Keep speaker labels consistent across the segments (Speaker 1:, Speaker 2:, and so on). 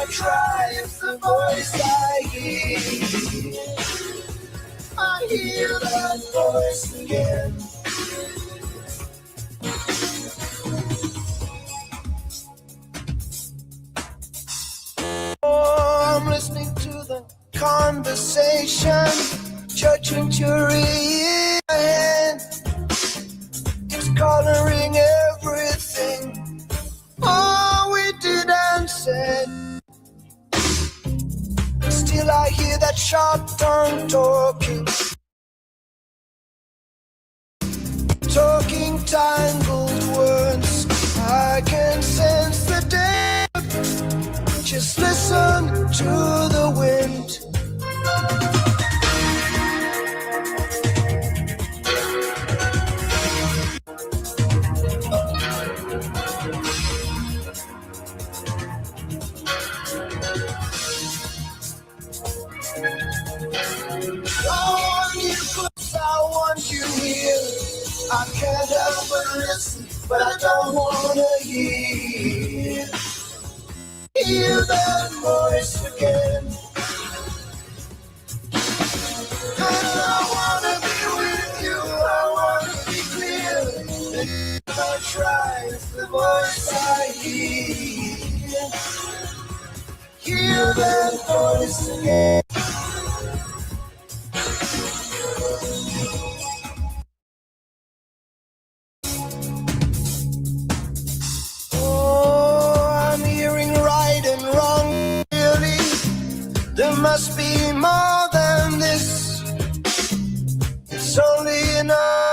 Speaker 1: try, it's the voice I hear. I hear that voice again. Oh, I'm listening to the conversation, judging jury in my hand. It's coloring everything all we did and said. Still I hear that sharp tongue talking tangled words. I can sense the depth. Just listen to the wind. I want you close, I want you here. I can't help but listen, but I don't wanna hear that voice again. And I wanna be with you, I wanna be clear. If I try, it's the voice I hear. Hear that voice again. There must be more than this. It's only an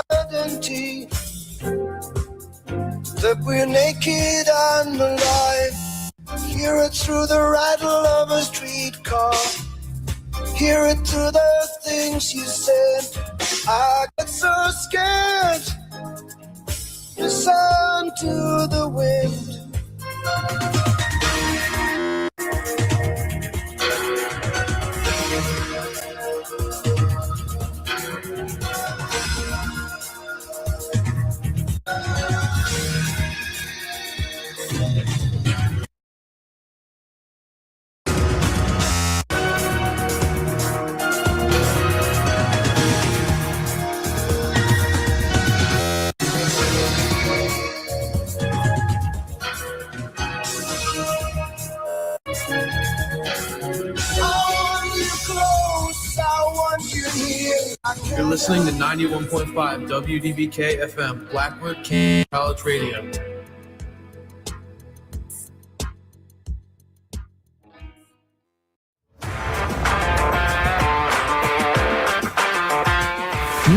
Speaker 1: identity that we're naked and alive. Hear it through the rattle of a streetcar. Hear it through the things you said. I get so scared. Listen to the wind.
Speaker 2: You're listening to 91.5 WDBK-FM, Blackbird College Radio.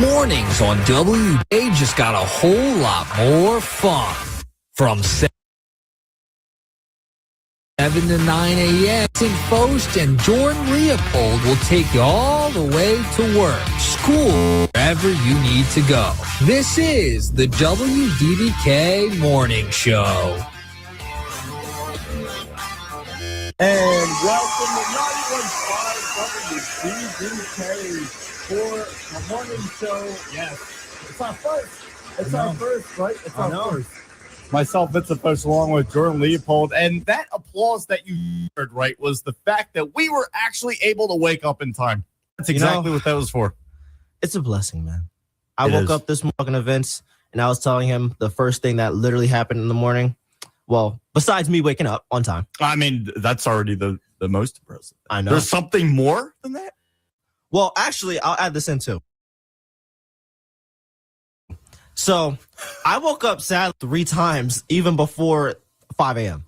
Speaker 3: Mornings on WDBK just got a whole lot more fun. From 7 to 9 a.m., St. Post and Jordan Leopold will take you all the way to work, school, wherever you need to go. This is the WDBK Morning Show.
Speaker 4: And welcome to 91.5 WDBK for the morning show. Yes, it's our first. It's our first, right? It's our first.
Speaker 5: Myself, Vincent Post, along with Jordan Leopold. And that applause that you heard, right, was the fact that we were actually able to wake up in time. That's exactly what that was for.
Speaker 6: It's a blessing, man. I woke up this morning to Vince, and I was telling him the first thing that literally happened in the morning. Well, besides me waking up on time.
Speaker 5: I mean, that's already the most impressive.
Speaker 6: I know.
Speaker 5: There's something more than that?
Speaker 6: Well, actually, I'll add this in too. So I woke up sad 3 times, even before 5 a.m.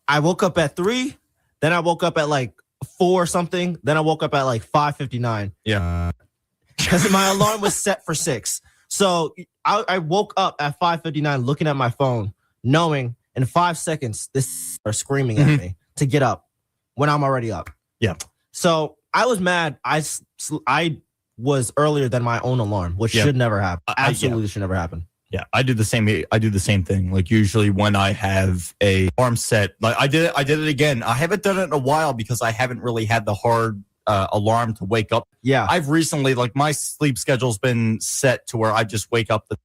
Speaker 6: I woke up at 3, then I woke up at like 4 something, then I woke up at like 5:59.
Speaker 5: Yeah.
Speaker 6: Because my alarm was set for 6. So I woke up at 5:59 looking at my phone, knowing in 5 seconds this are screaming at me to get up when I'm already up.
Speaker 5: Yeah.
Speaker 6: So I was mad. I was earlier than my own alarm, which should never happen. Absolutely should never happen.
Speaker 5: Yeah, I do the same thing. Like usually when I have a alarm set, like I did it again. I haven't done it in a while because I haven't really had the hard alarm to wake up.
Speaker 6: Yeah.
Speaker 5: I've recently, like my sleep schedule's been set to where I just wake up the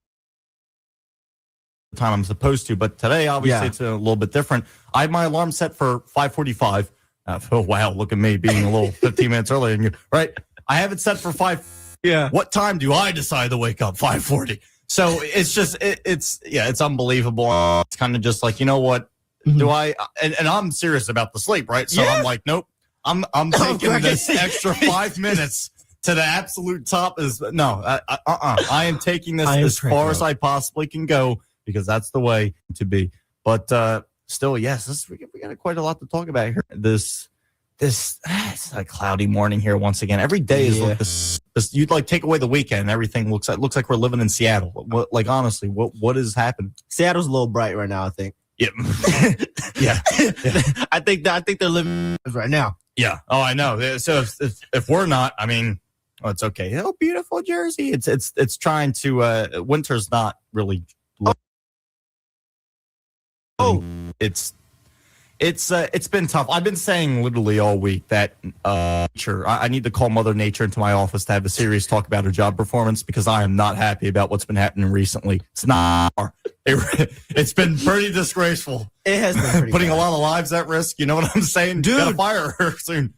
Speaker 5: time I'm supposed to. But today, obviously, it's a little bit different. I have my alarm set for 5:45. Oh, wow. Look at me being a little 15 minutes earlier than you. Right. I have it set for 5.
Speaker 6: Yeah.
Speaker 5: What time do I decide to wake up? 5:40. So it's just, it's unbelievable. It's kind of just like, you know what? Do I, and I'm serious about the sleep, right? So I'm like, nope. I'm taking this extra 5 minutes to the absolute top. I am taking this as far as I possibly can go because that's the way to be. But still, yes, we got quite a lot to talk about here. This it's a cloudy morning here once again. Every day is like this. You'd like take away the weekend, and everything looks like we're living in Seattle. Like honestly, what is happening?
Speaker 6: Seattle's a little bright right now, I think.
Speaker 5: Yeah, yeah.
Speaker 6: I think they're living right now.
Speaker 5: Yeah. Oh, I know. So if we're not, I mean, well, it's okay. Oh, beautiful Jersey. It's trying to. Winter's not really. It's been tough. I've been saying literally all week that nature. I need to call Mother Nature into my office to have a serious talk about her job performance because I am not happy about what's been happening recently. It's not. It's been pretty disgraceful.
Speaker 6: It has been pretty
Speaker 5: putting
Speaker 6: bad.
Speaker 5: a lot of lives at risk. You know what I'm saying?
Speaker 6: Dude.
Speaker 5: Gotta fire her soon.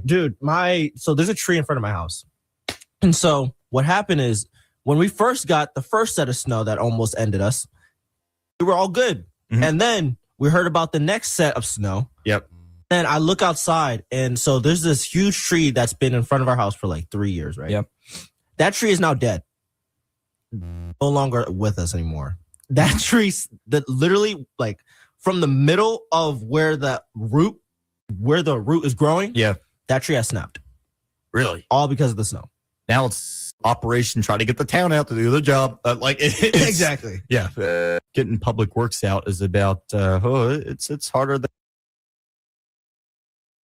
Speaker 6: Dude, so there's a tree in front of my house. And so what happened is when we first got the first set of snow that almost ended us, we were all good.
Speaker 5: Mhm.
Speaker 6: And then we heard about the next set of snow.
Speaker 5: Yep.
Speaker 6: And I look outside, and so there's this huge tree that's been in front of our house for like 3 years, right?
Speaker 5: Yep.
Speaker 6: That tree is now dead. No longer with us anymore. That tree, that literally, like, from the middle of where the root is growing,
Speaker 5: Yeah.
Speaker 6: that tree has snapped.
Speaker 5: Really?
Speaker 6: All because of the snow.
Speaker 5: Now it's operation try to get the town out to do the job.
Speaker 6: Exactly.
Speaker 5: Yeah. Getting public works out is about it's harder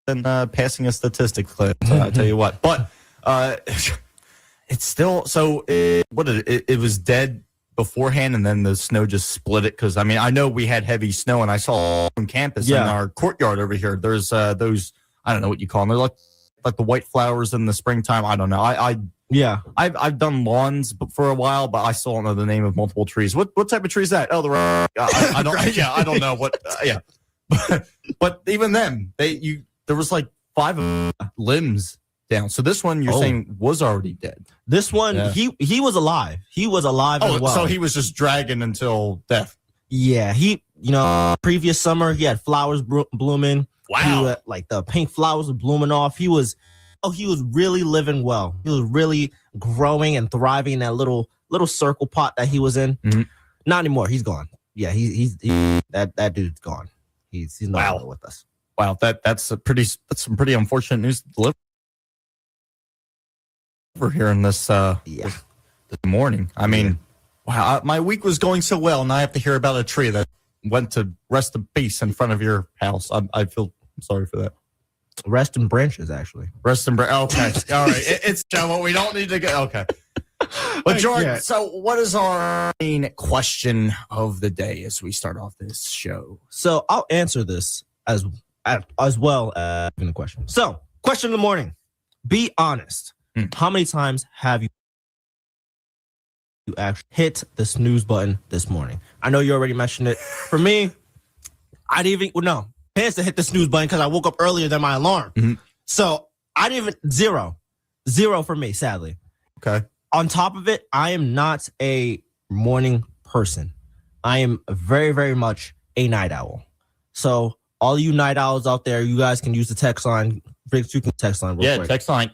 Speaker 5: than passing a statistics class. I tell you what. But it's still so. It was dead beforehand, and then the snow just split it. Because I mean, I know we had heavy snow, and I saw on campus in our courtyard over here. There's those, I don't know what you call them. They're like the white flowers in the springtime. I don't know. I've done lawns for a while, but I still don't know the name of multiple trees. What type of tree is that? Oh, I don't. Yeah, I don't know what. Yeah, but even them, there was like 5 limbs down. So this one you're saying was already dead.
Speaker 6: This one, he was alive. He was alive as well.
Speaker 5: So he was just dragging until death.
Speaker 6: Yeah, previous summer he had flowers blooming.
Speaker 5: Wow,
Speaker 6: like the pink flowers were blooming off. He was really living well. He was really growing and thriving in that little circle pot that he was in.
Speaker 5: Mm-hmm.
Speaker 6: Not anymore. He's gone. Yeah, that dude's gone. He's no longer with us.
Speaker 5: Wow, that's some pretty unfortunate news to deliver. We're hearing this this morning. I mean, wow, my week was going so well, and I have to hear about a tree that went to rest in peace in front of your house. I feel sorry for that.
Speaker 6: Rest in branches, actually.
Speaker 5: Rest in branches. Okay, all right. It's what we don't need to get. Okay. But Jordan, so what is our main question of the day as we start off this show?
Speaker 6: So I'll answer this as well as the question. So, question of the morning. Be honest. How many times have you actually hit the snooze button this morning? I know you already mentioned it. For me, I didn't even chance to hit the snooze button because I woke up earlier than my alarm.
Speaker 5: Mm-hmm.
Speaker 6: So I didn't even zero for me, sadly.
Speaker 5: Okay.
Speaker 6: On top of it, I am not a morning person. I am very, very much a night owl. So all you night owls out there, you guys can use the text line. Briggs, you can text line real quick.
Speaker 5: Text line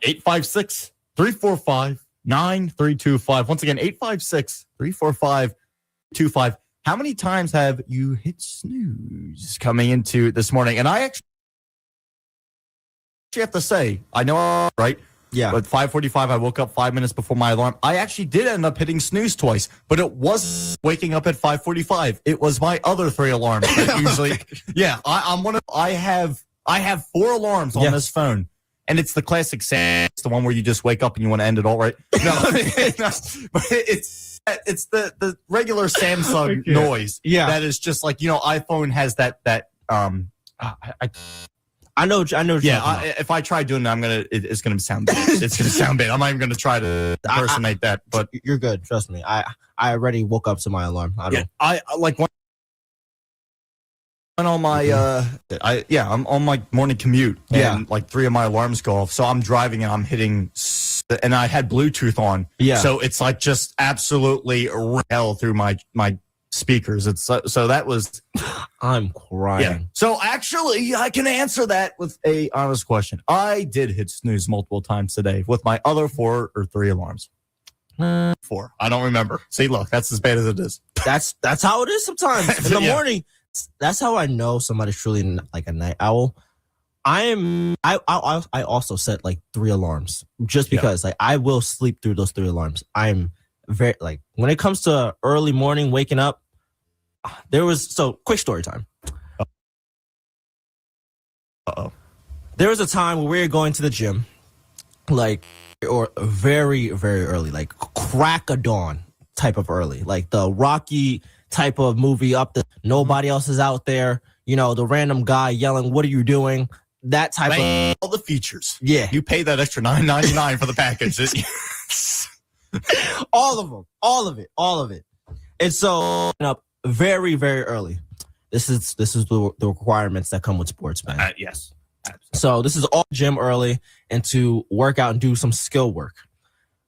Speaker 5: 856-345-9325. Once again, 856-345-9325. How many times have you hit snooze coming into this morning? And I actually have to say, I know, right?
Speaker 6: Yeah.
Speaker 5: But 5:45, I woke up 5 minutes before my alarm. I actually did end up hitting snooze twice, but it was waking up at 5:45. It was my other 3 alarms that usually. Yeah, I have 4 alarms on this phone, and it's the classic. It's the one where you just wake up and you want to end it all, right? No, but it's the regular Samsung noise. Yeah, that is just like iPhone has that. I know. Yeah, if I try doing that, it's gonna sound bad. It's gonna sound bad. I'm not even gonna try to impersonate that. But
Speaker 6: you're good. Trust me. I already woke up to my alarm. I like
Speaker 5: on my I'm on my morning commute, and like 3 of my alarms go off. So I'm driving and I'm hitting, and I had Bluetooth on. Yeah. So it's like just absolutely hell through my speakers. It's so that was.
Speaker 6: I'm crying. Yeah.
Speaker 5: So actually, I can answer that with a honest question. I did hit snooze multiple times today with my other 4 or 3 alarms. 4. I don't remember. See, look, that's as bad as it is.
Speaker 6: That's how it is sometimes in the morning. That's how I know somebody's truly like a night owl. I also set like 3 alarms just because like I will sleep through those 3 alarms. I'm very like when it comes to early morning waking up. Quick story time. There was a time where we were going to the gym, or very, very early, like crack of dawn type of early, like the Rocky type of movie nobody else is out there, the random guy yelling, "What are you doing?" That type of
Speaker 5: all the features.
Speaker 6: Yeah.
Speaker 5: You pay that extra $9.99 for the package.
Speaker 6: all of it. And so up very, very early. This is the requirements that come with sports, man.
Speaker 5: Yes. Absolutely.
Speaker 6: So this is all gym early and to work out and do some skill work.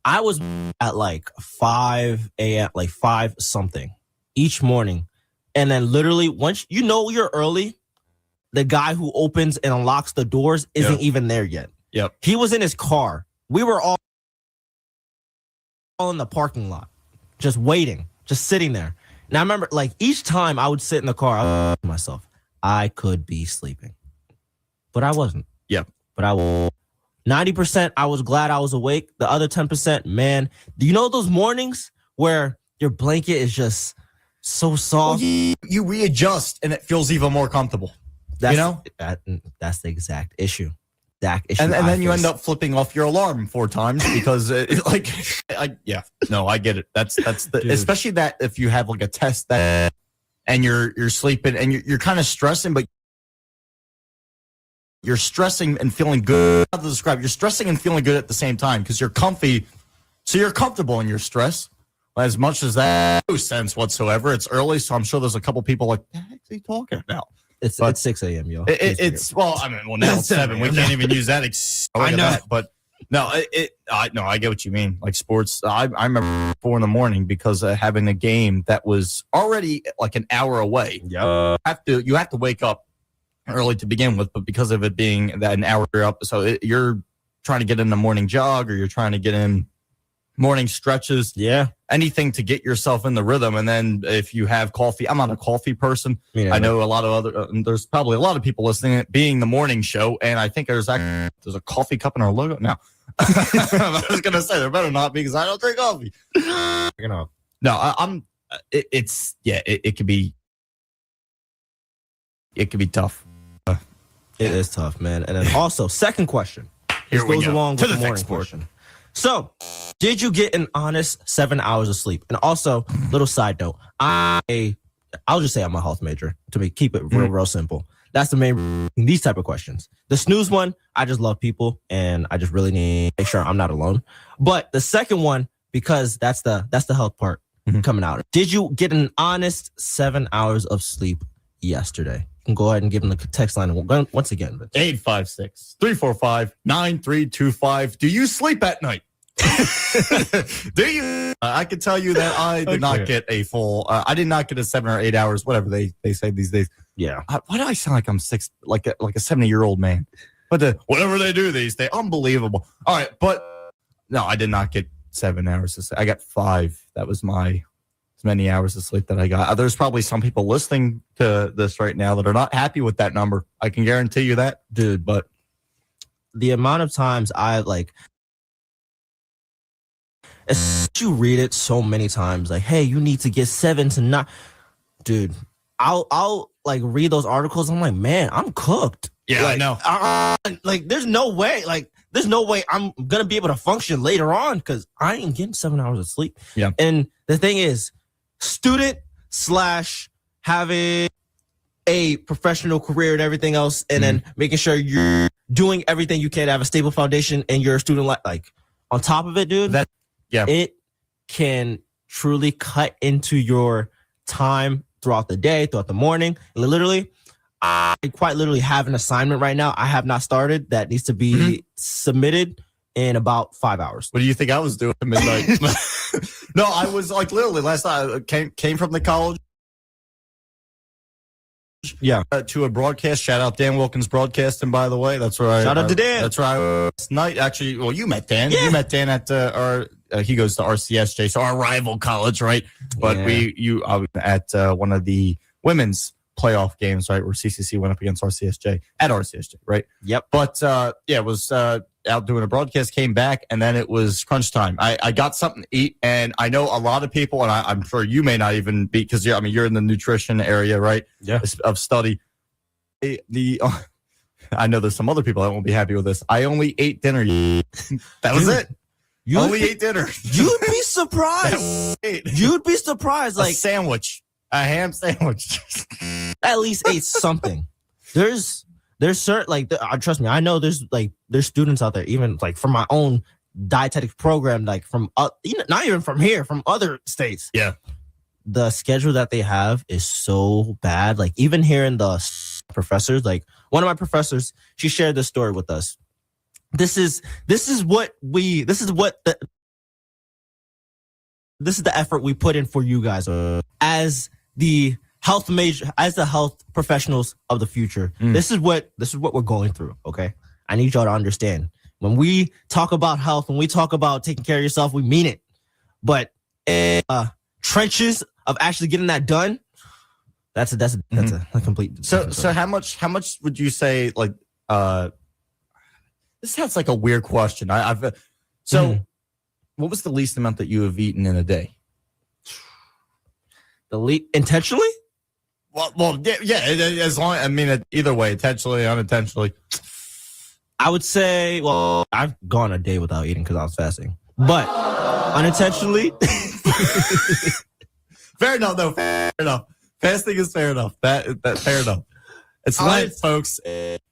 Speaker 6: I was at like 5 a.m., like 5 something each morning. And then literally once you're early, the guy who opens and unlocks the doors isn't even there yet.
Speaker 5: Yep.
Speaker 6: He was in his car. We were all in the parking lot, just waiting, just sitting there. And I remember like each time I would sit in the car, I would think to myself, I could be sleeping. But I wasn't.
Speaker 5: Yep.
Speaker 6: But I was 90%. I was glad I was awake. The other 10%, man. Do you know those mornings where your blanket is just so soft?
Speaker 5: Well, you readjust and it feels even more comfortable. That's
Speaker 6: the exact issue.
Speaker 5: And then you end up flipping off your alarm 4 times because I get it. That's the especially that if you have like a test that and you're sleeping and you're kind of stressing, but you're stressing and feeling good. How to describe? You're stressing and feeling good at the same time because you're comfy, so you're comfortable in your stress. As much as that no sense whatsoever. It's early, so I'm sure there's a couple people like, what the heck are you talking about?
Speaker 6: It's 6 a.m., yo.
Speaker 5: Now it's 7. We can't even use that. I know that, but no, I get what you mean. Like sports, I remember 4 in the morning because having a game that was already like an hour away.
Speaker 6: Yeah,
Speaker 5: you have to wake up early to begin with, but because of it being that an hour up, so you're trying to get in the morning jog or you're trying to get in morning stretches.
Speaker 6: Yeah,
Speaker 5: anything to get yourself in the rhythm. And then if you have coffee, I'm not a coffee person. I know a lot of other there's probably a lot of people listening, being the morning show, and I think there's a coffee cup in our logo now. I was gonna say there better not be because I don't drink coffee. No, it could be tough.
Speaker 6: It is tough, man. And then also, second question.
Speaker 5: Here we
Speaker 6: goes
Speaker 5: go.
Speaker 6: along
Speaker 5: to
Speaker 6: with
Speaker 5: the
Speaker 6: the morning
Speaker 5: next
Speaker 6: portion. So, did you get an honest 7 hours of sleep? And also, little side note, I'll just say I'm a health major to keep it real simple. That's the main these type of questions. The snooze one, I just love people and I just really need to make sure I'm not alone. But the second one, because that's the health part coming out. Did you get an honest 7 hours of sleep yesterday? You can go ahead and give them the text line once again.
Speaker 5: 856-345-9325. Do you sleep at night? Do you? I can tell you that I did not get a full. I did not get a 7 or 8 hours, whatever they say these days.
Speaker 6: Yeah.
Speaker 5: Why do I sound like I'm like a 70-year-old man? But whatever they do these days, unbelievable. All right, but no, I did not get 7 hours of sleep. I got 5. That was as many hours of sleep that I got. There's probably some people listening to this right now that are not happy with that number. I can guarantee you that, dude. But
Speaker 6: the amount of times you read it so many times, like, hey, you need to get 7 to 9. Dude, I'll like read those articles. I'm like, man, I'm cooked.
Speaker 5: Yeah,
Speaker 6: like,
Speaker 5: I
Speaker 6: know. There's no way. There's no way I'm gonna be able to function later on because I ain't getting 7 hours of sleep.
Speaker 5: Yeah.
Speaker 6: And the thing is, student / having a professional career and everything else, and then making sure you're doing everything you can to have a stable foundation in your student life. Like on top of it, dude, it can truly cut into your time throughout the day, throughout the morning. Literally, I quite literally have an assignment right now I have not started that needs to be submitted in about 5 hours.
Speaker 5: What do you think I was doing at midnight? No, I was like literally last night. I came from the college.
Speaker 6: Yeah.
Speaker 5: To a broadcast. Shout out Dan Wilkins Broadcasting, by the way. That's right.
Speaker 6: Shout out to Dan.
Speaker 5: That's right. Last night, actually, well, you met Dan.
Speaker 6: Yeah.
Speaker 5: You met Dan at our. He goes to RCSJ, so our rival college, right? But I was at one of the women's playoff games, right, where CCC went up against RCSJ at RCSJ, right?
Speaker 6: Yep.
Speaker 5: But it was out doing a broadcast, came back, and then it was crunch time. I got something to eat, and I know a lot of people, and I'm sure you may not even be, because you're in the nutrition area, right?
Speaker 6: Yeah.
Speaker 5: Of study. I know there's some other people that won't be happy with this. I only ate dinner. That was it. You only ate dinner.
Speaker 6: You'd be surprised. You'd be surprised. Like
Speaker 5: a sandwich, a ham sandwich.
Speaker 6: At least ate something. There's certain, like, trust me, I know there's students out there, even like from my own dietetics program, like from not even from here, from other states.
Speaker 5: Yeah.
Speaker 6: The schedule that they have is so bad. Like, even hearing the professors, like one of my professors, she shared this story with us. This is the effort we put in for you guys as the health professionals of the future. This is what we're going through. Okay, I need y'all to understand. When we talk about health, when we talk about taking care of yourself, we mean it. But trenches of actually getting that done, that's a complete.
Speaker 5: So how much would you say, like, this sounds like a weird question. What was the least amount that you have eaten in a day?
Speaker 6: Intentionally?
Speaker 5: Well, yeah. As long, I mean, either way, intentionally, unintentionally.
Speaker 6: I would say, well, I've gone a day without eating because I was fasting, but unintentionally.
Speaker 5: Fair enough, though. Fair enough. Fasting is fair enough. That fair enough. It's Lent, folks.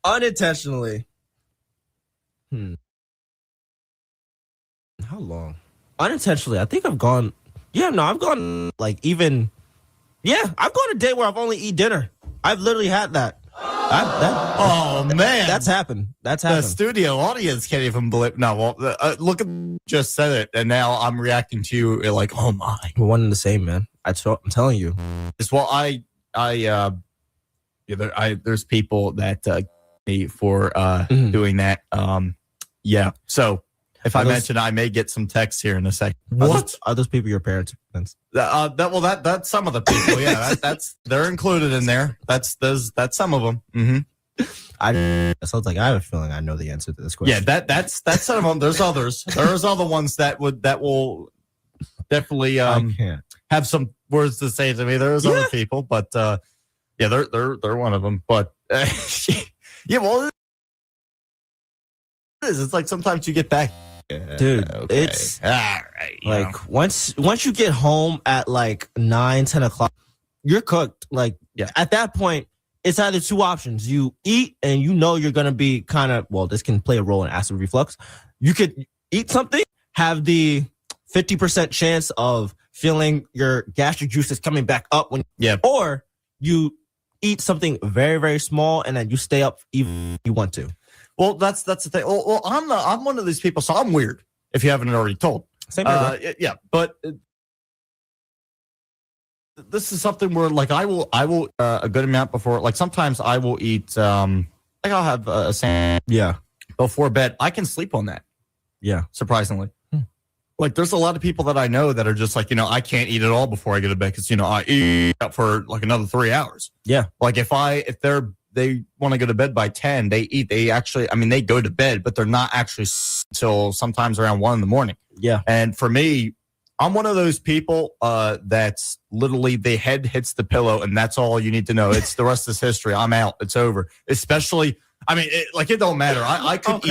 Speaker 6: Unintentionally. How long? Unintentionally, I think I've gone. Yeah, no, I've gone like even. Yeah, I've gone a day where I've only eaten dinner. I've literally had that.
Speaker 5: Oh man,
Speaker 6: that's happened. That's
Speaker 5: the
Speaker 6: happened.
Speaker 5: studio audience can't even believe. No, well, look at just said it, and now I'm reacting to you like, oh my.
Speaker 6: We're one and the same, man. I'm telling you.
Speaker 5: It's well, there's people that me for doing that. Yeah. So if I mention, I may get some texts here in a second.
Speaker 6: What are those people? Your parents?
Speaker 5: That's some of the people. Yeah, that's they're included in there. That's some of them.
Speaker 6: It sounds like I have a feeling I know the answer to this question.
Speaker 5: Yeah, that's some of them. There's others. There's other ones that will definitely have some words to say to me. There's other people, but yeah, they're one of them. But yeah, well, it is. It's like sometimes you get back.
Speaker 6: Dude,
Speaker 5: okay.
Speaker 6: It's
Speaker 5: all right.
Speaker 6: Like once you get home at like 9-10 o'clock, you're cooked. Like at that point, it's either two options. You eat and you know you're gonna be kind of, well, this can play a role in acid reflux. You could eat something, have the 50% chance of feeling your gastric juices coming back up or you eat something very, very small and then you stay up even if you want to.
Speaker 5: Well, that's the thing. Well, I'm one of these people, so I'm weird. If you haven't already told,
Speaker 6: same here,
Speaker 5: yeah. But this is something where, like, I will a good amount before. Like, sometimes I will eat. Like, I'll have a sandwich.
Speaker 6: Yeah.
Speaker 5: Before bed, I can sleep on that.
Speaker 6: Yeah.
Speaker 5: Surprisingly, like, there's a lot of people that I know that are just like, I can't eat at all before I go to bed because I eat up for like another 3 hours.
Speaker 6: Yeah.
Speaker 5: Like if they want to go to bed by 10, they eat. They actually, they go to bed, but they're not actually until sometimes around 1 a.m.
Speaker 6: Yeah.
Speaker 5: And for me, I'm one of those people that's literally the head hits the pillow and that's all you need to know. It's the rest is history. I'm out. It's over. Especially, it don't matter. I could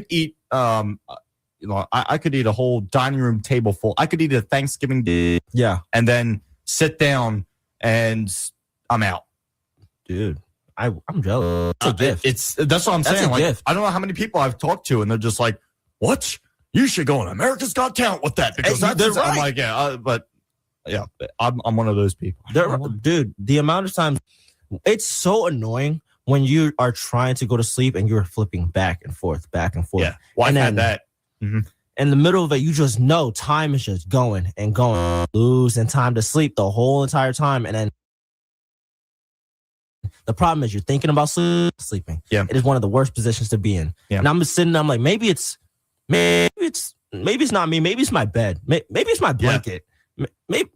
Speaker 5: eat I could eat a whole dining room table full. I could eat a Thanksgiving dinner.
Speaker 6: Yeah.
Speaker 5: And then sit down and I'm out.
Speaker 6: Dude. I'm jealous. It's a gift.
Speaker 5: That's what I'm saying.
Speaker 6: A gift.
Speaker 5: I don't know how many people I've talked to, and they're just like, "What? You should go on America's Got Talent with that." Because
Speaker 6: they're right.
Speaker 5: I'm like, yeah, but yeah, I'm one of those people.
Speaker 6: Dude, the amount of times It's so annoying when you are trying to go to sleep and you're flipping back and forth.
Speaker 5: Yeah. Well, I've had that. Mm-hmm.
Speaker 6: In the middle of it, you just know time is just going and going, losing time to sleep the whole entire time. And then the problem is you're thinking about sleeping. Yeah. It is one of the worst positions to be in. Yeah. And I'm just sitting there, I'm like, maybe it's not me. Maybe it's my bed. Maybe it's my blanket. Yeah. Maybe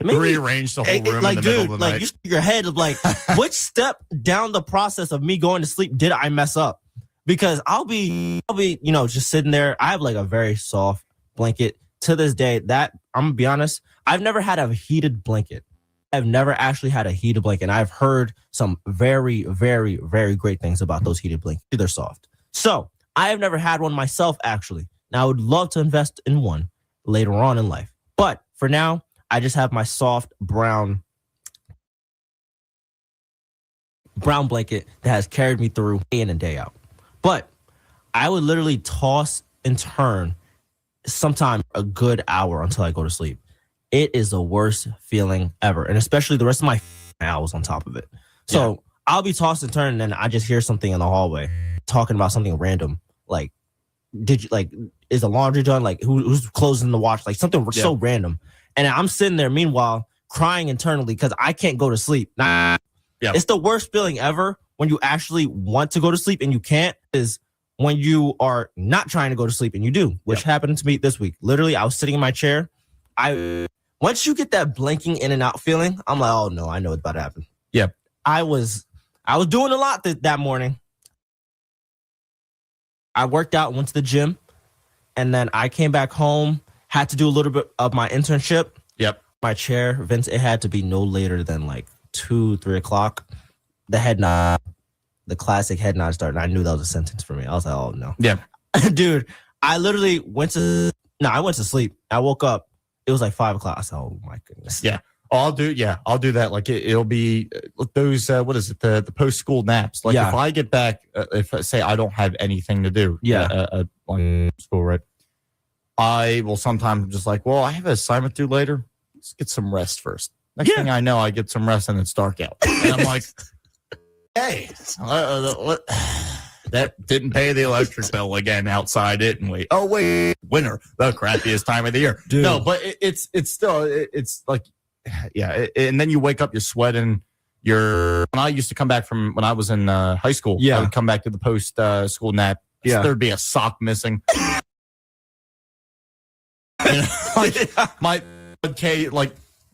Speaker 5: rearrange the whole room
Speaker 6: like,
Speaker 5: in the middle
Speaker 6: dude,
Speaker 5: of the
Speaker 6: like
Speaker 5: night.
Speaker 6: you stick your head of like, which step down the process of me going to sleep did I mess up? Because I'll be, just sitting there. I have like a very soft blanket to this day. That I'm gonna be honest, I've never had a heated blanket. I've never actually had a heated blanket. And I've heard some very, very, very great things about those heated blankets. They're soft. So I have never had one myself, actually. Now I would love to invest in one later on in life. But for now, I just have my soft brown blanket that has carried me through day in and day out. But I would literally toss and turn sometime a good hour until I go to sleep. It is the worst feeling ever. And especially the rest of my hours on top of it. So I'll be tossed and turned and then I just hear something in the hallway talking about something random. Like, is the laundry done? Like, who's closing the wash? Like something so random. And I'm sitting there, meanwhile, crying internally because I can't go to sleep. It's the worst feeling ever when you actually want to go to sleep and you can't, is when you are not trying to go to sleep and you do, which happened to me this week. Literally, I was sitting in my chair. Once you get that blinking in and out feeling, I'm like, oh no, I know it's about to happen.
Speaker 5: Yep.
Speaker 6: I was doing a lot that morning. I worked out, went to the gym, and then I came back home, had to do a little bit of my internship.
Speaker 5: Yep.
Speaker 6: My chair, Vince, it had to be no later than like 2-3 o'clock. The classic head nod started. I knew that was a sentence for me. I was like, oh no.
Speaker 5: Yeah.
Speaker 6: Dude, I literally went to sleep. I woke up. It was like 5 o'clock. I said, oh my goodness.
Speaker 5: Yeah. I'll do that. Like it'll be those, what is it? The post-school naps. Like if I get back, if say I don't have anything to do. On school, right? I will sometimes just like, well, I have an assignment due later. Let's get some rest first. Next thing I know, I get some rest and it's dark out. And I'm like, hey, that didn't pay the electric bill again outside, didn't we? Oh, wait, winter, the crappiest time of the year. Dude. No, but it's still, it's like, and then you wake up, you're sweating. When I used to come back from when I was in high school, I would come back to the post school nap. There'd be a sock missing.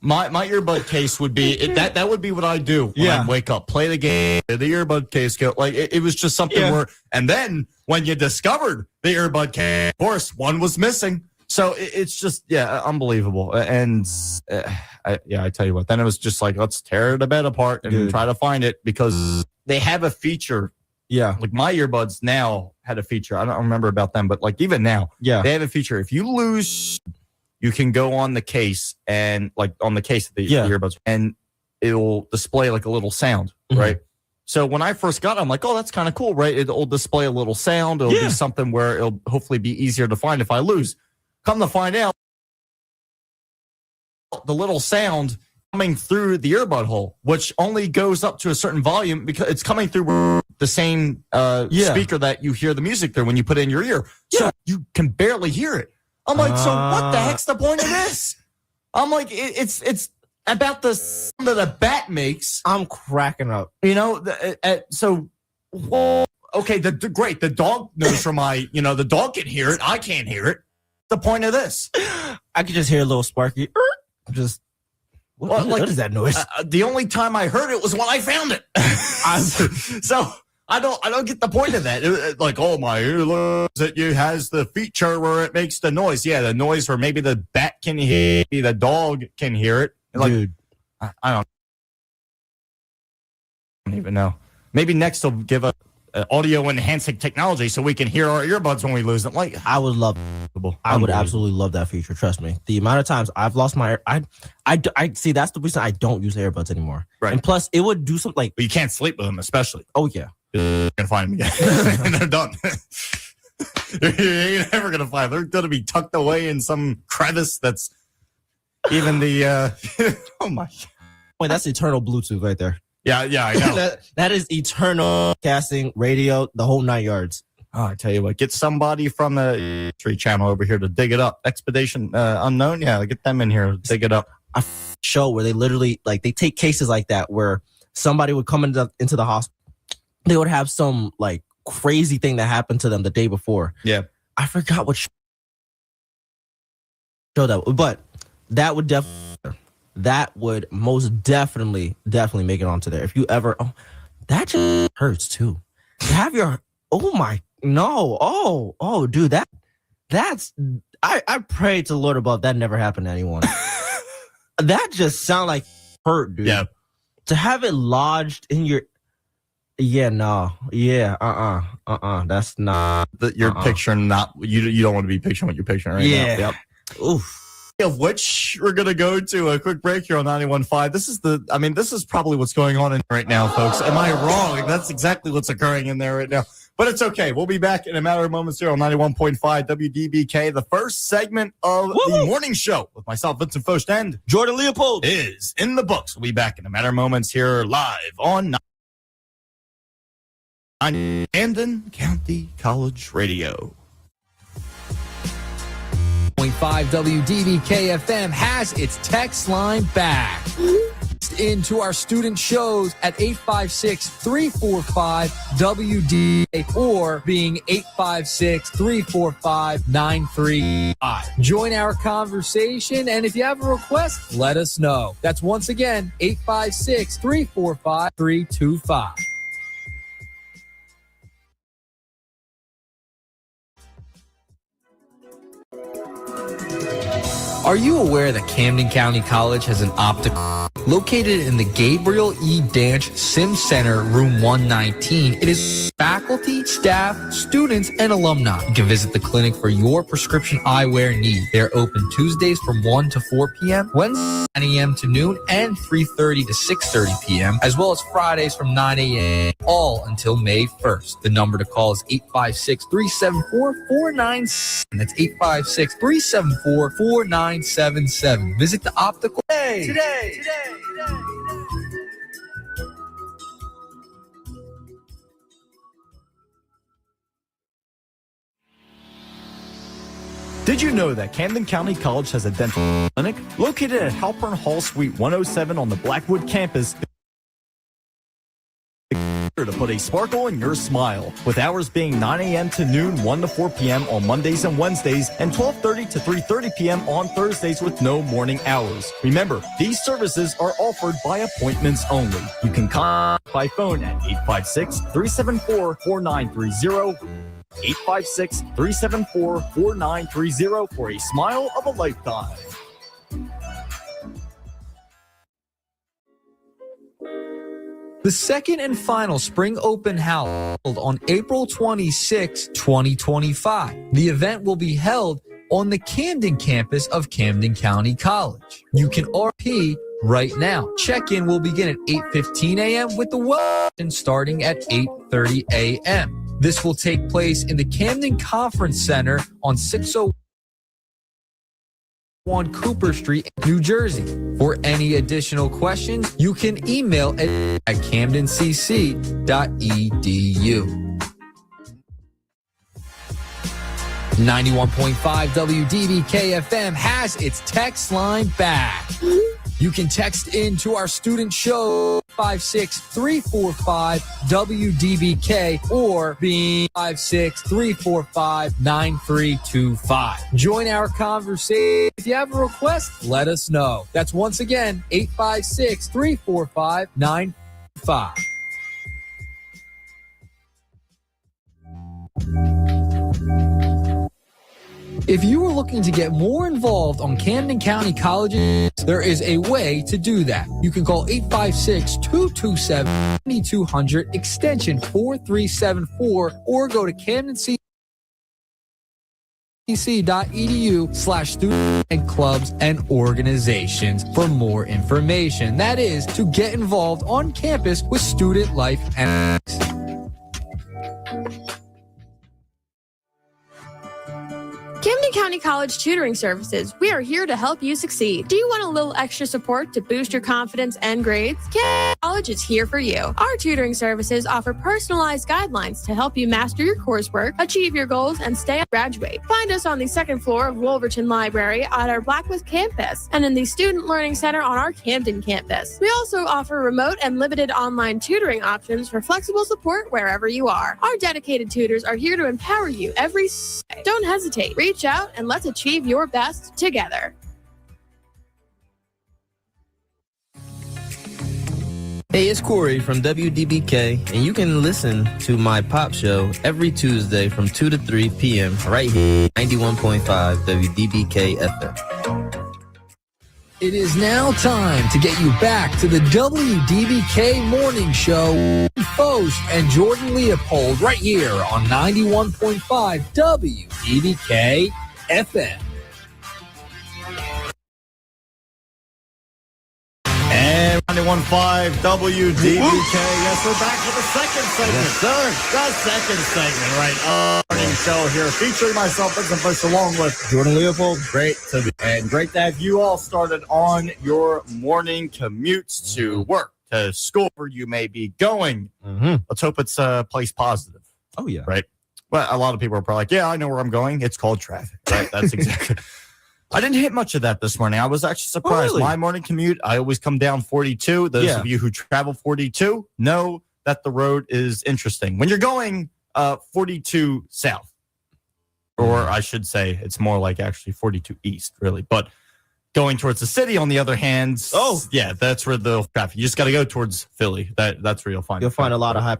Speaker 5: My earbud case would be that would be what I do when I wake up, play the game, the earbud case go like it was just something where, and then when you discovered the earbud case, of course one was missing, so it's just unbelievable. And I tell you what, then it was just like, let's tear the bed apart and try to find it, because they have a feature. Like my earbuds now had a feature. I don't remember about them, but like even now, they have a feature. If you lose, you can go on the case and like on the case of the earbuds, and it'll display like a little sound, right? So when I first got it, I'm like, oh, that's kind of cool, right? It'll display a little sound. It'll be something where it'll hopefully be easier to find if I lose. Come to find out, the little sound coming through the earbud hole, which only goes up to a certain volume because it's coming through the same speaker that you hear the music through when you put it in your ear. So you can barely hear it. I'm like, so what the heck's the point of this? I'm like, it's about the sound that a bat makes.
Speaker 6: I'm cracking up.
Speaker 5: So, okay, great. The dog knows from the dog can hear it. I can't hear it. The point of this.
Speaker 6: I could just hear a little sparky. Just, what is that noise?
Speaker 5: The only time I heard it was when I found it. So I don't get the point of that. Like, oh, my earlobes, it has the feature where it makes the noise. Yeah, the noise where maybe the bat can hear it, maybe the dog can hear it. Like, dude, I don't even know. Maybe next they'll give a audio enhancing technology so we can hear our earbuds when we lose them. Like,
Speaker 6: I would love. I would absolutely love that feature. Trust me. The amount of times I've lost my, I see. That's the reason I don't use earbuds anymore. Right. And plus, it would do something like,
Speaker 5: but you can't sleep with them, especially.
Speaker 6: Oh yeah.
Speaker 5: You're gonna find them again. And they're done. You're never gonna find them. They're gonna be tucked away in some crevice that's even the. Oh my.
Speaker 6: Wait, that's eternal Bluetooth right there.
Speaker 5: Yeah, I know.
Speaker 6: that is eternal casting, radio, the whole 9 yards.
Speaker 5: Oh, I tell you what, get somebody from the Tree Channel over here to dig it up. Expedition Unknown, yeah, get them in here, dig it up.
Speaker 6: A show where they literally they take cases like that where somebody would come into the hospital, they would have some crazy thing that happened to them the day before.
Speaker 5: Yeah,
Speaker 6: I forgot what show that, but that would most definitely make it onto there. If you ever, that just hurts too. To have your dude, that's I pray to the Lord above that never happened to anyone. That just sound like hurt, dude.
Speaker 5: Yeah.
Speaker 6: To have it lodged in your that's not
Speaker 5: you're picturing not you don't want to be picturing what you're picturing right now. Yep.
Speaker 6: Oof.
Speaker 5: Of which we're gonna go to a quick break here on 91.5. This is probably what's going on right now, folks. Am I wrong? That's exactly what's occurring in there right now. But it's okay. We'll be back in a matter of moments here on 91.5 WDBK. The first segment of the morning show with myself, Vincent Focht, and
Speaker 6: Jordan Leopold
Speaker 5: is in the books. We'll be back in a matter of moments here live on Camden County College Radio.
Speaker 3: 5 WDBK-FM has its text line back. Into our student shows at 856-345-WDBK or being 856-345-9355. Join our conversation, and if you have a request, let us know. That's once again 856-345-325. Are you aware that Camden County College has an optical located in the Gabriel E. Danch Sim Center, room 119? It is faculty, staff, students, and alumni. You can visit the clinic for your prescription eyewear need. They're open Tuesdays from 1 to 4 p.m., Wednesdays 9 a.m. to noon, and 3:30 to 6:30 p.m., as well as Fridays from 9 a.m., all until May 1st. The number to call is 856-374-4977. That's 856-374-4977. Visit the optical today.
Speaker 5: Did you know that Camden County College has a dental clinic located at Halpern Hall Suite 107 on the Blackwood campus? To put a sparkle in your smile, with hours being 9 a.m. to noon, 1 to 4 p.m. on Mondays and Wednesdays, and 12:30 to 3:30 p.m. on Thursdays with no morning hours. Remember, these services are offered by appointments only. You can contact by phone at 856-374-4930, 856-374-4930 for a smile of a lifetime.
Speaker 3: The second and final Spring Open House held on April 26, 2025. The event will be held on the Camden campus of Camden County College. You can RP right now. Check-in will begin at 8:15 a.m. with the welcome starting at 8:30 a.m. This will take place in the Camden Conference Center on 601 Cooper Street, New Jersey. For any additional questions, you can email at camdencc.edu. 91.5 WDBK-FM has its text line back. You can text into our student show 56345-WDBK or being 56345-9325. Join our conversation. If you have a request, let us know. That's once again 856-345-95. If you are looking to get more involved on Camden County colleges, there is a way to do that. You can call 856-227-7200 extension 4374 or go to camdencc.edu/student and clubs and organizations for more information. That is to get involved on campus with student life and
Speaker 7: Camden County College Tutoring Services. We are here to help you succeed. Do you want a little extra support to boost your confidence and grades? Camden College College is here for you. Our tutoring services offer personalized guidelines to help you master your coursework, achieve your goals, and stay and graduate. Find us on the second floor of Wolverton Library at our Blackwood campus and in the Student Learning Center on our Camden campus. We also offer remote and limited online tutoring options for flexible support wherever you are. Our dedicated tutors are here to empower you every day. Don't hesitate. Reach out and let's achieve your best together.
Speaker 8: Hey, it's Corey from WDBK, and you can listen to my pop show every Tuesday from 2 to 3 p.m. right here, 91.5 WDBK-FM.
Speaker 3: It is now time to get you back to the WDBK Morning Show with Foch and Jordan Leopold right here on 91.5 WDBK-FM.
Speaker 5: And 91.5 WDBK. Yes, we're back for the second segment.
Speaker 4: Yes, sir.
Speaker 5: The second segment, right? Morning show here featuring myself, Vincent Bush, along with
Speaker 6: Jordan Leopold.
Speaker 5: great to be and great to have you all started on your morning commutes to work, to school, where you may be going. Let's hope it's a place positive.
Speaker 6: Oh, yeah.
Speaker 5: Right? Well, a lot of people are probably like, yeah, I know where I'm going. It's called traffic, right? That's exactly. I didn't hit much of that this morning. I was actually surprised.
Speaker 6: Really?
Speaker 5: My morning commute, I always come down 42. Those of you who travel 42 know that the road is interesting. When you're going 42 south, or I should say it's more like actually 42 east, really. But going towards the city, on the other hand, yeah, that's where the traffic. You just got to go towards Philly. That's where you'll find.
Speaker 6: You'll find a lot of high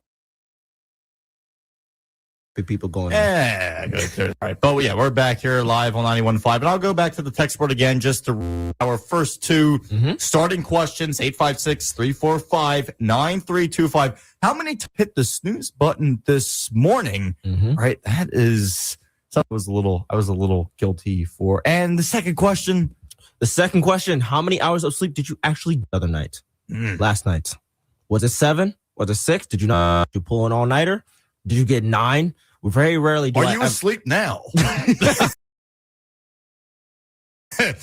Speaker 6: people going.
Speaker 5: Yeah, good. All right. But yeah, we're back here live on 91.5. And I'll go back to the text board again just to our first two starting questions, 856-345-9325. How many hit the snooze button this morning? Right. That is something I was a little guilty for. And the second question.
Speaker 6: How many hours of sleep did you actually get the other night? Last night? Was it 7? Was it 6? Did you pull an all-nighter? Did you get 9? Very rarely do
Speaker 5: Are you asleep now? Like, I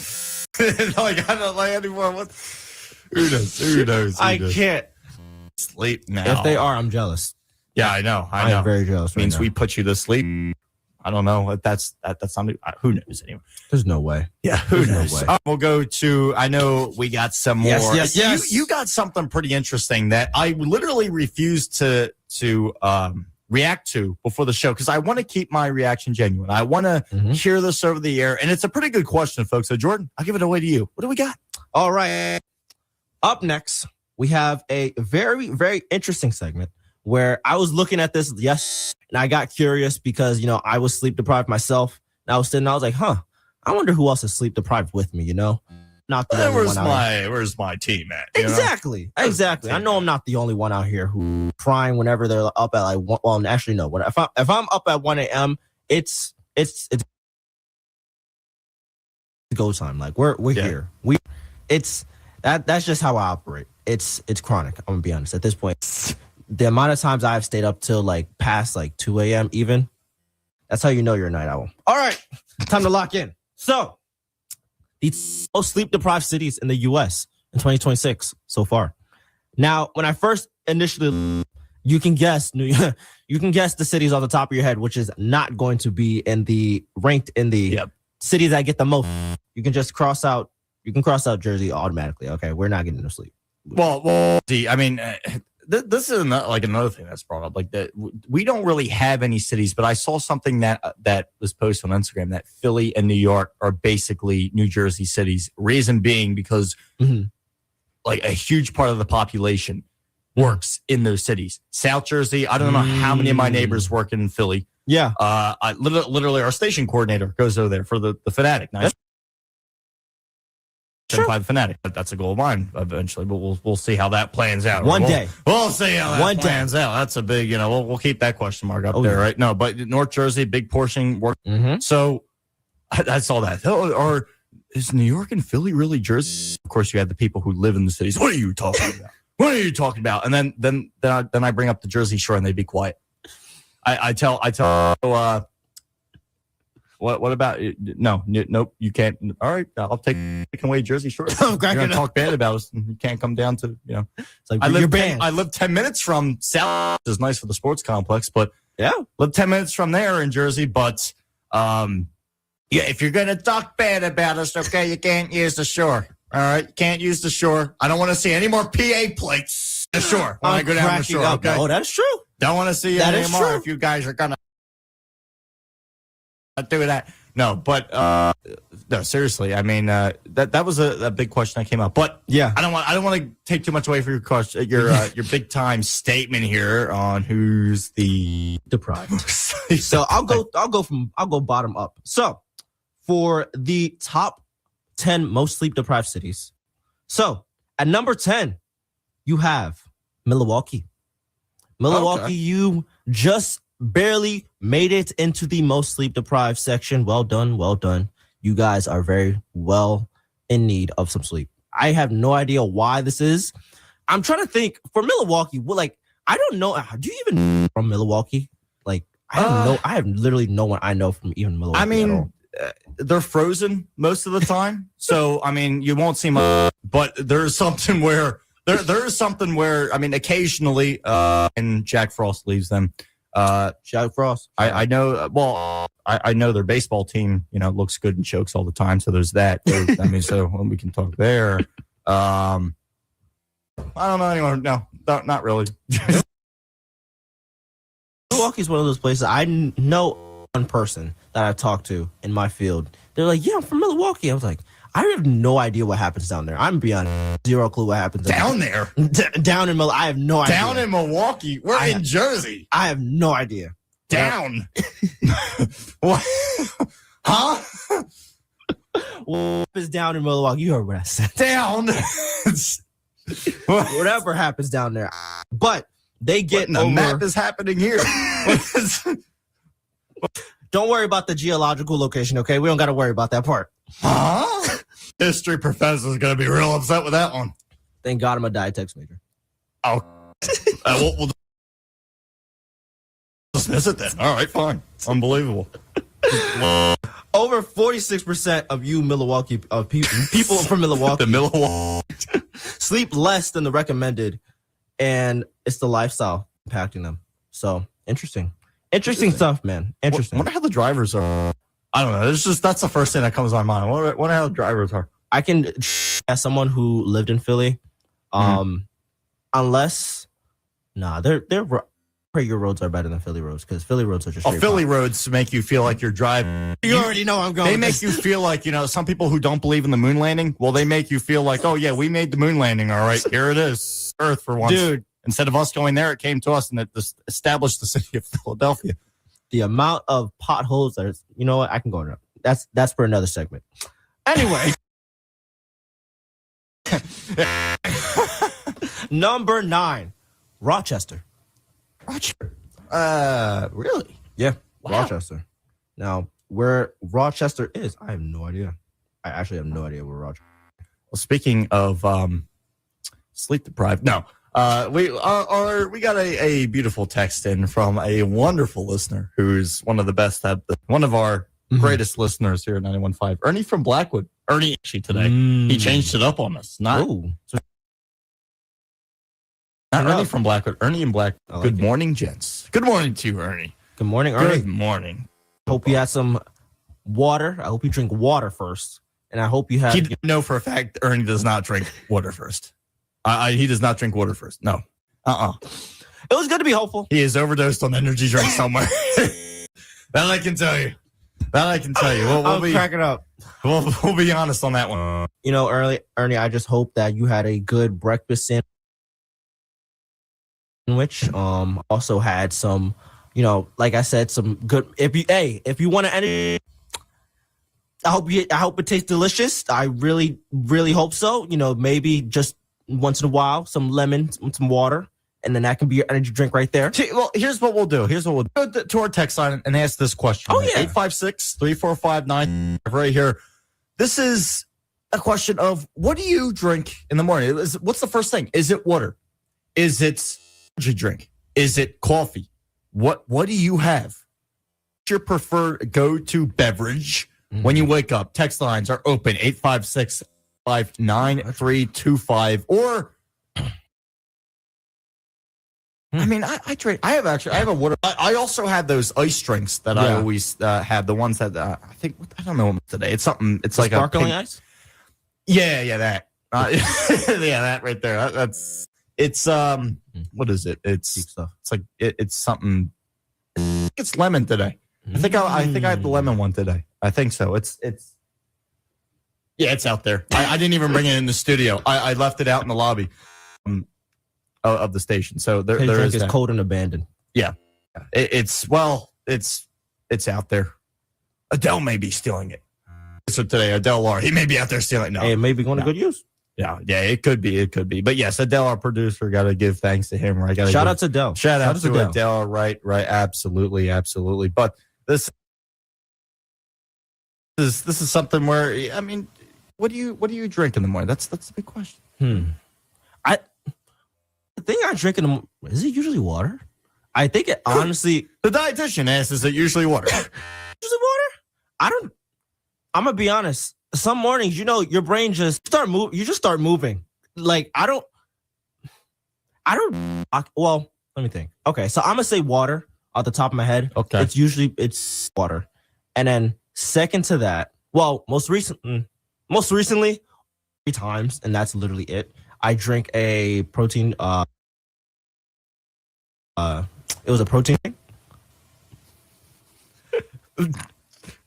Speaker 5: don't like anymore. Who knows?
Speaker 6: I can't
Speaker 5: sleep now.
Speaker 6: If they are, I'm jealous.
Speaker 5: Yeah, I know.
Speaker 6: I'm very jealous.
Speaker 5: Means we put you to sleep. I don't know. That's something. Who knows anyway?
Speaker 6: There's no way.
Speaker 5: Yeah, who knows? We'll go to. I know we got some more.
Speaker 6: Yes.
Speaker 5: You got something pretty interesting that I literally refused to react to before the show because I want to keep my reaction genuine. I want to hear this over the air, and it's a pretty good question, folks. So, Jordan, I'll give it away to you. What do we got?
Speaker 6: All right. Up next, we have a very, very interesting segment where I was looking at this, and I got curious because, I was sleep deprived myself. And I was like, I wonder who else is sleep deprived with me, Not the only one out
Speaker 5: where's my team at?
Speaker 6: Exactly. I know I'm not the only one out here who crying whenever they're up at like 1. Well, actually, no. If I'm up at 1 a.m., it's go time. Like we're here. That's just how I operate. It's chronic. I'm gonna be honest. At this point, the amount of times I've stayed up till like past like 2 a.m. even, that's how you know you're a night owl. All right, time to lock in. So, the most sleep-deprived cities in the U.S. in 2026 so far. Now, when I first initially, you can guess the cities off the top of your head, which is not going to be ranked in the cities that get the most. You can just cross out Jersey automatically. Okay, we're not getting no sleep.
Speaker 5: Well, see, I mean, this is like another thing that's brought up. Like that, we don't really have any cities, but I saw something that was posted on Instagram that Philly and New York are basically New Jersey cities. Reason being because like a huge part of the population works in those cities. South Jersey, I don't know how many of my neighbors work in Philly.
Speaker 6: Yeah,
Speaker 5: I literally our station coordinator goes over there for the Fanatic night. By the Fanatic. That's a goal of mine eventually, but we'll see how that plans out.
Speaker 6: One day.
Speaker 5: We'll see how that plans out. That's a big, we'll keep that question mark up there, right? No, but North Jersey, big portion work. So I saw that. Or is New York and Philly really Jersey? Of course, you have the people who live in the cities. What are you talking about? What are you talking about? And then I bring up the Jersey Shore and they be quiet. I tell What about no? Nope. You can't. All right, I'll take away Jersey Shore. You're gonna talk bad about us. You can't come down to It's like I live 10 minutes from South. Is nice for the sports complex, but live 10 minutes from there in Jersey. But if you're gonna talk bad about us, okay, you can't use the shore. All right, you can't use the shore. I don't want to see any more PA plates. The shore when I go down the shore. Okay,
Speaker 6: oh, that's true.
Speaker 5: Don't want to see it anymore. If you guys are gonna do that. No, but no, seriously. I mean, that was a big question that came up. But
Speaker 6: yeah,
Speaker 5: I don't want to take too much away from your question, your big time statement here on who's the
Speaker 6: deprived. So I'll go bottom up. So for the top 10 most sleep deprived cities. So at number 10, you have Milwaukee. Milwaukee, you just barely made it into the most sleep deprived section. Well done. Well done. You guys are very well in need of some sleep. I have no idea why this is. I'm trying to think for Milwaukee. Well, like, I don't know. Do you even know from Milwaukee? Like, I have literally no one I know from even Milwaukee.
Speaker 5: I mean, they're frozen most of the time. So, I mean, you won't see much, but there's something where there is something where, I mean, occasionally, and Jack Frost leaves them.
Speaker 6: Jack Frost.
Speaker 5: I know. Well, I know their baseball team, looks good and chokes all the time. So there's that. I mean, so we can talk there. I don't know anyone. No, not really.
Speaker 6: Milwaukee's one of those places I know one person that I talked to in my field. They're like, yeah, I'm from Milwaukee. I was like, I have no idea what happens down there. I'm beyond zero clue what happens
Speaker 5: down there.
Speaker 6: Down in Milwaukee, I have no idea.
Speaker 5: Down in Milwaukee, we're in Jersey.
Speaker 6: I have no idea.
Speaker 5: Down. What? Huh?
Speaker 6: What is down in Milwaukee? You heard what I said.
Speaker 5: Down.
Speaker 6: Whatever happens down there, but they get
Speaker 5: the map is happening here.
Speaker 6: Don't worry about the geological location, okay? We don't got to worry about that part.
Speaker 5: Huh? History professor is going to be real upset with that one.
Speaker 6: Thank God I'm a dietetics major.
Speaker 5: Oh. We'll dismiss it then. All right, fine. Unbelievable.
Speaker 6: Over 46% of you Milwaukee people from Milwaukee,
Speaker 5: the Milwaukee
Speaker 6: sleep less than the recommended, and it's the lifestyle impacting them. So interesting stuff, man. Interesting.
Speaker 5: I wonder how the drivers are. I don't know. That's the first thing that comes to my mind. I wonder how the drivers are.
Speaker 6: I can, as someone who lived in Philly, unless, they're your roads are better than Philly roads because Philly roads are just.
Speaker 5: Philly roads make you feel like you're driving.
Speaker 6: You already know I'm going.
Speaker 5: They make you feel like some people who don't believe in the moon landing. Well, they make you feel like, oh yeah, we made the moon landing. All right, here it is, Earth for once.
Speaker 6: Dude,
Speaker 5: instead of us going there, it came to us and it established the city of Philadelphia.
Speaker 6: The amount of potholes that you know what I can go into. That's for another segment. Anyway. Number 9, Rochester.
Speaker 5: Really?
Speaker 6: Yeah,
Speaker 5: wow.
Speaker 6: Rochester. Now, where Rochester is, I have no idea. I actually have no idea where Rochester is.
Speaker 5: Well, speaking of sleep deprived, we got a beautiful text in from a wonderful listener who's one of the best one of our greatest listeners here at 91.5. Ernie from Blackwood. Ernie actually today. He changed it up on us. Not Ernie from Blackwood. Ernie and Black. Like Good morning, gents. Good morning to you, Ernie.
Speaker 6: Good morning, Ernie.
Speaker 5: Good morning.
Speaker 6: Hope you had some water. I hope you drink water first. And I hope you have.
Speaker 5: He know for a fact Ernie does not drink water first. He does not drink water first. No.
Speaker 6: It was good to be hopeful.
Speaker 5: He is overdosed on energy drink somewhere. That I can tell you. We'll be
Speaker 6: cracking up.
Speaker 5: We'll be honest on that one.
Speaker 6: Ernie, I just hope that you had a good breakfast sandwich. Also had some, like I said, some good. If you want to end, I hope it tastes delicious. I really, really hope so. Maybe just once in a while, some lemon, some water, and then that can be your energy drink right there.
Speaker 5: Well, here's what we'll do. Go to our text line and ask this question.
Speaker 6: Oh, yeah.
Speaker 5: 856-345-9 right here. This is a question of what do you drink in the morning? What's the first thing? Is it water? Is it energy drink? Is it coffee? What do you have? your preferred go-to beverage when you wake up? Text lines are open 856-59325 or I mean, I drink. I have a water. I also have those ice drinks that I always have. The ones that I think I don't know today. It's something. It's like
Speaker 6: sparkling ice.
Speaker 5: Yeah, that. Yeah, that right there. It's what is it? It's like it's something. It's lemon today. I think I have the lemon one today. I think so. It's out there. I didn't even bring it in the studio. I left it out in the lobby of the station. So there is
Speaker 6: that. Cold and abandoned.
Speaker 5: Yeah, it's out there. Adele may be stealing it. So today, Adele Laura, he may be out there stealing it. No,
Speaker 6: hey, it may be going to good use.
Speaker 5: Yeah, it could be. But yes, Adele, our producer, got to give thanks to him. Right?
Speaker 6: Shout out to Adele.
Speaker 5: Shout out to Adele. Right. Absolutely. But this is something where I mean, what do you drink in the morning? That's the big question.
Speaker 6: The thing I drink in the morning, is it usually water? I think it honestly.
Speaker 5: The dietitian asks, is it usually water?
Speaker 6: Usually water? I'm gonna be honest. Some mornings, your brain just start moving. Like well, let me think. Okay, so I'm gonna say water off the top of my head.
Speaker 5: Okay.
Speaker 6: It's water. And then second to that, well, most recently 3 times, and that's literally it. I drink a protein it was a protein thing.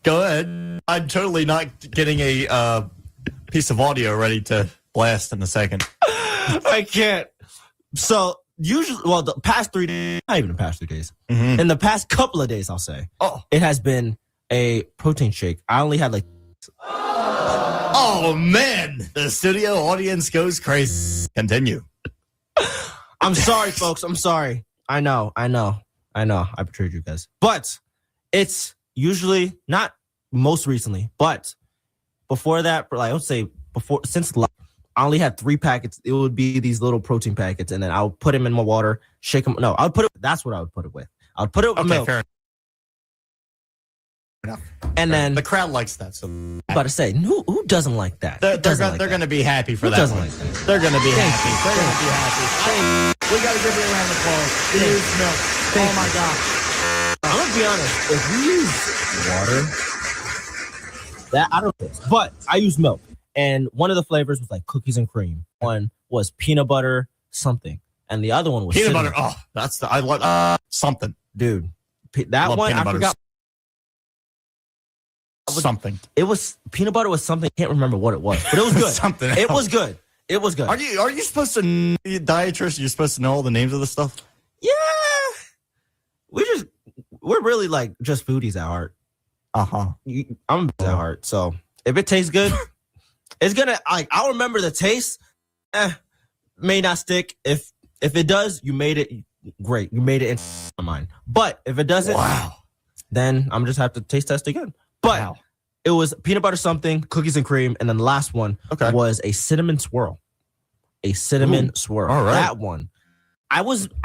Speaker 5: Go ahead. I'm totally not getting a piece of audio ready to blast in a second.
Speaker 6: I can't. So usually, well, the past 3 days, not even the past 3 days,
Speaker 5: Mm-hmm.
Speaker 6: in the past couple of days, I'll say, it has been a protein shake. I only had
Speaker 5: Oh man, the studio audience goes crazy. Continue.
Speaker 6: I'm sorry, folks. I'm sorry. I know. I betrayed you guys. But it's usually not most recently, but before that, I would say since I only had 3 packets. It would be these little protein packets, and then I would put them in my water, shake them. No, I would put it. That's what I would put it with. I would put it with milk.
Speaker 5: Fair enough.
Speaker 6: And then
Speaker 5: the crowd likes that. So
Speaker 6: I'm about to say, who doesn't like that?
Speaker 5: they're going to be happy for
Speaker 6: who
Speaker 5: that.
Speaker 6: Doesn't
Speaker 5: one.
Speaker 6: like that?
Speaker 5: They're going to be
Speaker 6: Thank
Speaker 5: happy.
Speaker 6: you.
Speaker 5: They're going to be happy. We got to give you a round of applause. We use milk. Oh my god.
Speaker 6: I'm gonna be honest. If we use water, that I don't know, but I use milk, and one of the flavors was like cookies and cream. One was peanut butter something, and the other one was
Speaker 5: peanut
Speaker 6: cinnamon.
Speaker 5: butter. Oh, I love something,
Speaker 6: dude. That one I forgot.
Speaker 5: Something.
Speaker 6: It was peanut butter was something. I can't remember what it was, but it was good.
Speaker 5: Something.
Speaker 6: It was good. It was good.
Speaker 5: Are you supposed to dietitian? You're supposed to know all the names of the stuff?
Speaker 6: Yeah. We're really like just foodies at heart. I'm at heart. So if it tastes good, it's gonna I'll remember the taste. May not stick. If it does, you made it great. You made it in my mind. But if it doesn't, then I'm just have to taste test again. But it was peanut butter something, cookies and cream, and then the last one was a cinnamon swirl. A cinnamon swirl.
Speaker 5: All right.
Speaker 6: That one. I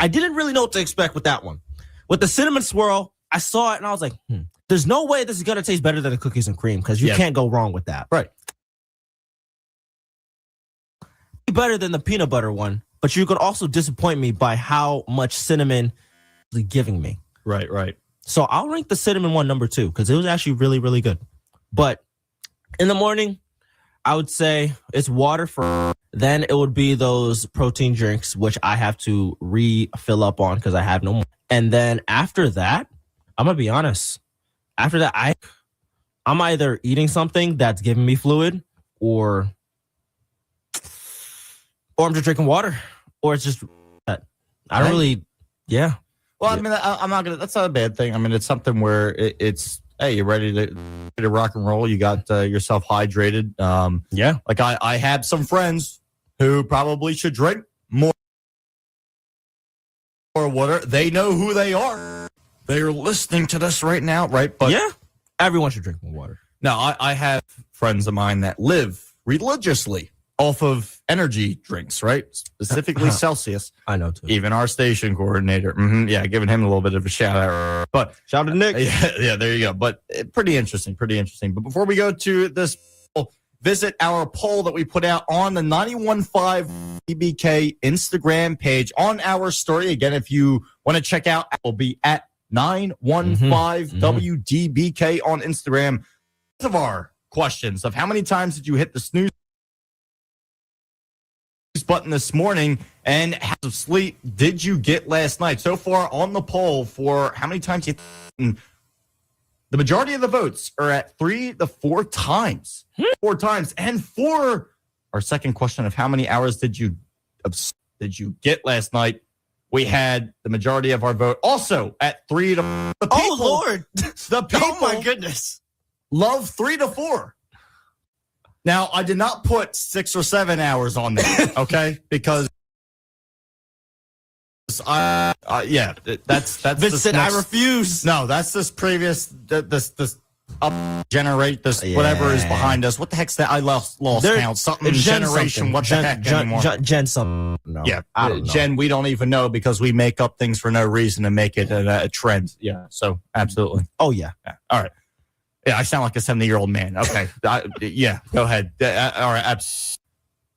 Speaker 6: didn't really know what to expect with that one. With the cinnamon swirl, I saw it and I was like, there's no way this is gonna taste better than the cookies and cream because you can't go wrong with that.
Speaker 5: Right.
Speaker 6: Better than the peanut butter one, but you could also disappoint me by how much cinnamon is giving me.
Speaker 5: Right.
Speaker 6: So I'll rank the cinnamon one number 2 because it was actually really, really good. But in the morning, I would say it's water first. Then it would be those protein drinks, which I have to refill up on because I have no more. And then after that, I'm going to be honest. After that, I'm either eating something that's giving me fluid or I'm just drinking water or it's just that. I don't really,
Speaker 5: Well, I mean, I'm not going to, that's not a bad thing. I mean, it's something where it's, hey, you're ready to rock and roll. You got yourself hydrated. Like I have some friends who probably should drink more water. They know who they are. They are listening to this right now, right? But
Speaker 6: everyone should drink more water.
Speaker 5: No, I have friends of mine that live religiously off of energy drinks, right? Specifically Celsius.
Speaker 6: I know too.
Speaker 5: Even our station coordinator. Yeah, giving him a little bit of a shout out. But
Speaker 6: shout out to Nick.
Speaker 5: Yeah, there you go. But pretty interesting. But before we go to this, visit our poll that we put out on the 91.5 DBK Instagram page on our story. Again, if you want to check out, it will be at 915 WDBK on Instagram. Of our questions of how many times did you hit the snooze button this morning and how much sleep did you get last night? So far on the poll for how many times you the majority of the votes are at 3 to 4 times. 4 times. And for our second question of how many hours did you get last night, we had the majority of our vote also at 3 to 4.
Speaker 6: Oh, Lord.
Speaker 5: The people,
Speaker 6: oh, my goodness.
Speaker 5: Love 3 to 4. Now, I did not put 6 or 7 hours on there, okay? Because that's
Speaker 6: Vincent, I refuse.
Speaker 5: No, that's this previous this generate this whatever is behind us. What the heck's that? I lost count. Something generation. What the heck anymore?
Speaker 6: Gen something. No,
Speaker 5: yeah,
Speaker 6: I don't know.
Speaker 5: Gen. We don't even know because we make up things for no reason to make it a trend. Yeah. So absolutely.
Speaker 6: Oh yeah.
Speaker 5: All right. Yeah, I sound like a 70-year-old man. Okay. Yeah. Go ahead. All right.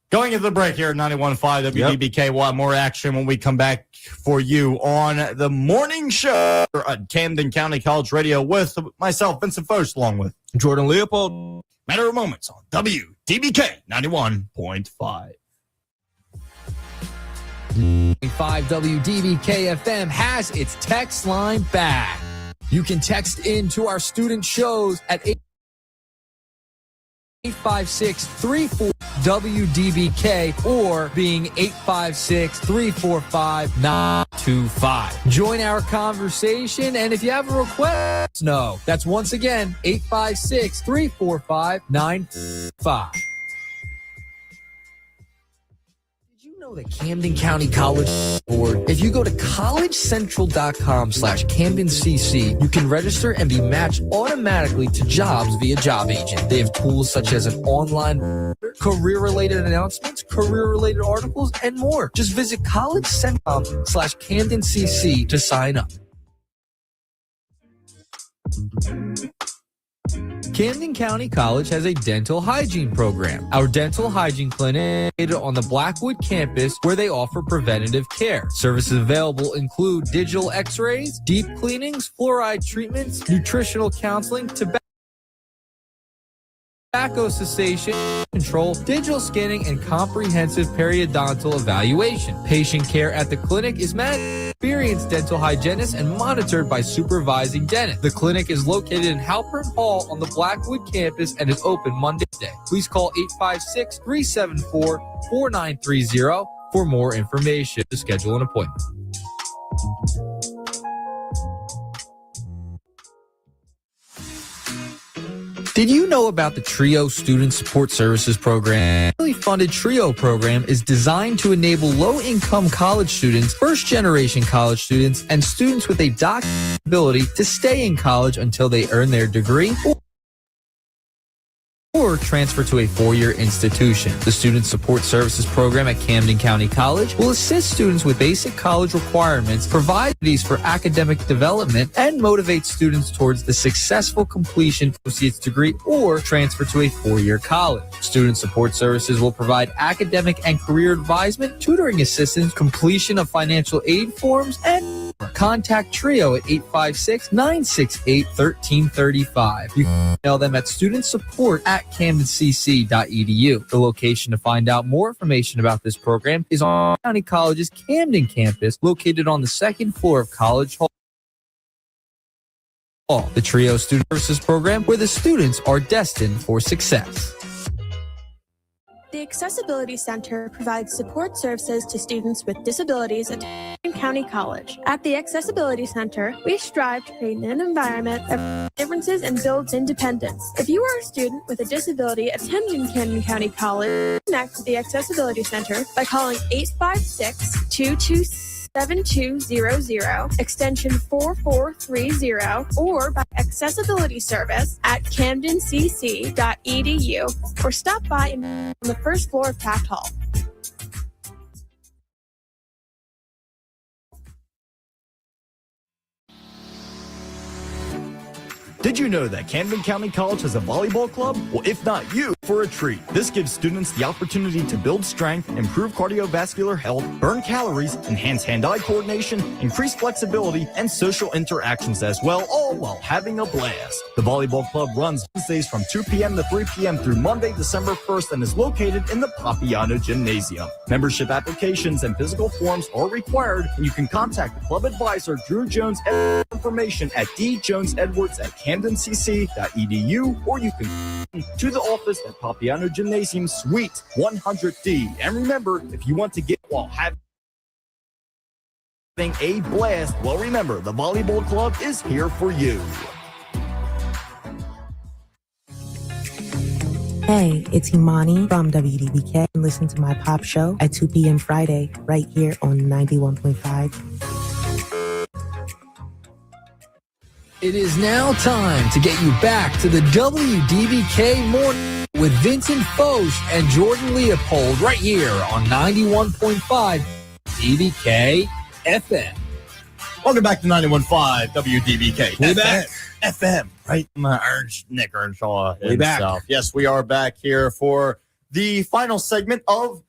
Speaker 5: Going into the break here at 91.5 WDBK. We'll have more action when we come back for you on the morning show at Camden County College Radio with myself, Vincent Foch, along with
Speaker 6: Jordan Leopold.
Speaker 5: Matter of Moments on WDBK 91.5.
Speaker 3: 5 WDBK-FM has its text line back. You can text in to our student shows at 856-34 WDBK or being 856-345-925. Join our conversation, and if you have a request, no. That's once again 856-345-925. The Camden County College Board. If you go to collegecentral.com/CamdenCC, you can register and be matched automatically to jobs via Job Agent. They have tools such as an online career-related announcements, career-related articles, and more. Just visit collegecentral.com/CamdenCC to sign up. Camden County College has a dental hygiene program. Our dental hygiene clinic is on the Blackwood campus where they offer preventative care. Services available include digital x-rays, deep cleanings, fluoride treatments, nutritional counseling, tobacco cessation control, digital scanning, and comprehensive periodontal evaluation. Patient care at the clinic is managed by experienced dental hygienists and monitored by supervising dentists. The clinic is located in Halpern Hall on the Blackwood campus and is open Monday. Please call 856-374-4930 for more information to schedule an appointment. Did you know about the TRIO Student Support Services Program? The funded TRIO program is designed to enable low-income college students, first-generation college students, and students with a documented ability to stay in college until they earn their degree or transfer to a four-year institution. The Student Support Services Program at Camden County College will assist students with basic college requirements, provide opportunities for academic development, and motivate students towards the successful completion of an associate's degree or transfer to a four-year college. Student Support Services will provide academic and career advisement, tutoring assistance, completion of financial aid forms, and more. Contact TRIO at 856-968-1335. You can email them at studentsupport@camdencc.edu. The location to find out more information about this program is on County College's Camden campus, located on the second floor of College Hall. The TRIO Student Services Program, where the students are destined for success.
Speaker 7: The Accessibility Center provides support services to students with disabilities at Camden County College. At the Accessibility Center, we strive to create an environment of differences and builds independence. If you are a student with a disability attending Camden County College, connect with the Accessibility Center by calling 856-226-7200, extension 4430, or by accessibility service at camdencc.edu, or stop by on the first floor of Taft Hall.
Speaker 5: Did you know that Camden County College has a volleyball club? Well, if not you, for a treat. This gives students the opportunity to build strength, improve cardiovascular health, burn calories, enhance hand-eye coordination, increase flexibility, and social interactions as well, all while having a blast. The volleyball club runs Wednesdays from 2 p.m. to 3 p.m. through Monday, December 1st, and is located in the Papiano Gymnasium. Membership applications and physical forms are required, and you can contact the club advisor, Drew Jones, and information at djonesedwards@camdencc.edu, or you can to the office at Papiano Gymnasium, Suite 100D. And remember, if you want to get while having a blast, well, remember, the volleyball club is here for you.
Speaker 9: Hey, it's Imani from WDBK. Listen to my pop show at 2 p.m. Friday, right here on 91.5.
Speaker 3: It is now time to get you back to the WDBK Morning with Vincent Foch and Jordan Leopold right here on 91.5 DBK-FM.
Speaker 5: Welcome back to 91.5 WDBK.
Speaker 3: Way back.
Speaker 5: FM, right? My Ernst Nick Earnshaw
Speaker 3: Way back.
Speaker 5: himself. Yes, we are back here for the final segment of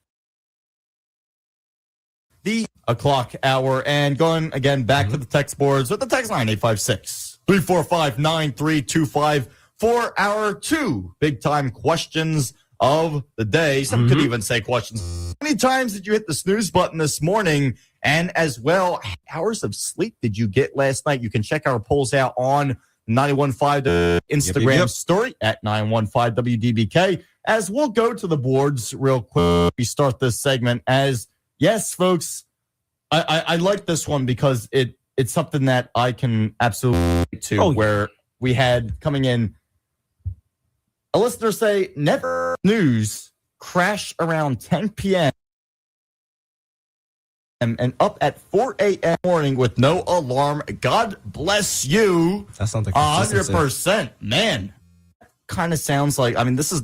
Speaker 5: the o'clock hour, and going again back to the text boards with the text line 856-345-9325 for our two big time questions of the day. Some could even say questions. How many times did you hit the snooze button this morning? And as well, hours of sleep did you get last night? You can check our polls out on 91.5 Instagram story at 915 WDBK, as we'll go to the boards real quick. We start this segment as, yes, folks, I like this one because it's something that I can absolutely relate to, where we had coming in a listener say, never snooze, crash around 10 p.m. and up at 4 a.m. morning with no alarm. God bless you.
Speaker 6: That sounds like
Speaker 5: 100%. Man, kind of sounds like, I mean, that's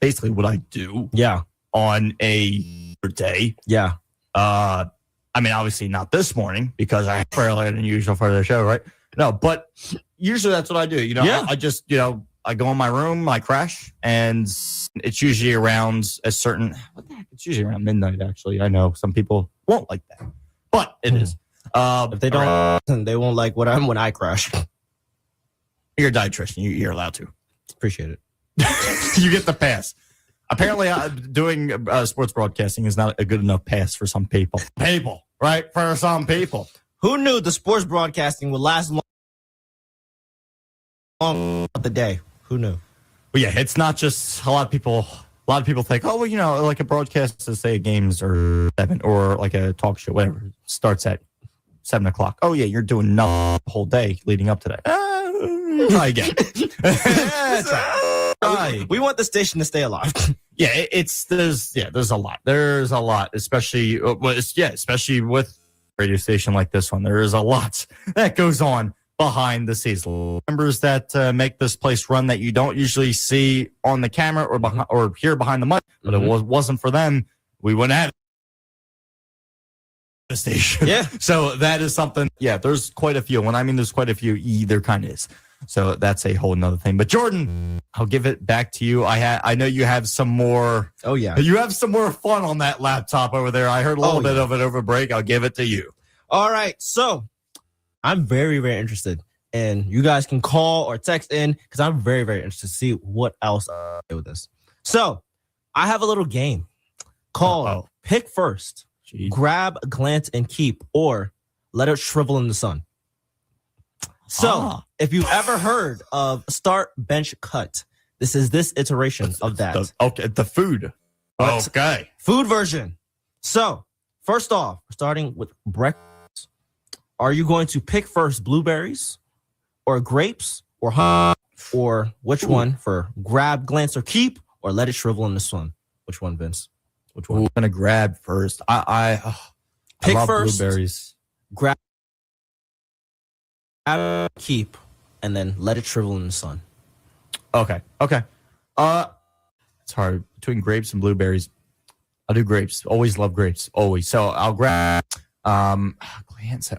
Speaker 5: basically what I do.
Speaker 6: Yeah.
Speaker 5: On a day.
Speaker 6: Yeah.
Speaker 5: I mean, obviously not this morning because I earlier than usual for the show, right? No, but usually that's what I do. You know, I just, I go in my room, I crash, and it's usually around a certain, what the heck? It's usually around midnight, actually. I know some people won't like that, but it is.
Speaker 6: If they don't, they won't like when I crash.
Speaker 5: You're a dietitian. You're allowed to.
Speaker 6: Appreciate it.
Speaker 5: You get the pass. Apparently, doing sports broadcasting is not a good enough pass for some people. Right? For some people.
Speaker 6: Who knew the sports broadcasting would last long of the day? Who knew?
Speaker 5: Well, yeah, it's not just a lot of people think, oh, well, like a broadcast to say games or 7 or like a talk show, whatever, starts at 7 o'clock. Oh, yeah, you're doing nothing the whole day leading up to that. Try again.
Speaker 6: We want the station to stay alive.
Speaker 5: Yeah, there's a lot. There's a lot, especially with a radio station like this one. There is a lot that goes on behind the scenes. Members that make this place run that you don't usually see on the camera or behind or here behind the mic, but it wasn't for them, we wouldn't have the station.
Speaker 6: Yeah.
Speaker 5: So that is something. Yeah, there's quite a few. When I mean there's quite a few, there kind of is. So that's a whole nother thing. But Jordan, I'll give it back to you. I know you have some more.
Speaker 6: Oh yeah.
Speaker 5: You have some more fun on that laptop over there. I heard a little bit of it over break. I'll give it to you.
Speaker 6: All right. So I'm very, very interested. And you guys can call or text in because I'm very, very interested to see what else I do with this. So I have a little game called Pick First, Grab, Glance, and Keep, or Let It Shrivel in the Sun. So if you've ever heard of Start, Bench, Cut, this is this iteration of that.
Speaker 5: The food. Okay.
Speaker 6: Food version. So first off, we're starting with breakfast. Are you going to pick first blueberries or grapes or honey, or which one for grab, glance, or keep, or let it shrivel in the sun? Which one, Vince? Which one?
Speaker 5: I'm gonna grab first. I
Speaker 6: pick
Speaker 5: love
Speaker 6: first,
Speaker 5: blueberries.
Speaker 6: Grab, keep, and then let it shrivel in the sun.
Speaker 5: Okay. It's hard between grapes and blueberries. I'll do grapes. Always love grapes. Always. So I'll grab glance.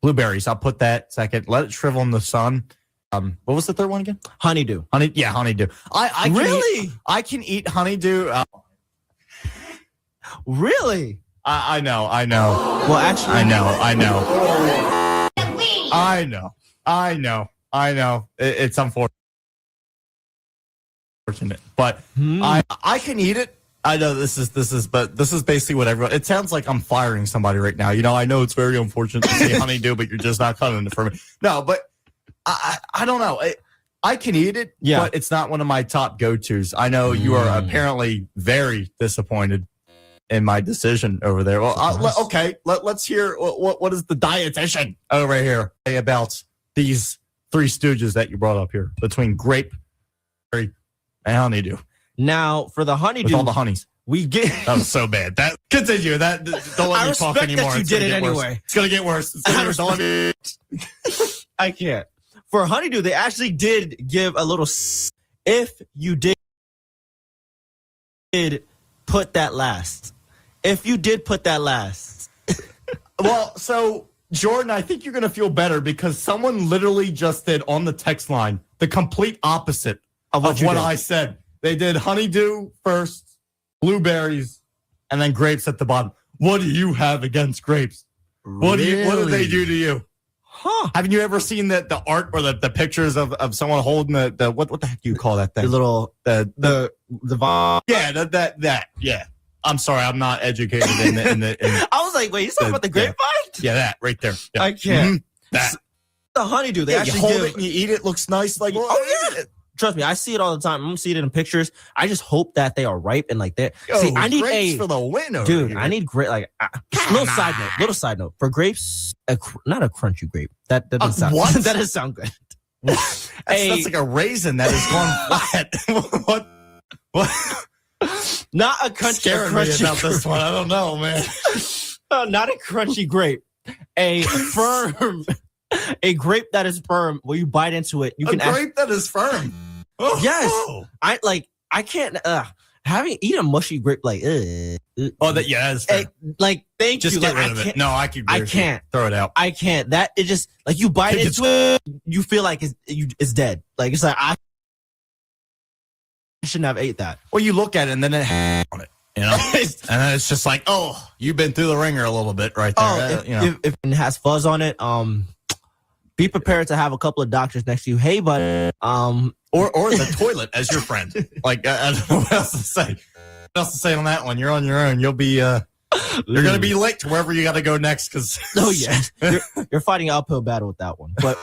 Speaker 5: Blueberries. I'll put that second. Let it shrivel in the sun. What was the third one again?
Speaker 6: Honeydew.
Speaker 5: Honeydew. I
Speaker 6: Really?
Speaker 5: I can eat honeydew.
Speaker 6: Really?
Speaker 5: I know.
Speaker 6: Well, actually,
Speaker 5: I know. It's unfortunate, but I can eat it. I know this is basically what everyone. It sounds like I'm firing somebody right now. I know it's very unfortunate to say honeydew, but you're just not cutting it for me. No, but I don't know. I can eat it, but it's not one of my top go-tos. I know you are apparently very disappointed in my decision over there. Well, okay, let's hear what is the dietitian over here say about these three stooges that you brought up here between grape, berry, and honeydew.
Speaker 6: Now, for the honeydew,
Speaker 5: with all the honeys,
Speaker 6: we get.
Speaker 5: That was so bad. That continue. Don't let me talk anymore.
Speaker 6: That you did it anyway.
Speaker 5: It's gonna get worse.
Speaker 6: I can't. For honeydew, they actually did give a little. If you did put that last.
Speaker 5: Well, so Jordan, I think you're gonna feel better because someone literally just did on the text line the complete opposite of what I said. They did honeydew first, blueberries, and then grapes at the bottom. What do you have against grapes? What do they do to you?
Speaker 6: Huh?
Speaker 5: Haven't you ever seen the art or the pictures of someone holding the what the heck do you call that thing?
Speaker 6: The little the
Speaker 5: yeah. I'm sorry, I'm not educated in the.
Speaker 6: I was like, wait, you talking about the grapevine?
Speaker 5: Yeah, that right there. Yeah.
Speaker 6: I can't.
Speaker 5: Mm-hmm. That
Speaker 6: the honeydew. They actually
Speaker 5: you hold it and you eat it. Looks nice. Like
Speaker 6: Trust me, I see it all the time. I'm seeing it in pictures. I just hope that they are ripe and like that. See, I need
Speaker 5: grapes for the win,
Speaker 6: dude.
Speaker 5: here.
Speaker 6: I need great. Like little side note for grapes. Not a crunchy grape. That doesn't sound.
Speaker 5: What?
Speaker 6: That doesn't sound good.
Speaker 5: That's like a raisin that has gone flat. What?
Speaker 6: Not a crunchy.
Speaker 5: Scaring me about this one. I don't know, man.
Speaker 6: Not a crunchy grape. A firm. A grape that is firm. Where you bite into it, you can.
Speaker 5: A grape that is firm. Oh.
Speaker 6: Yes, I can't. Having eat a mushy grape like.
Speaker 5: Oh, that's fair.
Speaker 6: Thank
Speaker 5: you.
Speaker 6: Just
Speaker 5: get rid of it. No, I can't. Throw it out.
Speaker 6: I can't. That it just like you bite into it, you feel like it's dead. Like it's like I shouldn't have ate that.
Speaker 5: Well, you look at it and then it has on it, and then it's just like, oh, you've been through the ringer a little bit right there.
Speaker 6: If it has fuzz on it, be prepared to have a couple of doctors next to you. Hey, but
Speaker 5: or the toilet as your friend. Like I don't know what else to say. What else to say on that one? You're on your own. You'll be you're gonna be late to wherever you got to go next. Because
Speaker 6: you're fighting an uphill battle with that one. But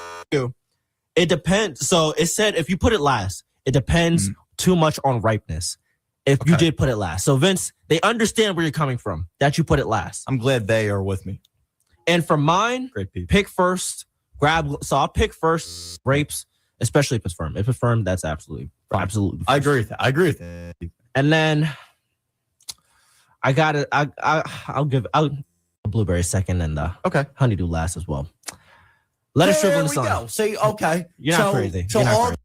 Speaker 6: it depends. So it said if you put it last, it depends too much on ripeness. If you did put it last, so Vince, they understand where you're coming from. That you put it last.
Speaker 5: I'm glad they are with me.
Speaker 6: And for mine, pick first. So I'll pick first grapes, especially if it's firm. If it's firm, that's absolutely fine.
Speaker 5: I agree with that.
Speaker 6: And then I'll give blueberry second and honeydew last as well. Let it shrivel in the sun.
Speaker 5: Go. See, okay,
Speaker 6: you're not crazy.
Speaker 5: So
Speaker 6: you're not
Speaker 5: all
Speaker 6: crazy.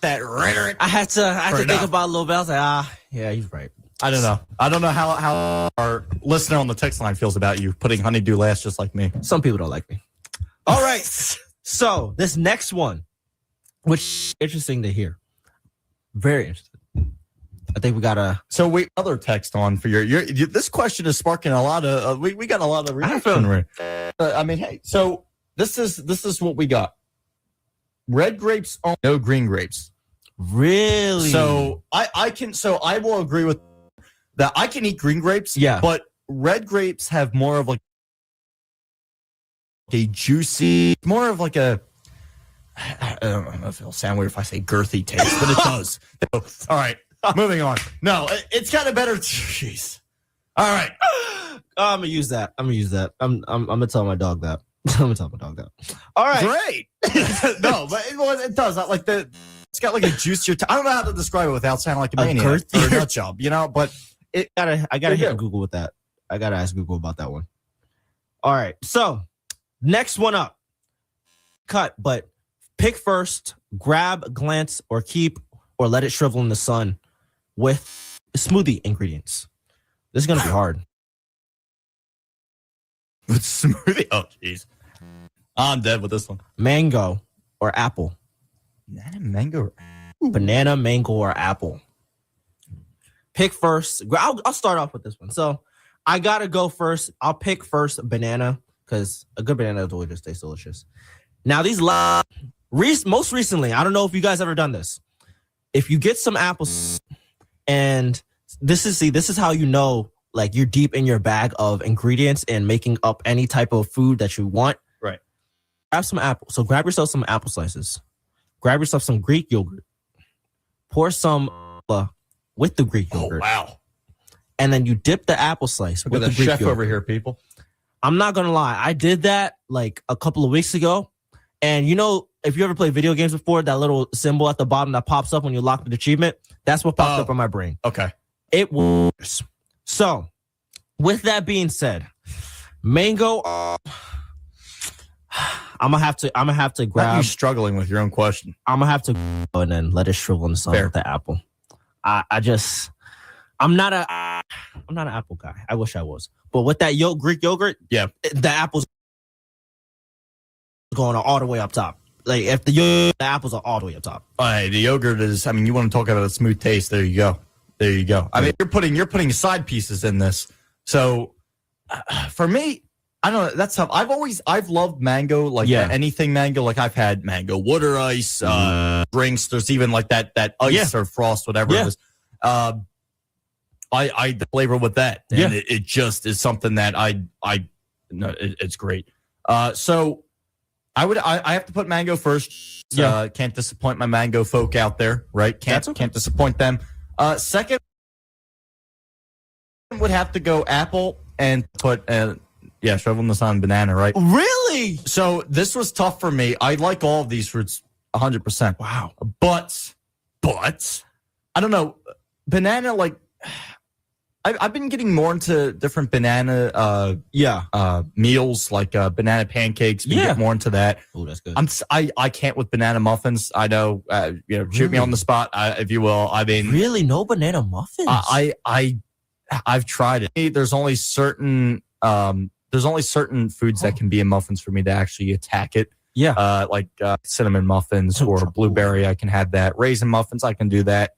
Speaker 5: that rhetoric.
Speaker 6: I had to think about a little bit. I was like, yeah, he's right.
Speaker 5: I don't know how our listener on the text line feels about you putting honeydew last, just like me.
Speaker 6: Some people don't like me. All right. So this next one, which is interesting to hear. Very interesting. I think we got a.
Speaker 5: So other text on for your this question is sparking a lot of. We got a lot of reaction. I mean, hey. So this is what we got. Red grapes, no green grapes.
Speaker 6: Really?
Speaker 5: So I will agree with that. I can eat green grapes.
Speaker 6: Yeah.
Speaker 5: But red grapes have more of like a juicy, more of like a. I don't know if it'll sound weird if I say girthy taste, but it does. All right. Moving on. No, it's got a better. Jeez. All right.
Speaker 6: I'm gonna use that. I'm gonna tell my dog that. All right.
Speaker 5: Great. No, but it does. Like it's got like a juicier. I don't know how to describe it without sounding like a maniac or a nut job. But
Speaker 6: I gotta hit Google with that. I gotta ask Google about that one. All right. So next one up. Cut, but pick first. Grab, glance, or keep, or let it shrivel in the sun with smoothie ingredients. This is gonna be hard.
Speaker 5: With smoothie? Oh, jeez. I'm dead with this one.
Speaker 6: Mango or apple?
Speaker 5: Mango.
Speaker 6: Banana, mango, or apple? Pick first. I'll start off with this one. So I gotta go first. I'll pick first banana because a good banana always just tastes delicious. Now these most recently, I don't know if you guys ever done this. If you get some apples, and this is how you know like you're deep in your bag of ingredients and making up any type of food that you want.
Speaker 5: Right.
Speaker 6: Grab some apple. So grab yourself some apple slices. Grab yourself some Greek yogurt. Pour some with the Greek yogurt.
Speaker 5: Oh, wow.
Speaker 6: And then you dip the apple slice
Speaker 5: Look
Speaker 6: with
Speaker 5: at
Speaker 6: the
Speaker 5: the
Speaker 6: Greek
Speaker 5: chef
Speaker 6: yogurt.
Speaker 5: over here, people.
Speaker 6: I'm not gonna lie, I did that like a couple of weeks ago. And you know, if you ever played video games before, that little symbol at the bottom that pops up when you lock the achievement, that's what popped up on my brain.
Speaker 5: Okay.
Speaker 6: It works. So, with that being said, mango. I'm gonna have to grab.
Speaker 5: You struggling with your own question.
Speaker 6: I'm gonna have to go and then let it shrivel in the sun
Speaker 5: Fair.
Speaker 6: with the apple. I'm not an apple guy. I wish I was. But with that Greek yogurt,
Speaker 5: Yeah.
Speaker 6: the apples going all the way up top. Like if the apples are all the way up top.
Speaker 5: The yogurt is. I mean, you want to talk about a smooth taste? There you go. There you go. I mean, you're putting side pieces in this. So for me, I don't know. That's tough. I've loved mango. Like anything mango. Like I've had mango water ice, drinks. There's even like that ice or frost, whatever it is. I flavor with that, and it just is something that it's great. So I have to put mango first. Can't disappoint my mango folk out there, right? Can't disappoint them. Second would have to go apple and put shrivel in the sun, banana, right?
Speaker 6: Really?
Speaker 5: So this was tough for me. I like all of these fruits 100%.
Speaker 6: Wow.
Speaker 5: But I don't know. Banana, like I've been getting more into different banana meals, like banana pancakes. Get more into that.
Speaker 6: Oh, that's good.
Speaker 5: I can't with banana muffins. I know. Shoot me on the spot, if you will. I mean,
Speaker 6: really, no banana muffins.
Speaker 5: I've tried it. There's only certain foods that can be in muffins for me to actually attack it. Yeah. Like cinnamon muffins or blueberry, I can have that. Raisin muffins, I can do that.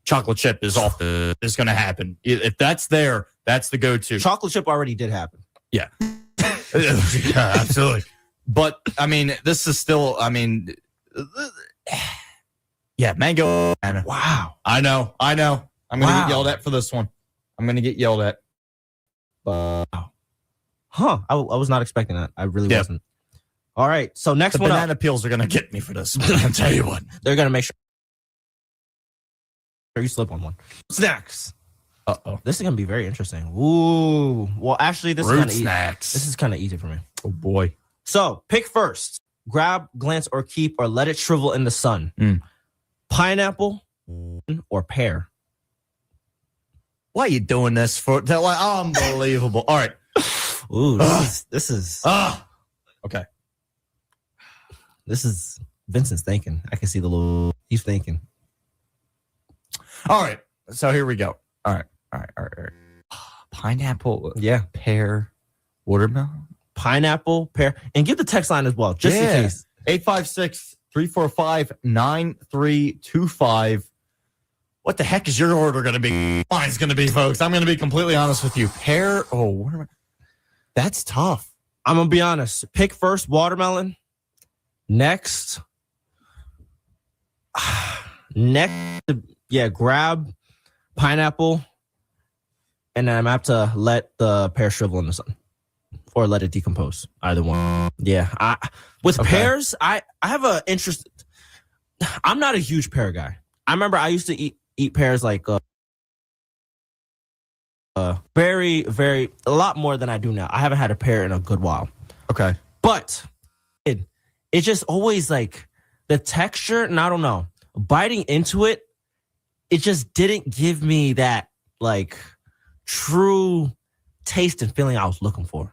Speaker 5: Chocolate chip is going to happen. If that's there, that's the go-to.
Speaker 6: Chocolate chip already did happen.
Speaker 5: Yeah. Yeah, absolutely. But I mean, this is still. I mean, mango.
Speaker 6: Wow.
Speaker 5: I know. I'm gonna get yelled at for this one. I'm gonna get yelled at.
Speaker 6: Huh? I was not expecting that. I really wasn't. All right. So next
Speaker 5: the
Speaker 6: one,
Speaker 5: banana peels are gonna get me for this one. I'll tell you what.
Speaker 6: They're gonna make sure you slip on one. Snacks.
Speaker 5: Uh-oh.
Speaker 6: This is gonna be very interesting. Ooh. Well, actually, this
Speaker 5: Fruit
Speaker 6: is
Speaker 5: snacks.
Speaker 6: This is kind of easy for me.
Speaker 5: Oh boy.
Speaker 6: So pick first. Grab, glance, or keep, or let it shrivel in the sun. Pineapple or pear.
Speaker 5: Why are you doing this for? Like, unbelievable. All right.
Speaker 6: Ooh, this is.
Speaker 5: Okay.
Speaker 6: This is Vincent's thinking. I can see the little. He's thinking.
Speaker 5: All right. So here we go. All right. Pineapple.
Speaker 6: Yeah.
Speaker 5: Pear. Watermelon.
Speaker 6: Pineapple, pear, and give the text line as well, just in case.
Speaker 5: 856-345-9325. What the heck is your order going to be? Mine's going to be, folks. I'm going to be completely honest with you. Pear. That's tough.
Speaker 6: I'm going to be honest. Pick first watermelon. Next, grab pineapple. And then I'm going to have to let the pear shrivel in the sun. Or let it decompose. Either one. Yeah. Pears, I have a interest. I'm not a huge pear guy. I remember I used to eat pears like very, very, a lot more than I do now. I haven't had a pear in a good while.
Speaker 5: Okay.
Speaker 6: But it just always like the texture, and I don't know, biting into it, it just didn't give me that like true taste and feeling I was looking for.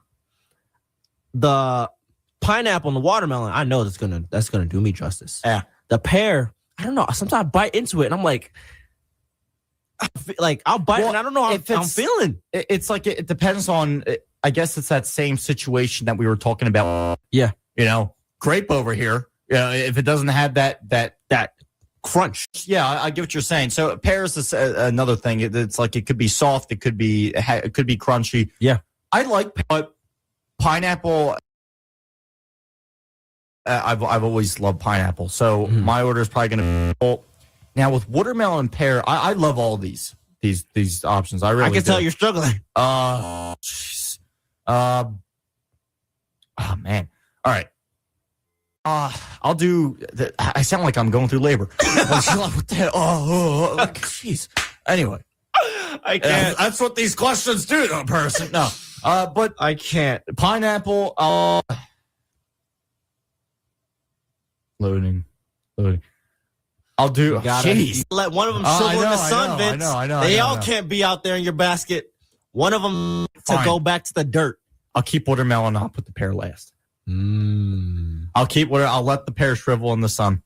Speaker 6: The pineapple and the watermelon, I know that's gonna do me justice.
Speaker 5: Yeah.
Speaker 6: The pear, I don't know. Sometimes I bite into it and I'm like I'll bite and I don't know how I'm feeling.
Speaker 5: It's like it depends on. I guess it's that same situation that we were talking about.
Speaker 6: Yeah.
Speaker 5: grape over here. If it doesn't have that
Speaker 6: crunch.
Speaker 5: Yeah, I get what you're saying. So pear is another thing. It's like it could be soft, it could be crunchy.
Speaker 6: Yeah,
Speaker 5: I like pineapple. I've always loved pineapple, so my order is probably going to. Now with watermelon and pear, I love all these options. I
Speaker 6: can tell you're struggling.
Speaker 5: Oh man. All right. I'll do. I sound like I'm going through labor. Jeez. Anyway,
Speaker 6: I can't.
Speaker 5: That's what these questions do to a person. No, but
Speaker 6: I can't.
Speaker 5: Pineapple. Loading. I'll do. Jeez.
Speaker 6: Let one of them shovel in the sun, Vince.
Speaker 5: I know.
Speaker 6: They all can't be out there in your basket. One of them to go back to the dirt.
Speaker 5: I'll keep watermelon. I'll put the pear last. I'll let the pear shrivel in the sun.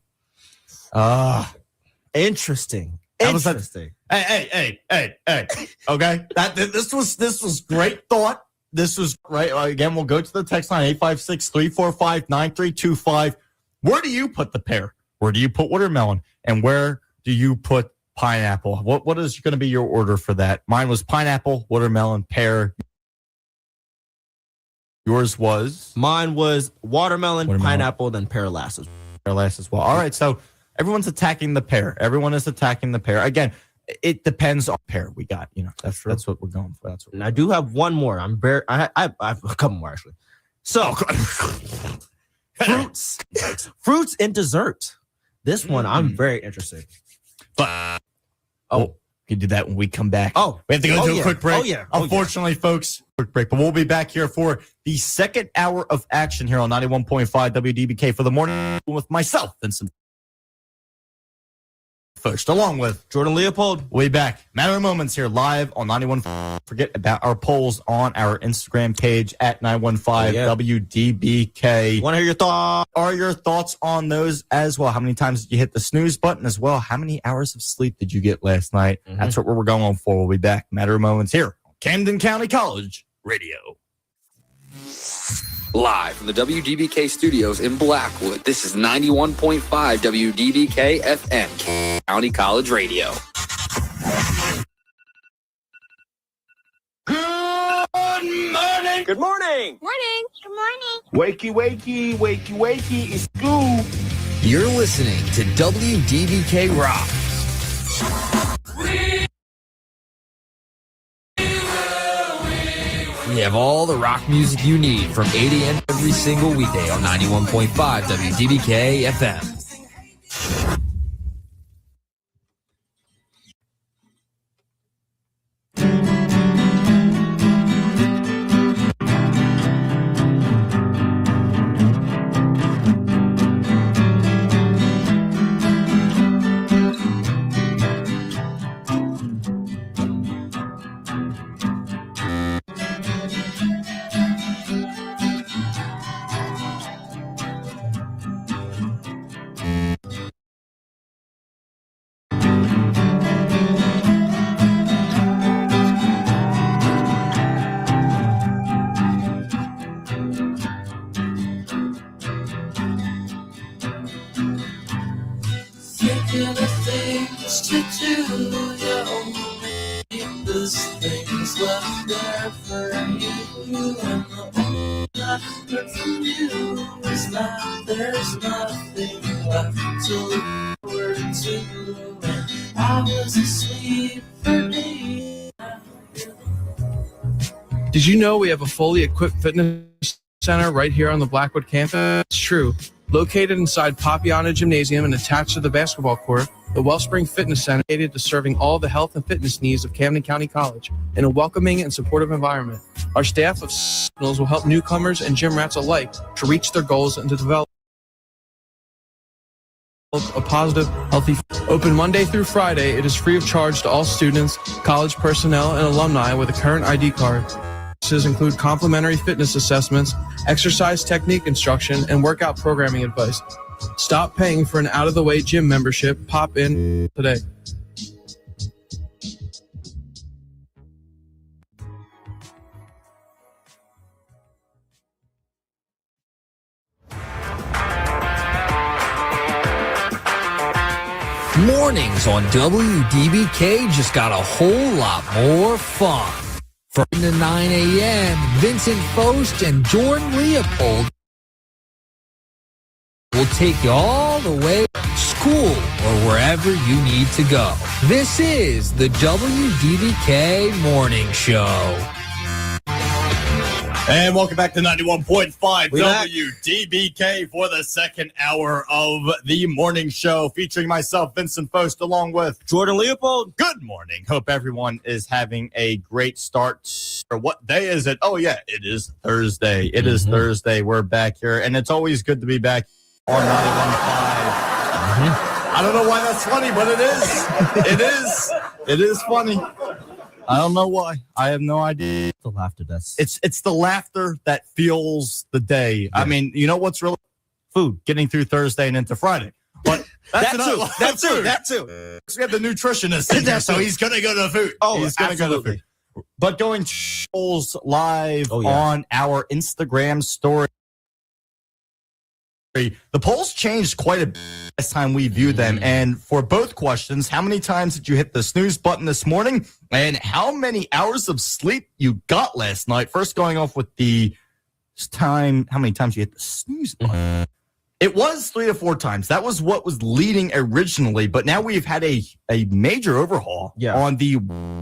Speaker 6: Interesting.
Speaker 5: Hey. Okay. This was great thought. This was right. Again, we'll go to the text line 856-345-9325. Where do you put the pear? Where do you put watermelon? And where do you put pineapple? What is going to be your order for that? Mine was pineapple, watermelon, pear. Yours was?
Speaker 6: Mine was watermelon, pineapple, then pear last.
Speaker 5: Pear last as well. All right, so everyone's attacking the pear. Everyone is attacking the pear. Again, it depends on pear we got. That's what we're going for.
Speaker 6: And I do have one more. I have a couple more actually. So fruits and dessert. This one I'm very interested.
Speaker 5: But we can do that when we come back.
Speaker 6: We
Speaker 5: have to go to a quick break.
Speaker 6: Unfortunately,
Speaker 5: folks, quick break. But we'll be back here for the second hour of action here on 91.5 WDBK for the morning with myself, Vincent First, along with
Speaker 6: Jordan Leopold.
Speaker 5: We'll be back. Matter of moments here live on 91. Forget about our polls on our Instagram page at 915 WDBK.
Speaker 6: Want to hear your thoughts?
Speaker 5: Are your thoughts on those as well? How many times did you hit the snooze button as well? How many hours of sleep did you get last night? That's what we're going for. We'll be back. Matter of moments here on Camden County College Radio.
Speaker 10: Live from the WDBK studios in Blackwood, this is 91.5 WDBK-FM, County College Radio.
Speaker 1: Good morning.
Speaker 11: Good morning.
Speaker 12: Morning. Good morning.
Speaker 11: Wakey, wakey, wakey, wakey. It's school.
Speaker 3: You're listening to WDBK Rock. We have all the rock music you need from 8 a.m. every single weekday on 91.5 WDBK-FM.
Speaker 2: Did you know we have a fully equipped fitness center right here on the Blackwood campus? It's true. Located inside Papiano Gymnasium and attached to the basketball court, the Wellspring Fitness Center is dedicated to serving all the health and fitness needs of Camden County College in a welcoming and supportive environment. Our staff of professionals will help newcomers and gym rats alike to reach their goals and to develop a positive, healthy. Open Monday through Friday. It is free of charge to all students, college personnel, and alumni with a current ID card. Services include complimentary fitness assessments, exercise technique instruction, and workout programming advice. Stop paying for an out-of-the-way gym membership. Pop in today.
Speaker 3: Mornings on WDBK just got a whole lot more fun. From to 9 a.m., Vincent Fost and Jordan Leopold will take you all the way to school or wherever you need to go. This is the WDBK Morning Show.
Speaker 5: And welcome back to 91.5
Speaker 6: We back.
Speaker 5: WDBK for the second hour of the morning show, featuring myself, Vincent Fost, along with
Speaker 6: Jordan Leopold.
Speaker 5: Good morning. Hope everyone is having a great start. What day is it? Oh, yeah, it is Thursday. It is Thursday. We're back here, and it's always good to be back on 91.5. I don't know why that's funny, but it is. It is. It is funny. I don't know why. I have no idea.
Speaker 6: The laughter that's
Speaker 5: It's the laughter that fuels the day. Yeah. I mean, you know what's really food getting through Thursday and into Friday. But that's that too. We have the nutritionist in there, so he's gonna go to the food.
Speaker 6: Oh,
Speaker 5: he's gonna go to the food. But going polls live on our Instagram story. The polls changed quite a bit last time we viewed them. And for both questions, how many times did you hit the snooze button this morning? And how many hours of sleep you got last night? First, going off with the time, how many times you hit the snooze button? It was 3 to 4 times. That was what was leading originally. But now we've had a major overhaul on the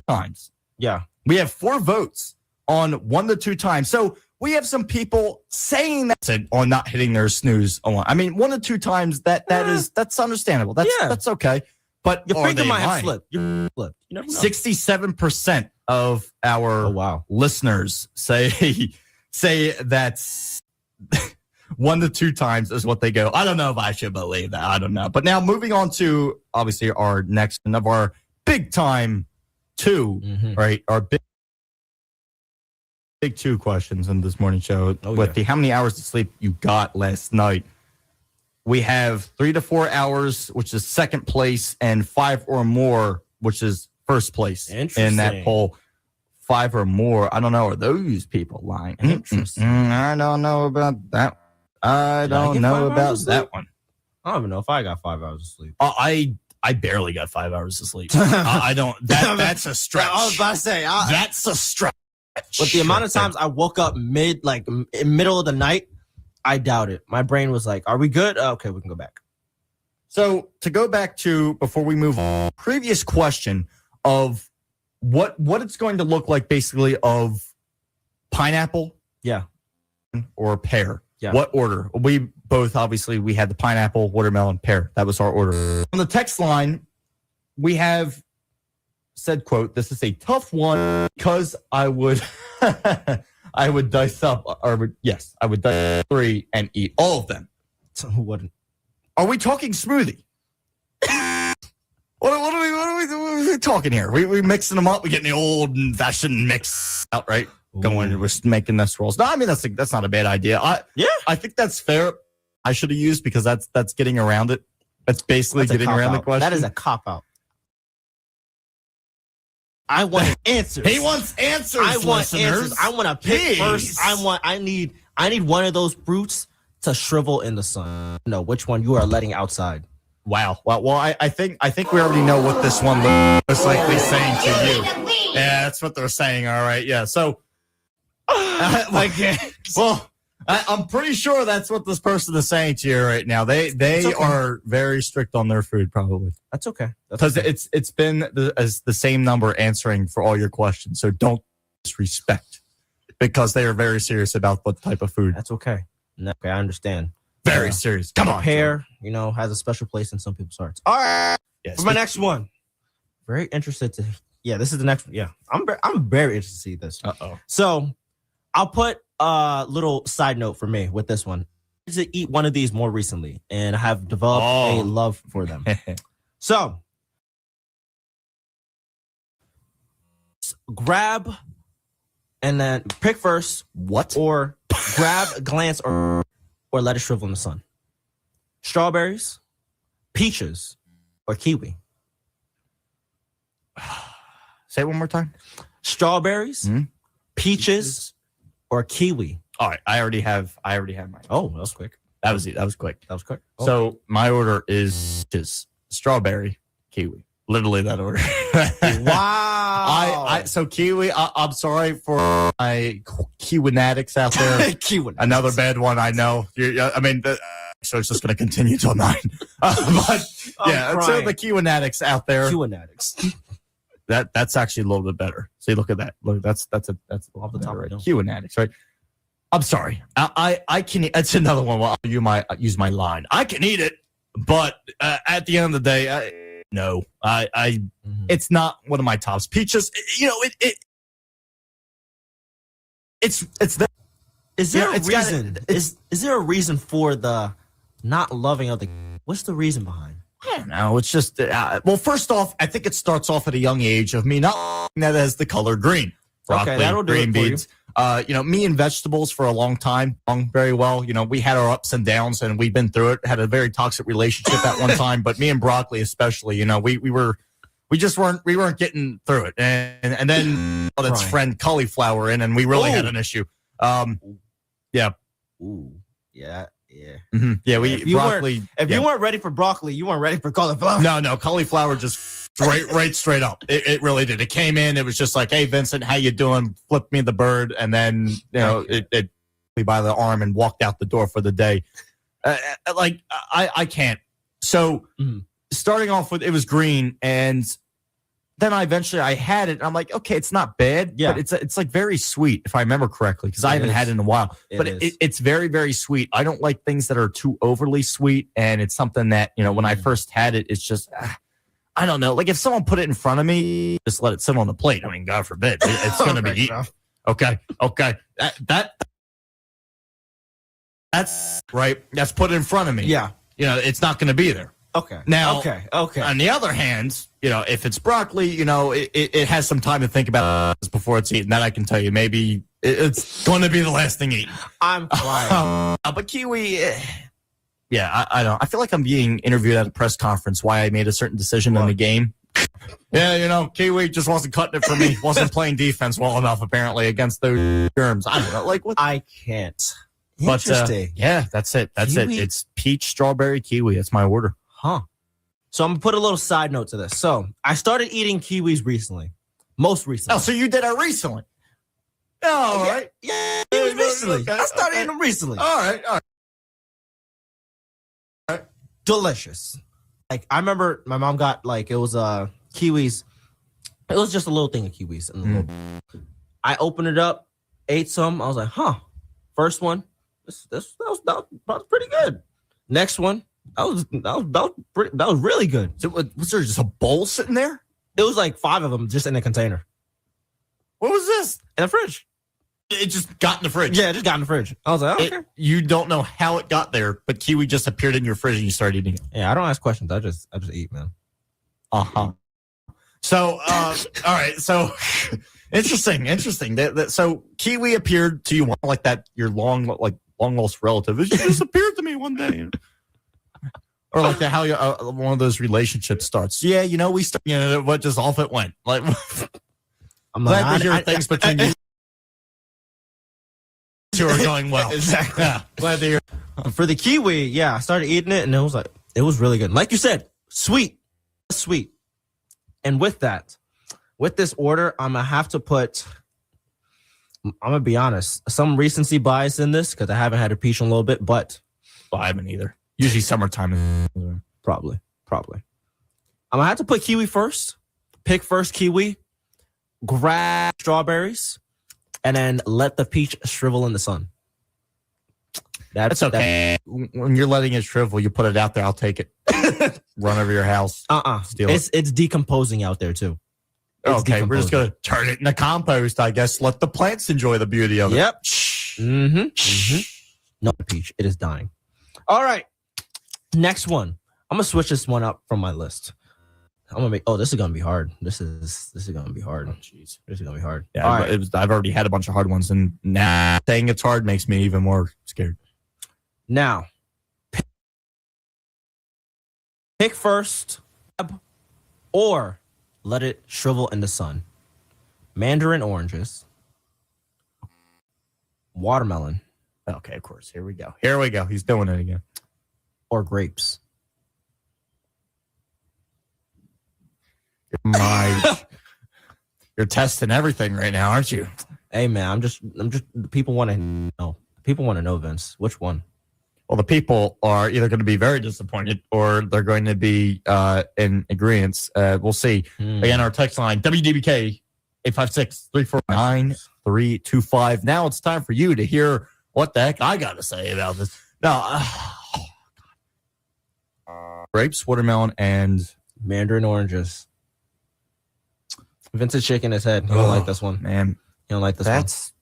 Speaker 5: times.
Speaker 6: Yeah.
Speaker 5: We have 4 votes on 1 to 2 times. So we have some people saying that on not hitting their snooze. I mean, 1 to 2 times, that's understandable. That's okay. But
Speaker 6: your finger might have slipped. You never know.
Speaker 5: 67% of our listeners say that's 1 to 2 times is what they go. I don't know if I should believe that. I don't know. But now moving on to obviously our next one of our big time 2, right? Our big 2 questions in this morning show with the how many hours of sleep you got last night. We have 3 to 4 hours, which is second place, and 5 or more, which is first place in that poll. 5 or more. I don't know. Are those people lying?
Speaker 6: Interesting.
Speaker 5: I don't know about that. I don't know about that one.
Speaker 6: I don't even know if I got 5 hours of sleep.
Speaker 5: I barely got 5 hours of sleep. I don't. That's a stretch.
Speaker 6: I was about to say.
Speaker 5: That's a stretch.
Speaker 6: But the amount of times I woke up in middle of the night, I doubt it. My brain was like, "Are we good? Okay, we can go back."
Speaker 5: So to go back to before we move on, previous question of what it's going to look like, basically of pineapple, or pear. Yeah. What order? We both obviously we had the pineapple, watermelon, pear. That was our order. On the text line, we have said, quote, "This is a tough one because I would I would dice up I would dice 3 and eat all of them."
Speaker 6: So who wouldn't?
Speaker 5: Are we talking smoothie? What are we talking here? We mixing them up. We getting the old fashioned mix out, right? Going, we're making this rolls. No, I mean that's not a bad idea. I think that's fair. I should have used because that's getting around it. That's basically getting around the question.
Speaker 6: That is a cop out. I want answers.
Speaker 5: He wants answers.
Speaker 6: I want answers. I want to pick first. I need one of those fruits to shrivel in the sun. No, which one you are letting outside?
Speaker 5: Wow. Well, I think we already know what this one looks likely saying to you. Yeah, that's what they're saying. All right. Yeah. So, I'm pretty sure that's what this person is saying to you right now. They are very strict on their food, probably.
Speaker 6: That's okay.
Speaker 5: Because it's been the same number answering for all your questions. So don't disrespect, because they are very serious about what type of food.
Speaker 6: That's okay. Okay, I understand.
Speaker 5: Very serious. Come on.
Speaker 6: Pear, has a special place in some people's hearts. All right. Yes. For my next one. Very interested to. Yeah, this is the next one. Yeah, I'm very interested to see this. So I'll put a little side note for me with this one. I used to eat one of these more recently, and I have developed a love for them. So grab and then pick first.
Speaker 5: What?
Speaker 6: Or grab, glance, or let it shrivel in the sun. Strawberries, peaches, or kiwi.
Speaker 5: Say it one more time.
Speaker 6: Strawberries, peaches, or kiwi.
Speaker 5: All right, I already have mine.
Speaker 6: Oh, that was quick.
Speaker 5: That was quick.
Speaker 6: That was quick.
Speaker 5: So my order is strawberry, kiwi. Literally that order.
Speaker 6: Wow.
Speaker 5: So kiwi. I'm sorry for my kiwanatics out there. Another bad one. I know. So it's just going to continue till 9. But yeah, so the kiwanatics out there.
Speaker 6: Kiwanatics.
Speaker 5: That's actually a little bit better. See, look at that. Look, that's a little bit better, right? Kiwanatics, right? I'm sorry. I can. It's another one. Well, I'll use my line. I can eat it, but at the end of the day, no. It's not one of my tops. Peaches, it's that.
Speaker 6: Is there a reason? Is there a reason for the not loving of the? What's the reason behind?
Speaker 5: I don't know. It's just well, first off, I think it starts off at a young age of me not liking that as the color green. Broccoli,
Speaker 6: Okay, that'll do
Speaker 5: green
Speaker 6: it for
Speaker 5: beans. Me and vegetables for a long time, very well. We had our ups and downs, and we've been through it. Had a very toxic relationship at one time, but me and broccoli, especially, we just weren't getting through it, and then its friend cauliflower in, and we really had an issue. Yeah. Ooh.
Speaker 6: Yeah. Yeah.
Speaker 5: Mm-hmm. Yeah.
Speaker 6: If you weren't ready for broccoli, you weren't ready for cauliflower.
Speaker 5: No, cauliflower just right straight up. It really did. It came in. It was just like, hey, Vincent, how you doing? Flipped me the bird, and then it me by the arm and walked out the door for the day. I can't. So starting off with, it was green, and then I had it, and I'm like, okay, it's not bad, but it's like very sweet, if I remember correctly, because I haven't had it in a while. But it's very, very sweet. I don't like things that are too overly sweet, and it's something that, when I first had it, it's just, I don't know. Like, if someone put it in front of me, just let it sit on the plate. I mean, God forbid. It's going to be eaten. Okay. That's right. That's put in front of me.
Speaker 6: Yeah.
Speaker 5: It's not going to be there.
Speaker 6: Okay.
Speaker 5: Now,
Speaker 6: okay.
Speaker 5: On the other hand, if it's broccoli, it has some time to think about this before it's eaten. That I can tell you. Maybe it's going to be the last thing eaten.
Speaker 6: I'm fine.
Speaker 5: But kiwi, I don't. I feel like I'm being interviewed at a press conference. Why I made a certain decision in the game. Yeah, kiwi just wasn't cutting it for me. Wasn't playing defense well enough apparently against those germs. I don't know. Like what?
Speaker 6: I can't.
Speaker 5: But
Speaker 6: Interesting.
Speaker 5: that's it. Kiwi? It's peach, strawberry, kiwi. That's my order.
Speaker 6: Huh. So I'm going to put a little side note to this. So I started eating kiwis recently. Most recently.
Speaker 5: Oh, so you did that recently? Oh, all right.
Speaker 6: Yeah, recently. Okay, I started eating them recently.
Speaker 5: All right.
Speaker 6: Delicious. Like, I remember my mom got, it was kiwis. It was just a little thing of kiwis. I opened it up, ate some. I was like, huh. First one, that was pretty good. Next one, that was really good.
Speaker 5: So was there just a bowl sitting there?
Speaker 6: It was like 5 of them just in a container.
Speaker 5: What was this?
Speaker 6: In the fridge.
Speaker 5: It just got in the fridge.
Speaker 6: Yeah, it just got in the fridge. I was like, okay.
Speaker 5: You don't know how it got there, but kiwi just appeared in your fridge and you started eating it.
Speaker 6: Yeah, I don't ask questions. I just eat, man.
Speaker 5: Uh-huh. So, all right. So, interesting. So, kiwi appeared to you like that. Your long lost relative. It just appeared to me one day. Or like how one of those relationships starts. Yeah, we start. What just off it went. Like, I'm glad to hear things between you two are going well.
Speaker 6: Exactly.
Speaker 5: Yeah, glad to hear.
Speaker 6: For the kiwi, I started eating it, and it was really good. Like you said, sweet. And with this order, I'm gonna have to put. I'm gonna be honest, some recency bias in this because I haven't had a peach in a little bit, but
Speaker 5: I haven't either. Usually summertime.
Speaker 6: Probably. I'm gonna have to put kiwi first. Pick first kiwi. Grab strawberries, and then let the peach shrivel in the sun.
Speaker 5: That's okay. When you're letting it shrivel, you put it out there. I'll take it. Run over your house. Steal it.
Speaker 6: It's decomposing out there too.
Speaker 5: Okay, we're just gonna turn it into compost, I guess. Let the plants enjoy the beauty of it.
Speaker 6: Yep. No peach. It is dying. All right. Next one. I'm gonna switch this one up from my list. I'm gonna make. Oh, this is gonna be hard. This is gonna be hard. Oh, jeez, this is gonna be hard.
Speaker 5: Yeah,
Speaker 6: all right.
Speaker 5: I've already had a bunch of hard ones, and now saying it's hard makes me even more scared.
Speaker 6: Now, pick first, or let it shrivel in the sun. Mandarin oranges, watermelon.
Speaker 5: Okay, of course. Here we go. He's doing it again.
Speaker 6: Or grapes.
Speaker 5: You're testing everything right now, aren't you?
Speaker 6: Hey man, I'm just. People want to know. People want to know, Vince. Which one?
Speaker 5: Well, the people are either going to be very disappointed or they're going to be in agreement. We'll see. Again, our text line, WDBK 856-349-325. Now it's time for you to hear what the heck I got to say about this. Now, grapes, watermelon, and
Speaker 6: Mandarin oranges. Vince is shaking his head. He don't like this one.
Speaker 5: Man,
Speaker 6: he don't like this one.
Speaker 5: That's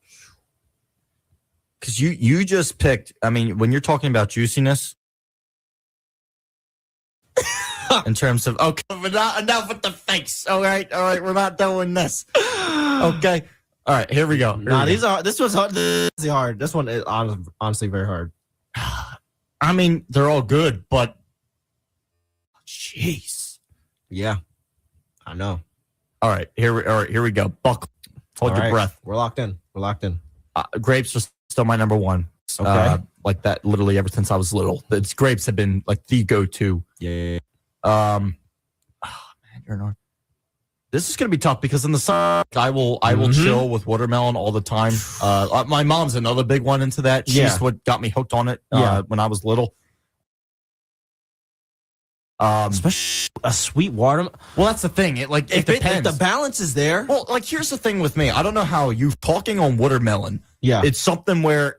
Speaker 5: because you just picked. I mean, when you're talking about juiciness, in terms of but not enough with the face. All right, we're not doing this. Okay, all right, here we go.
Speaker 6: This was hard. This is hard. This one is honestly very hard.
Speaker 5: I mean, they're all good, but jeez,
Speaker 6: yeah, I know.
Speaker 5: All right, here we go. Buckle, hold your breath.
Speaker 6: We're locked in.
Speaker 5: Grapes are still my number one.
Speaker 6: Okay.
Speaker 5: Like that literally ever since I was little. Grapes have been like the go-to.
Speaker 6: Yeah.
Speaker 5: This is gonna be tough because in the summer I will chill with watermelon all the time. My mom's another big one into that. She's what got me hooked on it when I was little.
Speaker 6: Especially a sweet watermelon.
Speaker 5: Well, that's the thing. It depends.
Speaker 6: If the balance is there.
Speaker 5: Well, like here's the thing with me. I don't know how you talking on watermelon.
Speaker 6: Yeah,
Speaker 5: it's something where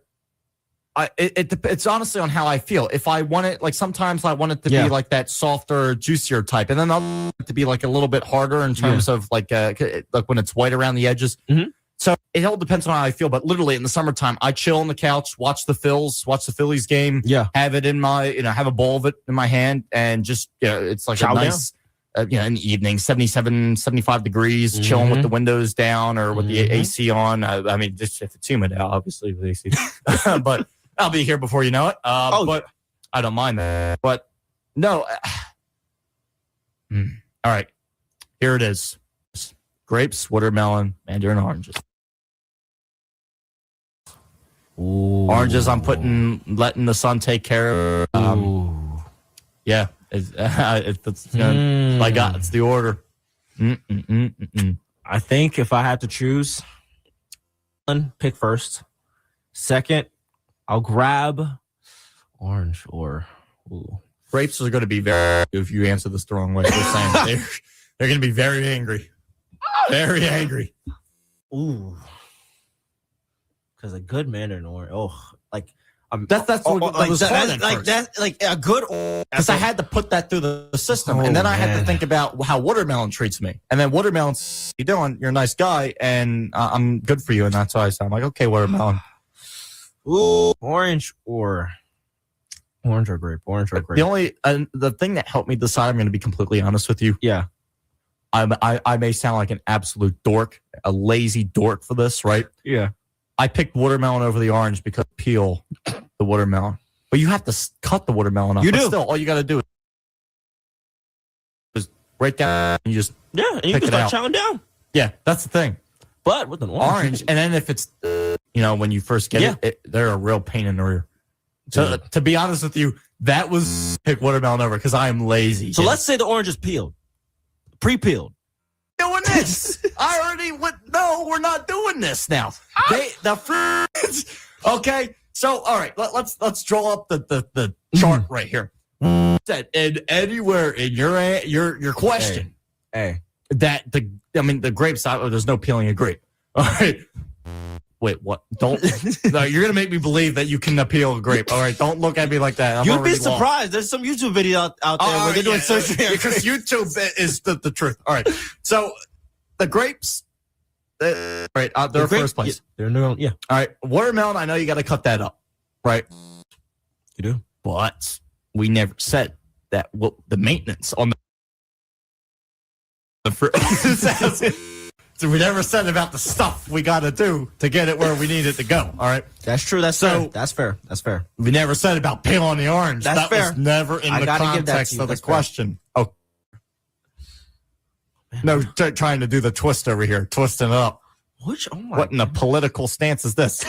Speaker 5: it's honestly on how I feel. If I want it, like sometimes I want it to be like that softer, juicier type, and then I want it to be like a little bit harder in terms of like when it's white around the edges.
Speaker 6: Mm-hmm.
Speaker 5: So it all depends on how I feel. But literally in the summertime, I chill on the couch, watch the Phillies game.
Speaker 6: Yeah,
Speaker 5: have it in my have a bowl of it in my hand, and just it's like a nice. In the evening, 77, 75 degrees, chilling with the windows down or with the AC on. I mean, just if it's humid out, obviously with AC. But I'll be here before you know it. But I don't mind that. But no. All right. Here it is. Grapes, watermelon, mandarin oranges.
Speaker 6: Ooh.
Speaker 5: Oranges I'm letting the sun take care of. Yeah. It's I got. It's the order.
Speaker 6: I think if I had to choose, pick first. Second, I'll grab orange or
Speaker 5: grapes are going to be very. If you answer this the wrong way, they're saying they're going to be very angry, very angry.
Speaker 6: Ooh, because a good mandarin orange.
Speaker 5: That's what was hard
Speaker 6: like a good
Speaker 5: because I had to put that through the system, and then I had to think about how watermelon treats me, and then watermelon's you doing? You're a nice guy, and I'm good for you, and that's why I'm like, okay, watermelon.
Speaker 6: Ooh, orange or grape.
Speaker 5: The thing that helped me decide, I'm going to be completely honest with you.
Speaker 6: Yeah,
Speaker 5: I may sound like an absolute dork, a lazy dork for this, right?
Speaker 6: Yeah.
Speaker 5: I picked watermelon over the orange because peel the watermelon. But you have to cut the watermelon up.
Speaker 6: You do.
Speaker 5: But still, all you got to do is break down and you just
Speaker 6: and you can start chowing down.
Speaker 5: Yeah, that's the thing.
Speaker 6: But with an
Speaker 5: orange, and then if it's, when you first get it, they're a real pain in the rear. So to be honest with you, that was pick watermelon over because I am lazy.
Speaker 6: So let's say the orange is peeled, pre-peeled.
Speaker 5: Doing this. I already went. No, we're not doing this now. Okay. So all right, let's draw up the chart right here. That and anywhere in your question, that the grapes. There's no peeling a grape. All right. Wait, what? Don't. No, you're gonna make me believe that you can peel a grape. All right, don't look at me like that.
Speaker 6: You'd be surprised. There's some YouTube video out there where they're doing surgery
Speaker 5: because YouTube is the truth. All right, so the grapes, they're first place.
Speaker 6: They're no,
Speaker 5: All right, watermelon. I know you got to cut that up, right?
Speaker 6: You do,
Speaker 5: but we never said that. Well, the maintenance on the fruit. So we never said about the stuff we got to do to get it where we need it to go. All right.
Speaker 6: That's true. That's fair.
Speaker 5: We never said about peeling the orange.
Speaker 6: That
Speaker 5: fair. Was never in the context of the question. Fair. Oh. No, trying to do the twist over here. Twisting it up. What in the political stance is this?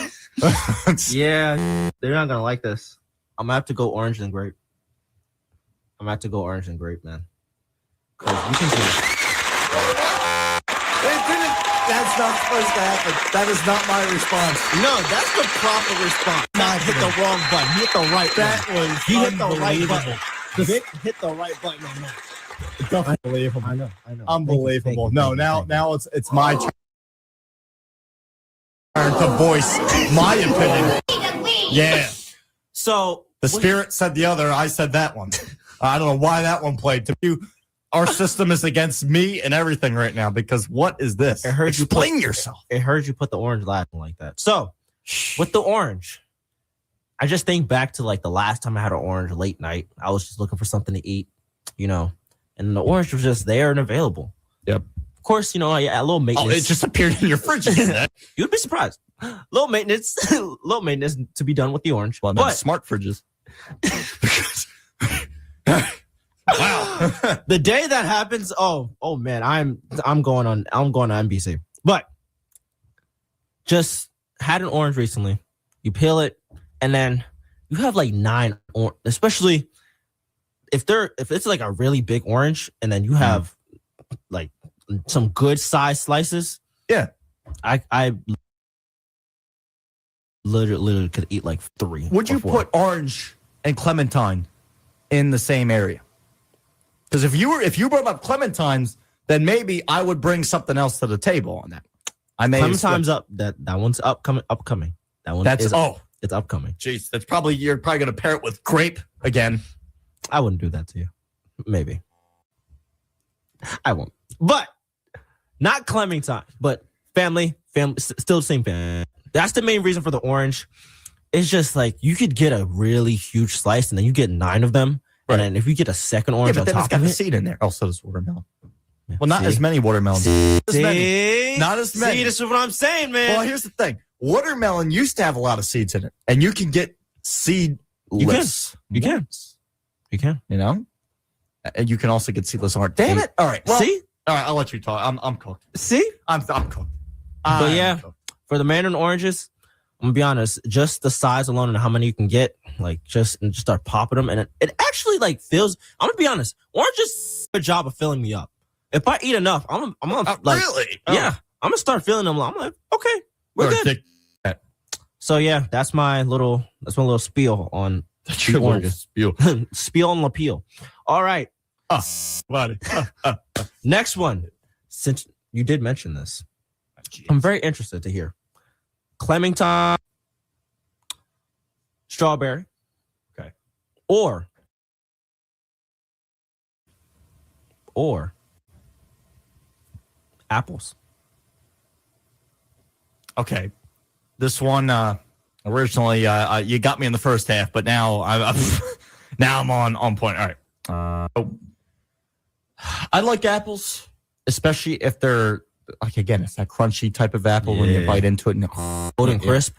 Speaker 6: Yeah. They're not going to like this. I'm going to have to go orange and grape. Man. Because you can do
Speaker 5: It didn't. That's not supposed to happen. That is not my response.
Speaker 6: No, that's the proper response. Not hit the wrong button. He hit the right one. He hit the right button. Vic hit the right button on that.
Speaker 4: Unbelievable.
Speaker 6: I know.
Speaker 4: Unbelievable. No, now it's my turn
Speaker 5: To voice my opinion. Yeah.
Speaker 6: So
Speaker 5: The spirit said the other. I said that one. I don't know why that one played. To you, our system is against me and everything right now because what is this?
Speaker 6: I heard
Speaker 5: Explain yourself.
Speaker 6: I heard you put the orange laughing like that. So with the orange, I just think back to like the last time I had an orange late night. I was just looking for something to eat, and the orange was just there and available.
Speaker 5: Yep.
Speaker 6: Of course, a little maintenance.
Speaker 5: Oh, it just appeared in your fridge.
Speaker 6: You'd be surprised. Low maintenance to be done with the orange.
Speaker 5: Well, not smart fridges. Wow.
Speaker 6: The day that happens, oh man, I'm going on NBC. But just had an orange recently. You peel it, and then you have like 9 orange, especially if it's like a really big orange, and then you have like some good size slices.
Speaker 5: Yeah.
Speaker 6: I literally could eat like 3.
Speaker 5: Would you
Speaker 6: 4.
Speaker 5: put orange and clementine in the same area? Because if you brought up clementines, then maybe I would bring something else to the table on that.
Speaker 6: Clementine's up. That one's upcoming. That one it's upcoming.
Speaker 5: Jeez, you're probably gonna pair it with grape again.
Speaker 6: I wouldn't do that to you. Maybe. I won't. But not clementine, but family, still the same family. That's the main reason for the orange. It's just like you could get a really huge slice and then you get 9 of them. Right. And then if you get a second orange
Speaker 5: but
Speaker 6: on
Speaker 5: then
Speaker 6: top
Speaker 5: it's got
Speaker 6: of
Speaker 5: the
Speaker 6: it,
Speaker 5: seed in there. Also, does watermelon.
Speaker 6: Yeah,
Speaker 5: well, not as many watermelons. Not as many.
Speaker 6: See, this is what I'm saying, man.
Speaker 5: Well, here's the thing. Watermelon used to have a lot of seeds in it. And you can get seedless.
Speaker 6: You can.
Speaker 5: And you can also get seedless orange. Damn it. All right. Well,
Speaker 6: see?
Speaker 5: All right, I'll let you talk. I'm cooked.
Speaker 6: See?
Speaker 5: I'm cooked.
Speaker 6: But yeah, for the mandarin oranges, I'm gonna be honest, just the size alone and how many you can get, like just start popping them, and it actually like fills. I'm gonna be honest, oranges do a job of filling me up. If I eat enough, I'm gonna like
Speaker 5: really,
Speaker 6: yeah, I'm gonna start filling them. I'm like, okay, we're good. So yeah, that's my little spiel on the oranges. Spiel on Lapeel. All right. Next one, since you did mention this, I'm very interested to hear. Clementine, strawberry,
Speaker 5: okay,
Speaker 6: or apples.
Speaker 5: Okay, this one originally you got me in the first half, but now I'm on point. All right, I like apples, especially if they're like, again, it's that crunchy type of apple when you bite into it and
Speaker 6: golden crisp.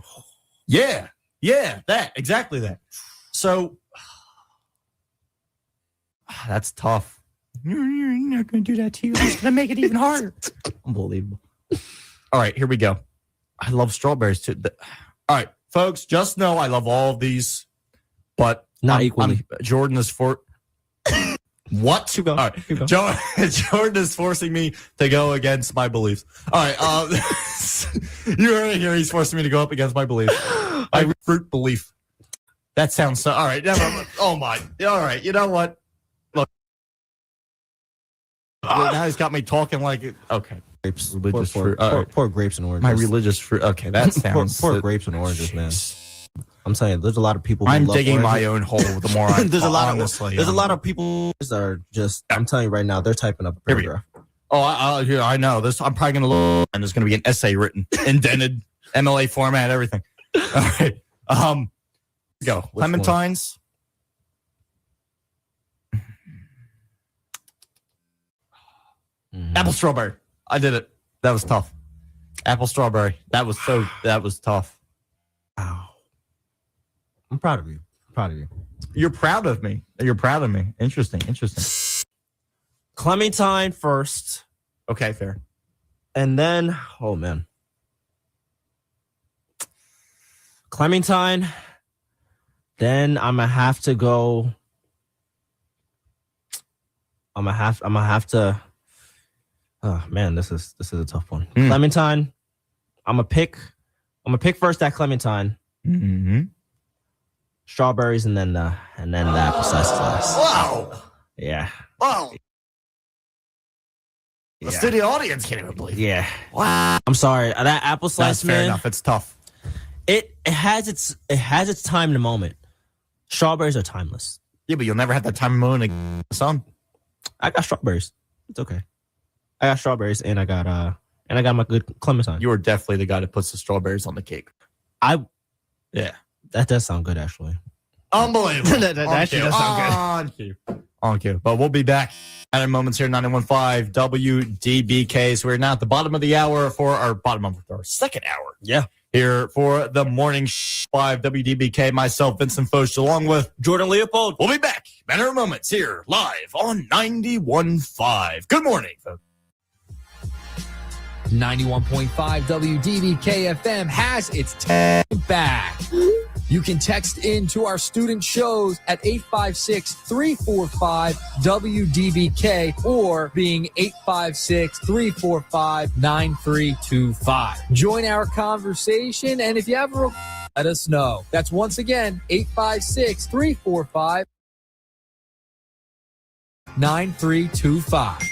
Speaker 5: Yeah, exactly that. So that's tough. You're not going to do that to you. It's going to make it even harder. Unbelievable. All right, here we go. I love strawberries too. All right, folks, just know I love all of these, but
Speaker 6: not equally.
Speaker 5: Jordan is for. What?
Speaker 6: Keep going.
Speaker 5: All right. Jordan is forcing me to go against my beliefs. All right. You heard it here. He's forcing me to go up against my beliefs. I fruit belief. That sounds so. All right. Oh my. All right. You know what? Look. Now he's got me talking like. Okay.
Speaker 6: Grapes.
Speaker 5: Religious fruit.
Speaker 6: Poor grapes and oranges.
Speaker 5: My religious fruit. Okay. That sounds.
Speaker 6: poor grapes and oranges, man. I'm saying there's a lot of people.
Speaker 5: I'm digging my own hole. The more I
Speaker 6: there's a lot of people that are just. I'm telling you right now, they're typing up a paragraph.
Speaker 5: Oh, I know this. I'm probably gonna look, and there's gonna be an essay written, indented, MLA format, everything. All right. Go.
Speaker 6: Which
Speaker 5: Clementines. Apple strawberry. I did it. That was tough. Apple strawberry. That was tough.
Speaker 6: Wow. I'm proud of you.
Speaker 5: You're proud of me. Interesting.
Speaker 6: Clementine first.
Speaker 5: Okay, fair.
Speaker 6: And then, oh man. Clementine. Then I'm gonna have to go. I'm gonna have to Oh man, this is a tough one. Clementine. I'm gonna pick first that Clementine.
Speaker 5: Mm-hmm.
Speaker 6: Strawberries and then the apple slice last.
Speaker 5: Wow.
Speaker 6: Yeah.
Speaker 5: Wow. The studio audience can't even believe it.
Speaker 6: Yeah. Wow. I'm sorry. That apple slice,
Speaker 5: That's fair
Speaker 6: man.
Speaker 5: enough. It's tough.
Speaker 6: It has its time in the moment. Strawberries are timeless.
Speaker 5: Yeah, but you'll never have that time and moment again, son.
Speaker 6: I got strawberries. It's okay. I got strawberries and I got my good Clementine.
Speaker 5: You are definitely the guy that puts the strawberries on the cake. Yeah.
Speaker 6: That does sound good, actually.
Speaker 5: Unbelievable.
Speaker 6: that actually does sound good.
Speaker 5: On cue. But we'll be back at moments here, 91.5 WDBK. So we're now at the bottom of the hour for our second hour.
Speaker 6: Yeah.
Speaker 5: Here for the morning 5 WDBK. Myself, Vincent Foch, along with
Speaker 6: Jordan Leopold.
Speaker 5: We'll be back in our moments here live on 91.5. Good morning, folks.
Speaker 3: 91.5 WDBK-FM has its time back. You can text in to our student shows at 856-345-WDBK or being 856-345-9325. Join our conversation, and if you have a let us know. That's once again 856-345-9325.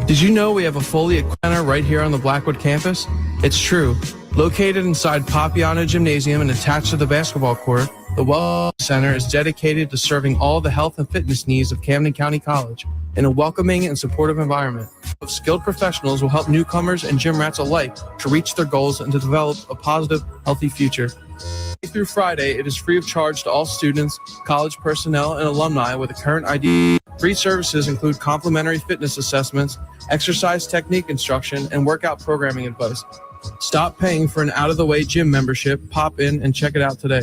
Speaker 2: Did you know we have a fully equipped center right here on the Blackwood campus? It's true. Located inside Papiano Gymnasium and attached to the basketball court, the Wellness Center is dedicated to serving all the health and fitness needs of Camden County College in a welcoming and supportive environment. Skilled professionals will help newcomers and gym rats alike to reach their goals and to develop a positive, healthy future. Monday through Friday, it is free of charge to all students, college personnel, and alumni with a current ID. Free services include complimentary fitness assessments, exercise technique instruction, and workout programming advice. Stop paying for an out-of-the-way gym membership. Pop in and check it out today.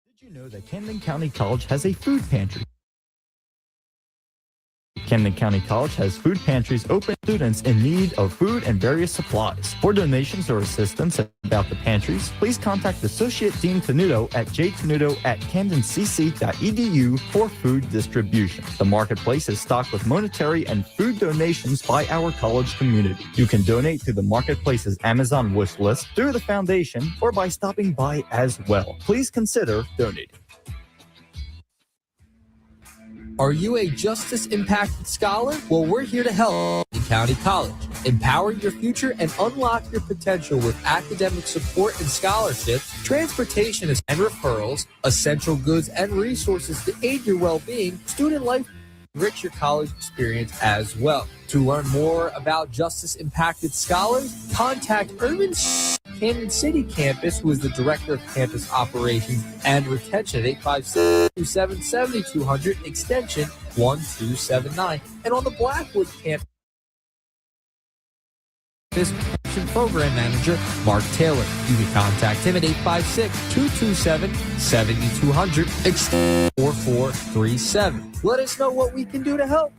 Speaker 5: Did you know that Camden County College has a food pantry? Camden County College has food pantries open to students in need of food and various supplies. For donations or assistance about the pantries, please contact Associate Dean Tenuto at jtenuto@camdencc.edu for food distribution. The marketplace is stocked with monetary and food donations by our college community. You can donate to the marketplace's Amazon wish list, through the foundation, or by stopping by as well. Please consider donating.
Speaker 3: Are you a justice-impacted scholar? Well, we're here to help. County College. Empower your future and unlock your potential with academic support and scholarships, transportation and referrals, essential goods and resources to aid your well-being, student life, enrich your college experience as well. To learn more about justice-impacted scholars, contact Urban Camden City Campus, who is the Director of Campus Operations and Retention at 856-277-7200, extension 1279. And on the Blackwood Campus, Program Manager Mark Taylor. You can contact him at 856-227-7200, extension 4437. Let us know what we can do to help.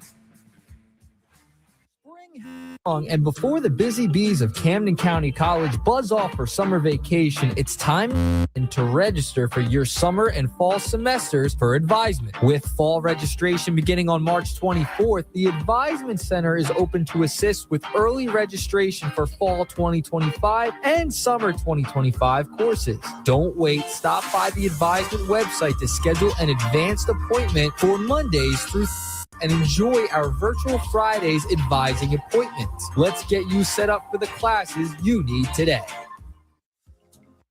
Speaker 3: And before the busy bees of Camden County College buzz off for summer vacation, it's time to register for your summer and fall semesters for advisement. With fall registration beginning on March 24th, the Advisement Center is open to assist with early registration for fall 2025 and summer 2025 courses. Don't wait. Stop by the Advisement website to schedule an advanced appointment for Mondays through and enjoy our virtual Fridays advising appointments. Let's get you set up for the classes you need today.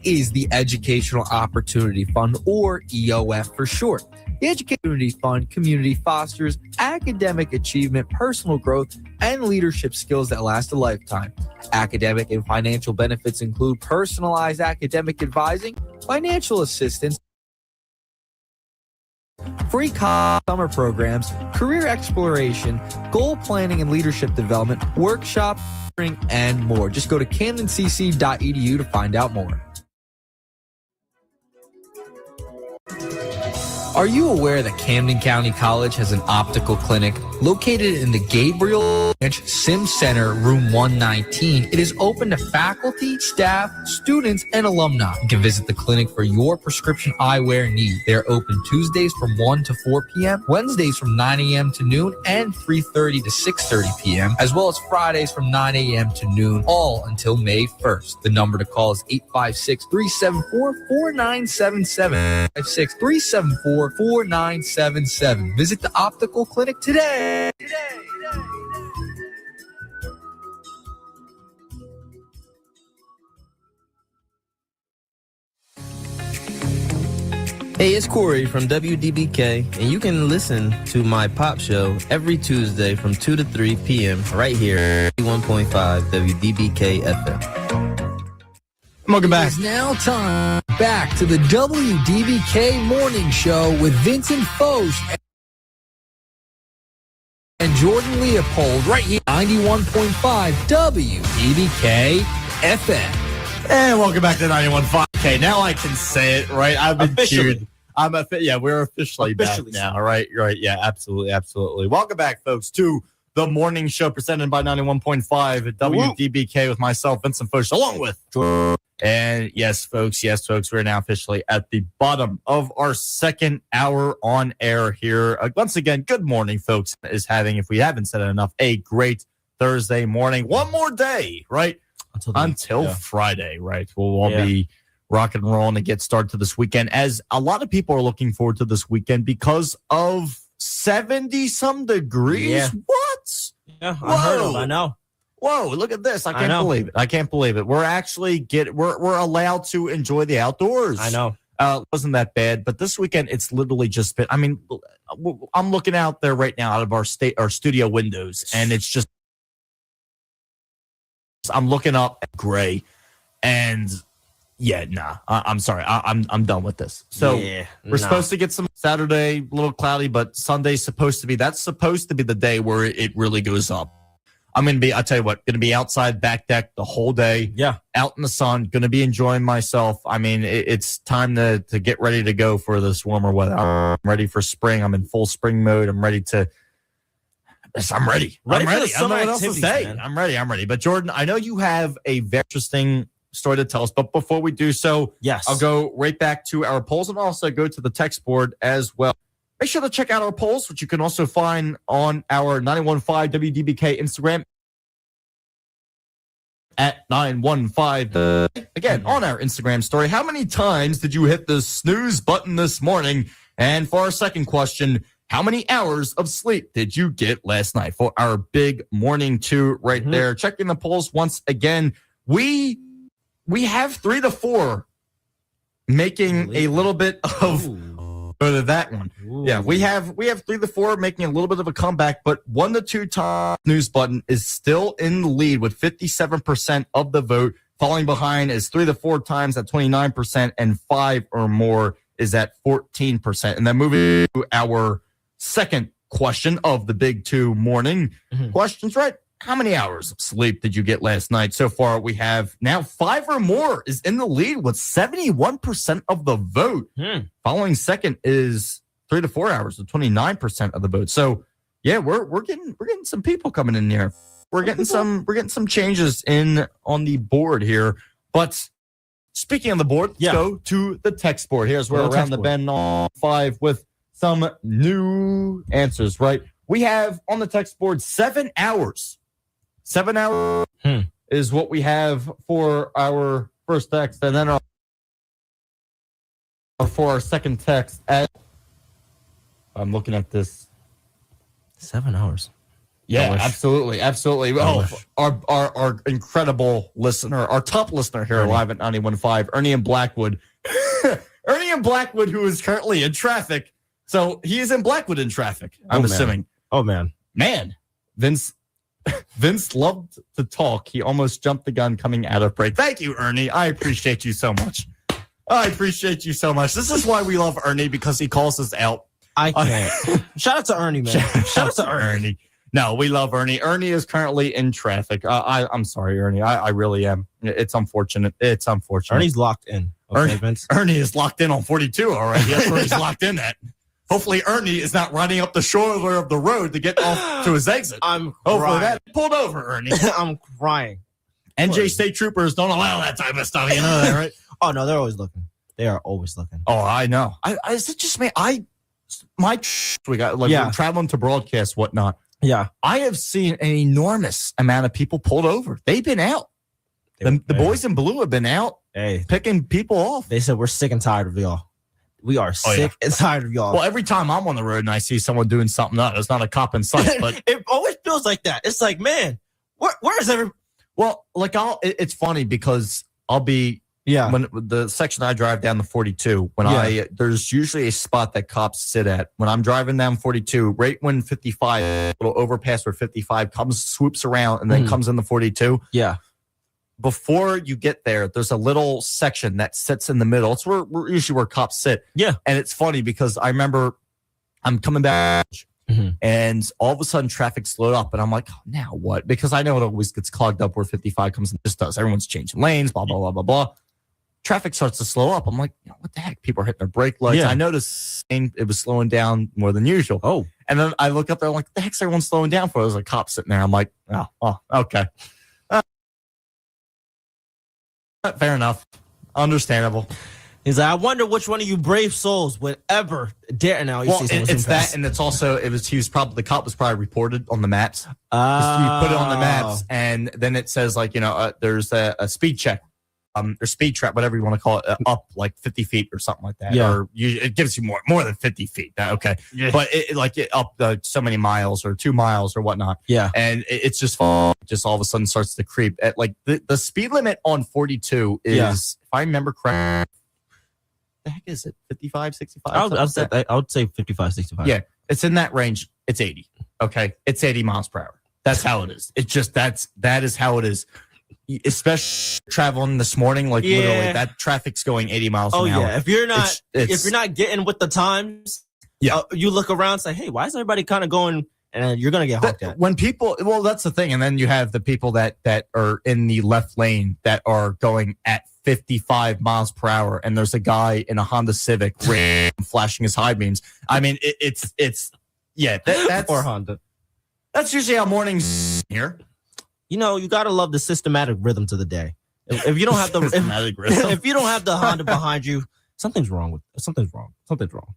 Speaker 3: Is the Educational Opportunity Fund, or EOF for short. The Educational Fund community fosters academic achievement, personal growth, and leadership skills that last a lifetime. Academic and financial benefits include personalized academic advising, financial assistance, free summer programs, career exploration, goal planning and leadership development, workshop, and more. Just go to camdencc.edu to find out more. Are you aware that Camden County College has an optical clinic located in the Gabriel Branch Sim Center, room 119? It is open to faculty, staff, students, and alumni. You can visit the clinic for your prescription eyewear need. They are open Tuesdays from 1 to 4 p.m., Wednesdays from 9 a.m. to noon, and 3:30 to 6:30 p.m., as well as Fridays from 9 a.m. to noon, all until May 1st. The number to call is 856-374-4977. 856-374-4977. Visit the optical clinic today.
Speaker 8: Hey, it's Corey from WDBK, and you can listen to my pop show every Tuesday from 2 to 3 p.m. right here, 1.5 WDBK-FM.
Speaker 5: Welcome back.
Speaker 3: It's now time back to the WDBK Morning Show with Vincent Foch and Jordan Leopold right here, 91.5 WDBK-FM.
Speaker 5: And welcome back to 91.5. Okay, now I can say it, right? I've been
Speaker 6: Officially.
Speaker 5: cued. We're officially back now, right? Right, yeah, absolutely. Welcome back, folks, to the morning show presented by 91.5 at WDBK with myself, Vincent Foch, along with Jordan. And yes, folks, we're now officially at the bottom of our second hour on air here. Once again, good morning, folks, is having, if we haven't said it enough, a great Thursday morning. One more day, right? Until Friday, right? We'll all be rock and rolling to get started to this weekend, as a lot of people are looking forward to this weekend because of 70-some degrees.
Speaker 6: Yeah.
Speaker 5: What?
Speaker 6: Yeah, I heard of it. I know.
Speaker 5: Whoa, look at this. I can't believe it. We're actually we're allowed to enjoy the outdoors.
Speaker 6: I know.
Speaker 5: It wasn't that bad, but this weekend it's literally just been, I mean, I'm looking out there right now out of our studio windows, and it's just, I'm looking up at gray, and I'm sorry. I'm done with this. So we're supposed to get some Saturday, a little cloudy, but Sunday's supposed to be the day where it really goes up. I'm going to be, I'll tell you what, going to be outside back deck the whole day. Yeah. Out in the sun, going to be enjoying myself. I mean, it's time to get ready to go for this warmer weather. I'm ready for spring. I'm in full spring mode. I'm ready. I'm ready. I don't know what else to say. Man. I'm ready. But Jordan, I know you have a very interesting story to tell us. But before we do so, yes, I'll go right back to our polls and also go to the text board as well. Make sure to check out our polls, which you can also find on our 91.5 WDBK Instagram at 915. Again, on our Instagram story, how many times did you hit the snooze button this morning? And for our second question, how many hours of sleep did you get last night? For our big morning two right there. Checking the polls once again. We have 3 to 4 making a little bit of that one. Ooh. Yeah, we have 3 to 4 making a little bit of a comeback, but 1 to 2 times snooze button is still in the lead with 57% of the vote. Falling behind is 3 to 4 times at 29%, and 5 or more is at 14%. And then moving to our second question of the big two morning questions, right? How many hours of sleep did you get last night? So far, we have now 5 or more is in the lead with 71% of the vote. Following second is 3 to 4 hours with 29% of the vote. So yeah, we're getting some people coming in here. We're getting some changes in on the board here. But speaking of the board, let's go to the text board. Here's where around the bend on 5 with some new answers, right? We have on the text board 7 hours. 7 hours is what we have for our first text, and then for our second text. I'm looking at this.
Speaker 6: 7 hours.
Speaker 5: Yeah, absolutely. Oh, our incredible listener, our top listener here live at 91.5, Ernie in Blackwood. Ernie in Blackwood, who is currently in traffic. So he is in Blackwood in traffic, I'm assuming.
Speaker 6: Oh, man.
Speaker 5: Vince loved to talk. He almost jumped the gun coming out of break. Thank you, Ernie. I appreciate you so much. This is why we love Ernie, because he calls us out.
Speaker 6: I can't. Shout out to Ernie, man. Shout out to Ernie.
Speaker 5: No, we love Ernie. Ernie is currently in traffic. I'm sorry, Ernie. I really am. It's unfortunate.
Speaker 6: Ernie's locked in. Okay, Vince.
Speaker 5: Ernie is locked in on 42 already. That's where he's locked in at. Hopefully Ernie is not running up the shoulder of the road to get off to his exit.
Speaker 6: I'm
Speaker 5: Hopefully
Speaker 6: crying.
Speaker 5: that pulled over, Ernie.
Speaker 6: I'm crying.
Speaker 5: NJ State Troopers don't allow that type of stuff. You know that, right?
Speaker 6: Oh, no, they're always looking. They are always looking.
Speaker 5: Oh, I know. Is it just me? We got we're traveling to broadcast, whatnot.
Speaker 6: Yeah.
Speaker 5: I have seen an enormous amount of people pulled over. They've been out. The boys in blue have been out picking people off.
Speaker 6: They said, we're sick and tired of y'all. We are sick and tired of y'all.
Speaker 5: Well, every time I'm on the road and I see someone doing something, it's not a cop in sight. But
Speaker 6: it always feels like that. It's like, man, where is everybody?
Speaker 5: Well, like it's funny because I'll be when the section I drive down the 42, there's usually a spot that cops sit at when I'm driving down 42, right when 55, little overpass where 55 swoops around and then comes in the 42.
Speaker 6: Yeah.
Speaker 5: Before you get there, there's a little section that sits in the middle. It's usually where cops sit.
Speaker 6: Yeah.
Speaker 5: And it's funny because I remember I'm coming back. And all of a sudden traffic slowed up and I'm like, oh, now what? Because I know it always gets clogged up where 55 comes and just does. Everyone's changing lanes, blah, blah, blah, blah, blah. Traffic starts to slow up. I'm like, what the heck? People are hitting their brake lights. Yeah. I noticed it was slowing down more than usual.
Speaker 6: Oh.
Speaker 5: And then I look up there, I'm like, what the heck's everyone slowing down for? There's a cop sitting there. I'm like, oh okay. Fair enough. Understandable.
Speaker 6: He's like, I wonder which one of you brave souls would ever dare. Now you see someone
Speaker 5: it's that, and it's also the cop was probably reported on the maps. You put it on the maps, and then it says like there's a speed check, or speed trap, whatever you want to call it, up like 50 feet or something like that.
Speaker 6: Yeah.
Speaker 5: Or it gives you more than 50 feet. Okay, but it up so many miles or 2 miles or whatnot.
Speaker 6: Yeah,
Speaker 5: and it's just all of a sudden starts to creep. At like the speed limit on 42 is, if I remember correctly. The heck is it? 55, 65?
Speaker 6: I would say 55, 65.
Speaker 5: Yeah, it's in that range. It's 80. Okay, it's 80 miles per hour. That's how it is. It's just that is how it is. Especially traveling this morning, like literally, that traffic's going 80 miles an hour. Oh
Speaker 6: yeah, if you're not getting with the times, you look around and say, hey, why is everybody kind of going? And you're gonna get hooked at.
Speaker 5: When people, that's the thing, and then you have the people that are in the left lane that are going at 55 miles per hour, and there's a guy in a Honda Civic flashing his high beams. I mean, it's that's
Speaker 6: or Honda.
Speaker 5: That's usually how mornings here.
Speaker 6: You gotta love the systematic rhythm to the day. If you don't have the
Speaker 5: systematic rhythm,
Speaker 6: if you don't have the Honda behind you, something's wrong. Something's wrong.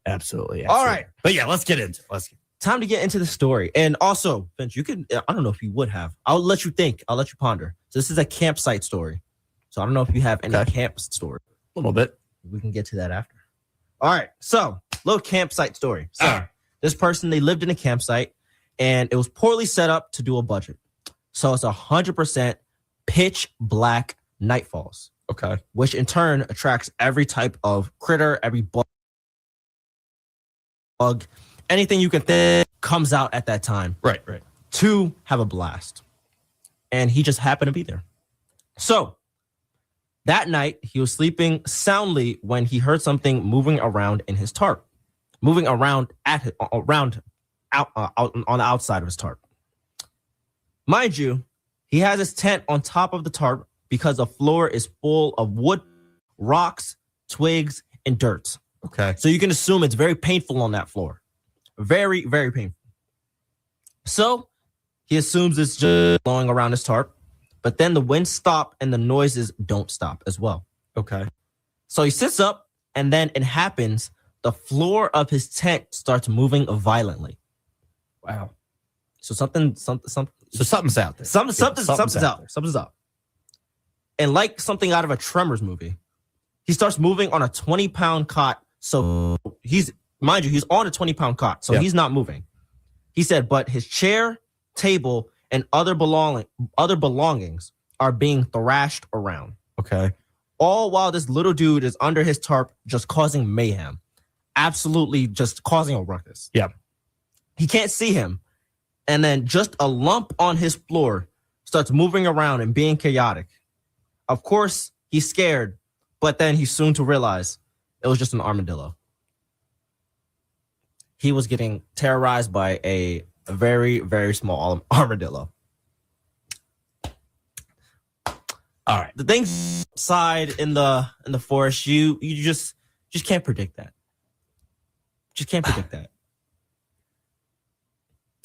Speaker 5: Absolutely.
Speaker 6: All right,
Speaker 5: but yeah, let's get into it.
Speaker 6: Time to get into the story. And also, Vince, you can, I don't know if you would have. I'll let you think. I'll let you ponder. So this is a campsite story. So I don't know if you have any camp story.
Speaker 5: A little bit.
Speaker 6: We can get to that after. All right. So, little campsite story. So this person, they lived in a campsite and it was poorly set up to do a budget. So it's 100% pitch black nightfalls.
Speaker 5: Okay.
Speaker 6: Which in turn attracts every type of critter, every bug, anything you can think comes out at that time.
Speaker 5: Right.
Speaker 6: To have a blast. And he just happened to be there. So that night, he was sleeping soundly when he heard something moving around in his tarp. Moving around on the outside of his tarp. Mind you, he has his tent on top of the tarp because the floor is full of wood, rocks, twigs, and dirt.
Speaker 5: Okay.
Speaker 6: So you can assume it's very painful on that floor. Very, very painful. So he assumes it's just blowing around his tarp, but then the winds stop and the noises don't stop as well.
Speaker 5: Okay. So
Speaker 6: he sits up and then it happens. The floor of his tent starts moving violently.
Speaker 5: Wow.
Speaker 6: So something's
Speaker 5: out there.
Speaker 6: Something's up. And like something out of a Tremors movie, he starts moving on a 20-pound cot. So he's on a 20-pound cot. So he's not moving. He said, but his chair, table, and other belongings are being thrashed around.
Speaker 5: Okay.
Speaker 6: All while this little dude is under his tarp, just causing mayhem. Absolutely just causing a ruckus.
Speaker 5: Yeah.
Speaker 6: He can't see him. And then just a lump on his floor starts moving around and being chaotic. Of course, he's scared, but then he's soon to realize it was just an armadillo. He was getting terrorized by a very, very small armadillo. All right. The things outside in the forest, you just can't predict that. Just can't predict that.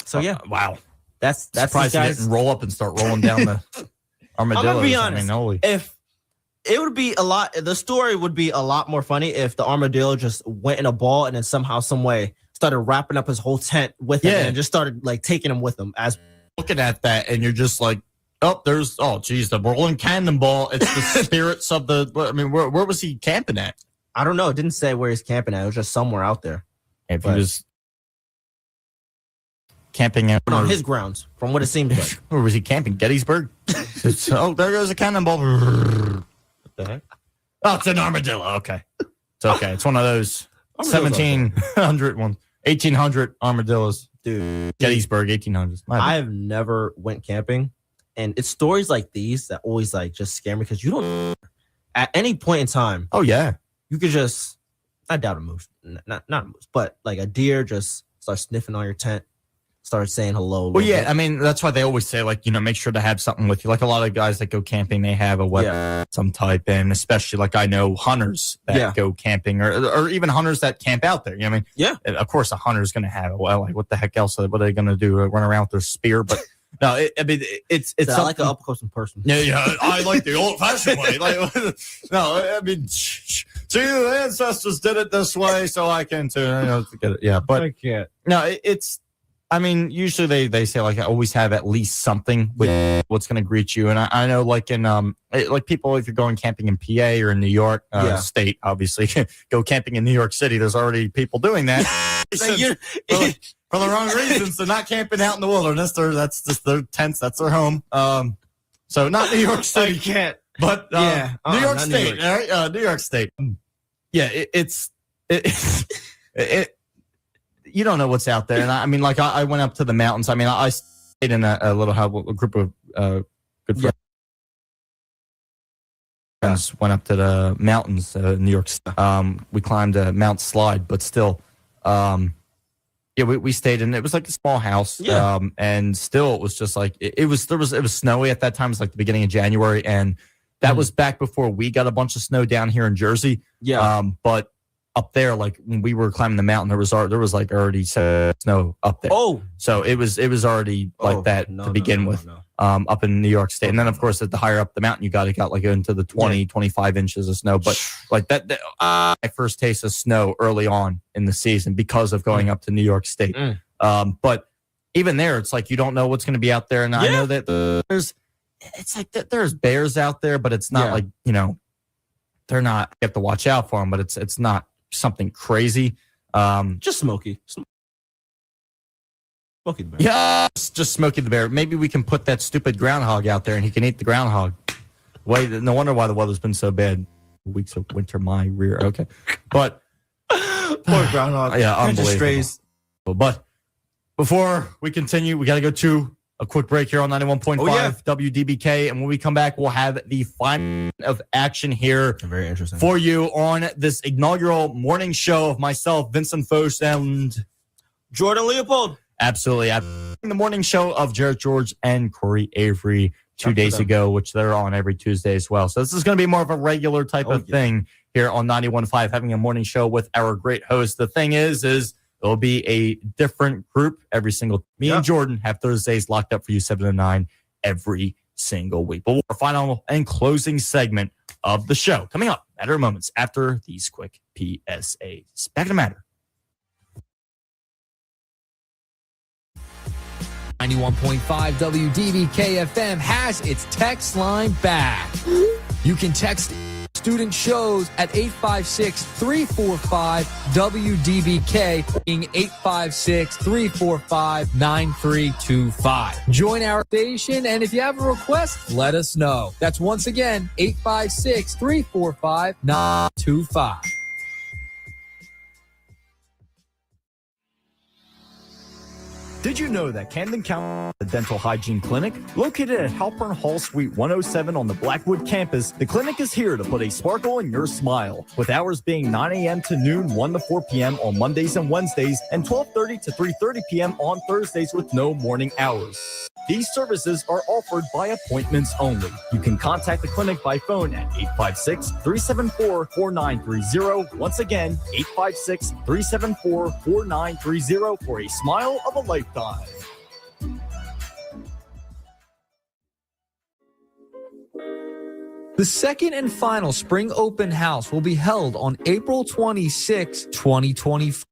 Speaker 6: So yeah,
Speaker 5: wow.
Speaker 6: That's
Speaker 5: Surprised you didn't roll up and start rolling down the armadillos.
Speaker 6: I'm gonna be honest.
Speaker 5: Holy.
Speaker 6: If it would be a lot, the story would be a lot more funny if the armadillo just went in a ball and then somehow, some way, started wrapping up his whole tent with him and just started like taking him with him. As
Speaker 5: looking at that, and you're just like, the rolling cannonball. It's the spirits of the. I mean, where was he camping at?
Speaker 6: I don't know. It didn't say where he's camping at. It was just somewhere out there.
Speaker 5: If he was camping
Speaker 6: on his grounds, from what it seemed like.
Speaker 5: Or was he camping? Gettysburg? There goes a cannonball. What the heck? Oh, it's an armadillo. Okay. It's okay. It's one of those 1700 ones. 1800 armadillos.
Speaker 6: Dude.
Speaker 5: Gettysburg, 1800s.
Speaker 6: I have never went camping. And it's stories like these that always like just scare me because you don't at any point in time.
Speaker 5: Oh, yeah.
Speaker 6: You could just, I doubt a moose, not a moose, but like a deer just start sniffing on your tent, start saying hello.
Speaker 5: Well, yeah, I mean, that's why they always say, like, make sure to have something with you. Like a lot of guys that go camping, they have a weapon of some type. And especially like I know hunters that go camping or even hunters that camp out there. You know what I mean?
Speaker 6: Yeah.
Speaker 5: And of course, a hunter's going to have it. Well, like, what the heck else? What are they going to do? Run around with their spear? But no, it's
Speaker 6: I like an up close in person.
Speaker 5: Yeah, I like the old fashioned way. Like, no, I mean, see, the ancestors did it this way, so I can too. Get it. Yeah, but
Speaker 6: I can't.
Speaker 5: No, it's. I mean, usually they say like I always have at least something with what's going to greet you, and I know like in like people if you're going camping in PA or in New York State, obviously go camping in New York City. There's already people doing that. For the wrong reasons. They're not camping out in the wilderness. That's just their tents. That's their home. So not New York City.
Speaker 6: I can't.
Speaker 5: But New York State. New York. All right? New York State. Yeah, it's you don't know what's out there. And I mean, like I went up to the mountains. I mean, I stayed in a little a group of good friends. Went up to the mountains, New York. We climbed Mount Slide, but still, yeah, we stayed in. It was like a small house, and still it was just like it was snowy at that time. It was like the beginning of January, and that was back before we got a bunch of snow down here in Jersey. Yeah, but up there, like when we were climbing the mountain, there was like already snow up there. Oh, so it was already like that to begin with. Up in New York State, and then of course the higher up the mountain you got like into the 25 inches of snow. But like that my first taste of snow early on in the season because of going up to New York State. But even there, it's like you don't know what's going to be out there, and I know that there's bears out there, but it's not like they're not. You have to watch out for them, but it's not something crazy.
Speaker 6: Just Smokey. Smokey the Bear.
Speaker 5: Yeah, just Smokey the Bear. Maybe we can put that stupid groundhog out there and he can eat the groundhog. No wonder why the weather's been so bad. Weeks of winter, my rear. Okay. But
Speaker 6: poor groundhog.
Speaker 5: Yeah, unbelievable. But before we continue, we got to go to a quick break here on 91.5 WDBK. And when we come back, we'll have the final of action here.
Speaker 6: Very interesting.
Speaker 5: For you on this inaugural morning show of myself, Vincent Foch, and
Speaker 6: Jordan Leopold.
Speaker 5: Absolutely. The morning show of Jarrett George and Corey Avery 2 days ago, which they're on every Tuesday as well. So this is going to be more of a regular type of thing here on 91.5, having a morning show with our great host. The thing is it'll be a different group every single. Me and Jordan have Thursdays locked up for you 7 to 9 every single week. But our final and closing segment of the show coming up at our moments after these quick PSAs. Back to the matter.
Speaker 3: 91.5 WDBK-FM has its text line back. You can text student shows at 856-345-WDBK, being 856-345-9325. Join our station, and if you have a request, let us know. That's once again, 856-345-9325.
Speaker 5: Did you know that Camden County Dental Hygiene Clinic, located at Halpern Hall Suite 107 on the Blackwood campus, the clinic is here to put a sparkle in your smile, with hours being 9 a.m. to noon, 1 to 4 p.m. on Mondays and Wednesdays, and 12:30 to 3:30 p.m. on Thursdays with no morning hours.
Speaker 12: These services are offered by appointments only. You can contact the clinic by phone at 856-374-4930. Once again, 856-374-4930 for a smile of a lifetime.
Speaker 3: The second and final spring open house will be held on April 26, 2025.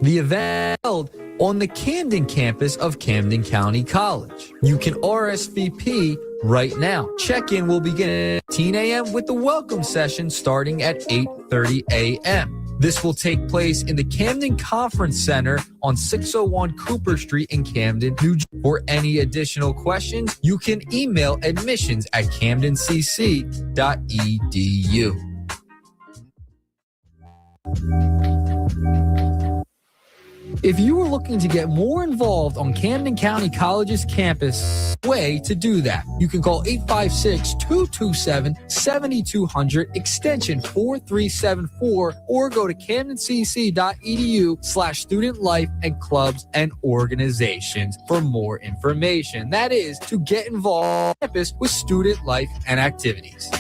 Speaker 3: The event held on the Camden campus of Camden County College. You can RSVP right now. Check-in will begin at 10 a.m. with the welcome session starting at 8:30 a.m. This will take place in the Camden Conference Center on 601 Cooper Street in Camden, New Jersey. For any additional questions, you can email admissions@camdencc.edu. If you are looking to get more involved on Camden County College's campus, way to do that. You can call 856-227-7200 extension 4374 or go to camdencc.edu/student life and clubs and organizations for more information. That is to get involved on campus with student life and activities.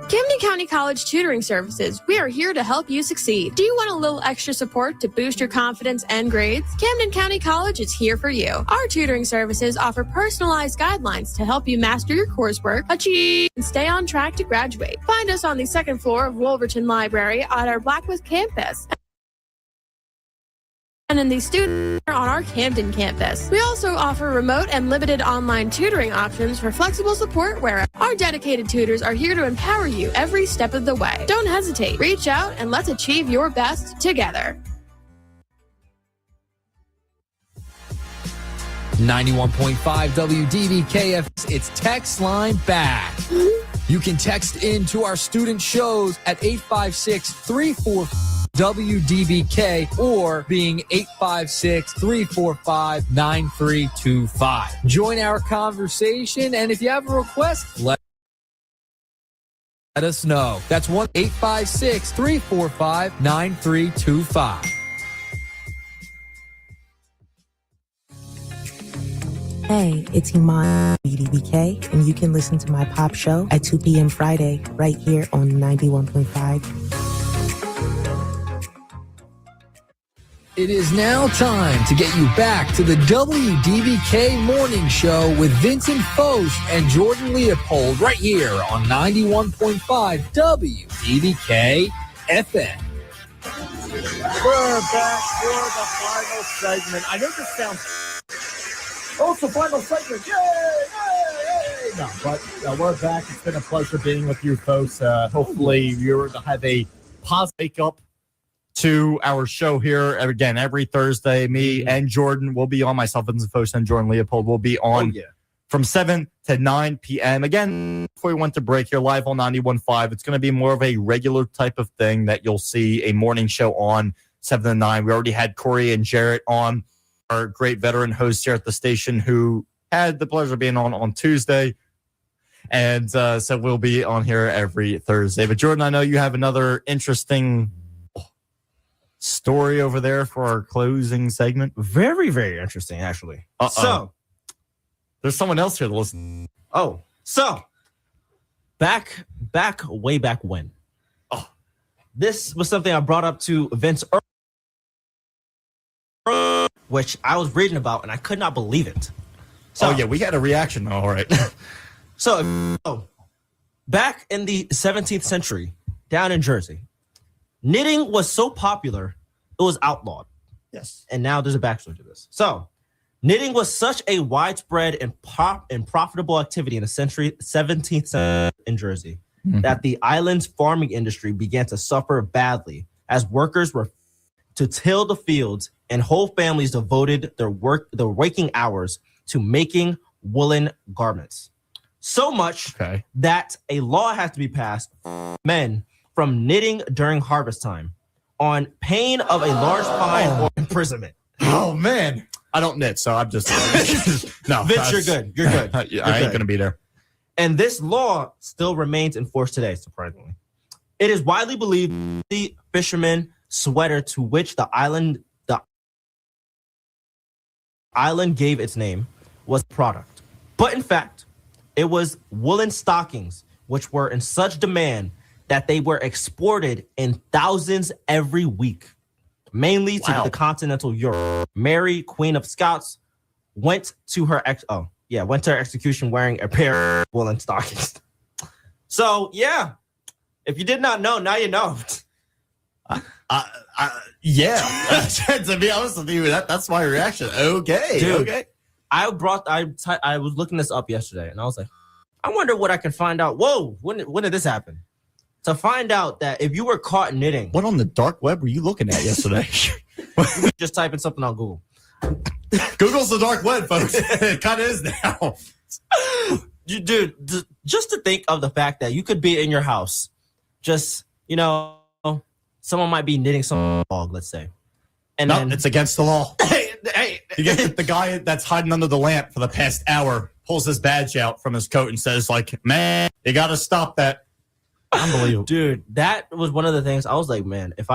Speaker 7: Camden County College Tutoring Services. We are here to help you succeed. Do you want a little extra support to boost your confidence and grades? Camden County College is here for you. Our tutoring services offer personalized guidelines to help you master your coursework, achieve, and stay on track to graduate. Find us on the second floor of Wolverton Library at our Blackwood campus, and in the student on our Camden campus. We also offer remote and limited online tutoring options for flexible support where our dedicated tutors are here to empower you every step of the way. Don't hesitate. Reach out and let's achieve your best together.
Speaker 3: 91.5 WDBK-FM, it's text line back. You can text in to our student shows at 856-344-WDBK or being 856-345-9325. Join our conversation, and if you have a request, let us know. That's 1-856-345-9325.
Speaker 9: Hey, it's Iman WDBK, and you can listen to my pop show at 2 p.m. Friday right here on 91.5.
Speaker 3: It is now time to get you back to the WDBK Morning Show with Vincent Foch and Jordan Leopold right here on 91.5 WDBK-FM.
Speaker 4: We're back for the final segment. I know this sounds... Oh, it's the final segment. Yay! Yay! Yay! No, but we're back. It's been a pleasure being with you folks. Hopefully you're to have a positive wake-up
Speaker 5: to our show here. Again, every Thursday, me and Jordan will be on. Myself, Vincent Foch, and Jordan Leopold will be on from 7 to 9 p.m. Again, before we went to break here, live on 91.5, it's going to be more of a regular type of thing that you'll see a morning show on 7 to 9. We already had Corey and Jarrett on, our great veteran hosts here at the station who had the pleasure of being on Tuesday. And so we'll be on here every Thursday. But Jordan, I know you have another interesting story over there for our closing segment.
Speaker 6: Very, very interesting, actually. So,
Speaker 5: there's someone else here to listen.
Speaker 6: Oh, so way back when. Oh, this was something I brought up to Vince earlier, which I was reading about, and I could not believe it. So,
Speaker 5: we got a reaction. All right.
Speaker 6: So, back in the 17th century, down in Jersey, knitting was so popular, it was outlawed.
Speaker 5: Yes.
Speaker 6: And now there's a backstory to this. So, knitting was such a widespread and profitable activity in the 17th century in Jersey that the island's farming industry began to suffer badly as workers were to till the fields and whole families devoted their waking hours to making woolen garments. So much that a law had to be passed for men from knitting during harvest time on pain of a large fine or imprisonment.
Speaker 5: Oh, man. I don't knit, so I'm just... no,
Speaker 6: Vince, you're good. You're good.
Speaker 5: I ain't going to be there.
Speaker 6: And this law still remains in force today, surprisingly. It is widely believed the fishermen sweater to which the island gave its name was product. But in fact, it was woolen stockings, which were in such demand that they were exported in thousands every week, mainly to the continental Europe. Mary, Queen of Scots, went to her execution wearing a pair of woolen stockings. So yeah, if you did not know, now you know.
Speaker 5: Yeah. To be honest with you, that's my reaction. Okay.
Speaker 6: Dude,
Speaker 5: okay.
Speaker 6: I was looking this up yesterday, and I was like, I wonder what I can find out. Whoa, when did this happen? To find out that if you were caught knitting,
Speaker 5: what on the dark web were you looking at yesterday?
Speaker 6: Just typing something on Google.
Speaker 5: Google's the dark web, folks. It kind of is now.
Speaker 6: Dude, just to think of the fact that you could be in your house, just, someone might be knitting some dog, let's say. And then
Speaker 5: it's against the law.
Speaker 6: hey.
Speaker 5: You get the guy that's hiding under the lamp for the past hour, pulls his badge out from his coat and says, like, man, you got to stop that. Unbelievable.
Speaker 6: Dude, that was one of the things I was like, man, if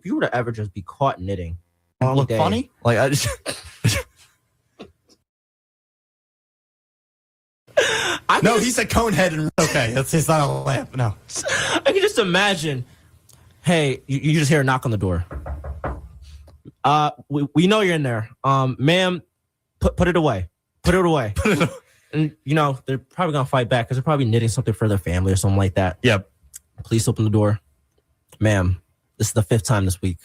Speaker 6: you were to ever just be caught knitting.
Speaker 5: Look funny? Like, I just... No, he's a cone head and okay. It's not a lamp. No.
Speaker 6: I can just imagine, hey, you just hear a knock on the door. We know you're in there. Ma'am, put it away. Put it away. And they're probably gonna fight back because they're probably knitting something for their family or something like that.
Speaker 5: Yep.
Speaker 6: Please open the door. Ma'am, this is the 5th time this week.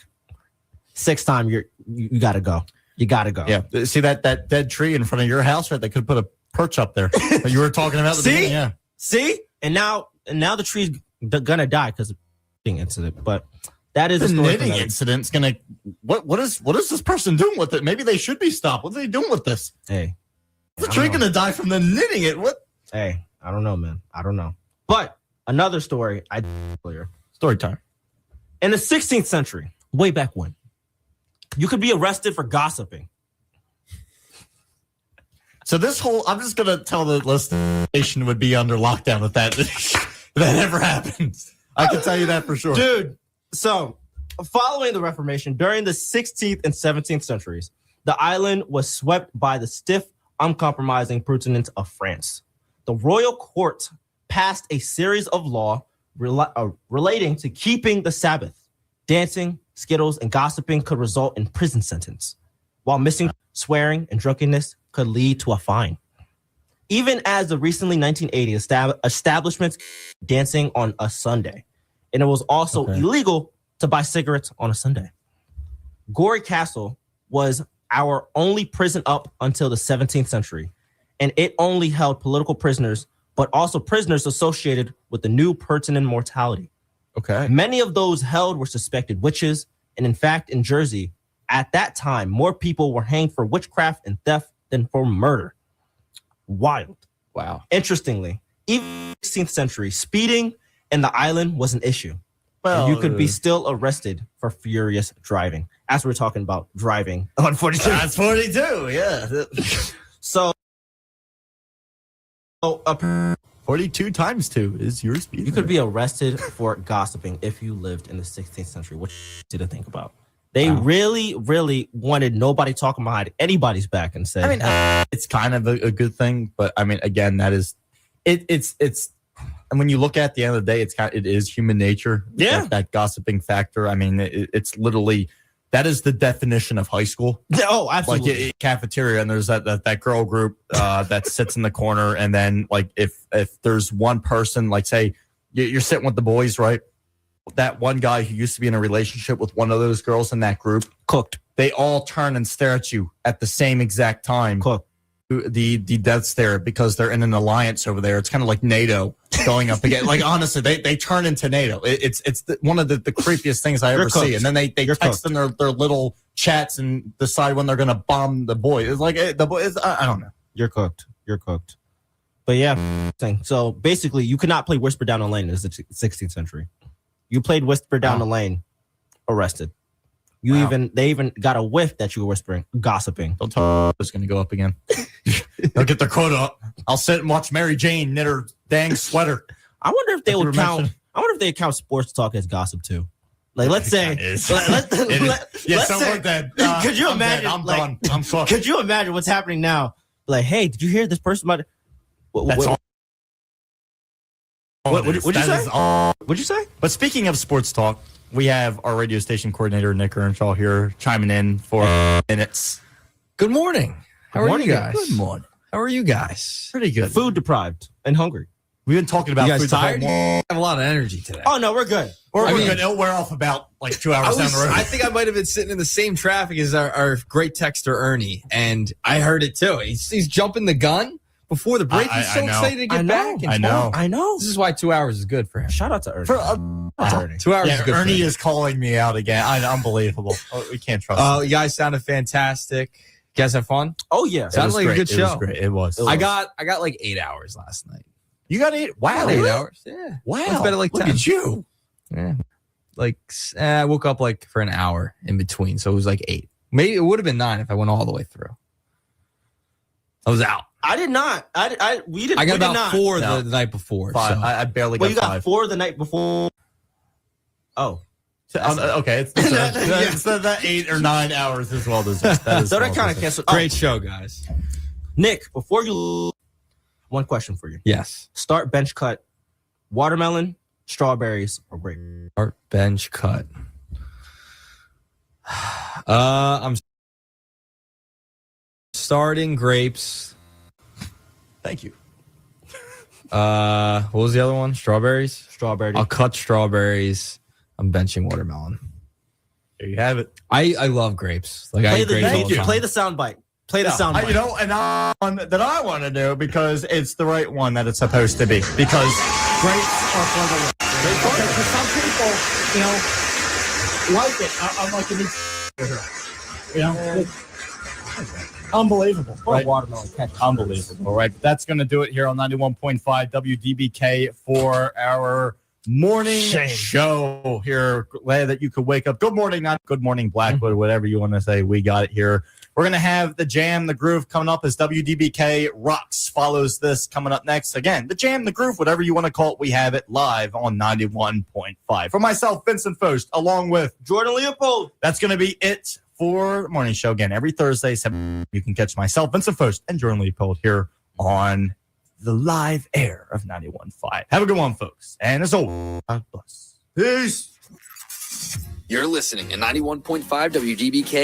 Speaker 6: 6th time you gotta go. You gotta go.
Speaker 5: Yeah. See that dead tree in front of your house, right? They could put a perch up there. You were talking about the beginning, yeah.
Speaker 6: See? And now the tree's gonna die because of the incident. But that is
Speaker 5: the
Speaker 6: story
Speaker 5: knitting incident's gonna. What is this person doing with it? Maybe they should be stopped. What are they doing with this?
Speaker 6: Hey,
Speaker 5: the tree gonna die from the knitting it? What?
Speaker 6: Hey, I don't know, man. I don't know. But another story I did earlier.
Speaker 5: Story time.
Speaker 6: In the 16th century, way back when, you could be arrested for gossiping.
Speaker 5: So I'm just going to tell the listener would be under lockdown if that ever happens. I can tell you that for sure.
Speaker 6: Dude, so following the Reformation, during the 16th and 17th centuries, the island was swept by the stiff, uncompromising Puritans of France. The royal court passed a series of laws relating to keeping the Sabbath. Dancing, skittles, and gossiping could result in prison sentence, while missing, swearing, and drunkenness could lead to a fine. Even as the recently 1980 establishments dancing on a Sunday, and it was also illegal to buy cigarettes on a Sunday. Gorey Castle was our only prison up until the 17th century, and it only held political prisoners, but also prisoners associated with the new Puritan mortality.
Speaker 5: Okay.
Speaker 6: Many of those held were suspected witches, and in fact, in Jersey, at that time, more people were hanged for witchcraft and theft than for murder. Wild.
Speaker 5: Wow.
Speaker 6: Interestingly, even in the 16th century, speeding in the island was an issue. Well, and you could be still arrested for furious driving. As we're talking about driving on 42.
Speaker 5: That's 42, yeah.
Speaker 6: So
Speaker 5: 42 times 2 is your speed.
Speaker 6: You could be arrested for gossiping if you lived in the 16th century, which you to think about. They really, really wanted nobody talking behind anybody's back and said,
Speaker 5: I mean, it's kind of a good thing, but I mean, again, that is, it's, and when you look at the end of the day, it is human nature.
Speaker 6: Yeah.
Speaker 5: That gossiping factor. I mean, it's literally, that is the definition of high school.
Speaker 6: Oh, absolutely.
Speaker 5: Like cafeteria, and there's that girl group that sits in the corner, and then like if there's one person, like say you're sitting with the boys, right? That one guy who used to be in a relationship with one of those girls in that group,
Speaker 6: cooked.
Speaker 5: They all turn and stare at you at the same exact time.
Speaker 6: Cooked.
Speaker 5: The death stare, because they're in an alliance over there. It's kind of like NATO going up again. Like honestly, they turn into NATO. It's one of the creepiest things I ever see. And then they text in their little chats and decide when they're gonna bomb the boy. It's like the boy. I don't know.
Speaker 6: You're cooked. But yeah, so basically, you could not play Whisper Down the Lane in the 16th century. You played Whisper Down the Lane, arrested. They even got a whiff that you were whispering, gossiping.
Speaker 5: Don't tell me it's going to go up again. They'll get their quota up. I'll sit and watch Mary Jane knit her dang sweater.
Speaker 6: I wonder if they would count. I wonder if they count sports talk as gossip too. Like, let's say,
Speaker 5: It
Speaker 6: let's
Speaker 5: so
Speaker 6: say,
Speaker 5: we're dead.
Speaker 6: could you
Speaker 5: I'm
Speaker 6: imagine?
Speaker 5: dead. I'm
Speaker 6: like,
Speaker 5: done. I'm fucked.
Speaker 6: Could you imagine what's happening now? Like, hey, did you hear this person might?
Speaker 5: That's all.
Speaker 6: What'd you say? What'd you say?
Speaker 5: But speaking of sports talk, we have our radio station coordinator, Nick Earnshaw, here chiming in for minutes.
Speaker 13: Good morning. How are you guys?
Speaker 5: Good morning.
Speaker 13: How are you guys?
Speaker 5: Pretty good.
Speaker 6: Food deprived and hungry.
Speaker 5: We've been talking about
Speaker 13: You guys
Speaker 5: food the whole
Speaker 13: tired?
Speaker 5: morning.
Speaker 13: I have a lot of energy today.
Speaker 6: Oh no, we're good.
Speaker 5: We're good. It'll wear off about like 2 hours down the road.
Speaker 13: I think I might have been sitting in the same traffic as our great texter Ernie, and I heard it too. He's jumping the gun before the break. He's so excited to get back.
Speaker 5: I know.
Speaker 13: This is why 2 hours is good for him.
Speaker 6: Shout out to Ernie.
Speaker 5: Ernie.
Speaker 13: 2 hours is good.
Speaker 5: Ernie
Speaker 13: for him.
Speaker 5: is calling me out again. Unbelievable. We can't trust him.
Speaker 13: You guys sounded fantastic. You guys have fun?
Speaker 6: Oh yeah,
Speaker 13: Sounded like a good show.
Speaker 5: It was great. It was.
Speaker 13: I got like 8 hours last night.
Speaker 5: You got 8? Wow.
Speaker 13: 8 hours. Yeah.
Speaker 5: Wow.
Speaker 13: Went to bed at like 10.
Speaker 5: Look at you.
Speaker 13: Yeah. Like I woke up like for an hour in between, so it was like 8. Maybe it would have been 9 if I went all the way through. I was out.
Speaker 6: I did not. We did.
Speaker 13: I got
Speaker 6: we did
Speaker 13: about
Speaker 6: not.
Speaker 13: 4 the night before.
Speaker 5: 5.
Speaker 13: So.
Speaker 5: I barely got
Speaker 6: Well, you
Speaker 5: 5.
Speaker 6: got 4 the night before. Oh.
Speaker 5: Okay, it's the 8 or 9 hours as well. So
Speaker 6: that kind of canceled.
Speaker 13: Great show, guys.
Speaker 6: Nick, before you, one question for you.
Speaker 13: Yes.
Speaker 6: Start bench cut, watermelon, strawberries, or grape.
Speaker 13: Start bench cut. I'm starting grapes.
Speaker 5: Thank you.
Speaker 13: What was the other one? Strawberries.
Speaker 6: Strawberry.
Speaker 13: I'll cut strawberries. I'm benching watermelon.
Speaker 5: There you have it.
Speaker 13: I love grapes. Like I eat grapes all the time.
Speaker 6: Play the sound bite. Play the sound bite.
Speaker 5: You know, and one that I want to do because it's the right one that it's supposed to be. Because grapes are for the win.
Speaker 4: For some people, you know, like it. I'm like a unbelievable.
Speaker 5: Right?
Speaker 6: Watermelon catch.
Speaker 5: Unbelievable, right? That's going to do it here on 91.5 WDBK for our morning show here. Glad that you could wake up. Good morning, not good morning, Blackwood, whatever you want to say. We got it here. We're going to have the Jam, the Groove coming up as WDBK Rocks follows this coming up next. Again, the Jam, the Groove, whatever you want to call it, we have it live on 91.5. For myself, Vincent Foast, along with
Speaker 6: Jordan Leopold.
Speaker 5: That's going to be it for the morning show. Again, every Thursday, 7, you can catch myself, Vincent Foast, and Jordan Leopold here on the live air of 91.5. Have a good one, folks. And as always, God bless. Peace.
Speaker 10: You're listening to 91.5 WDBK.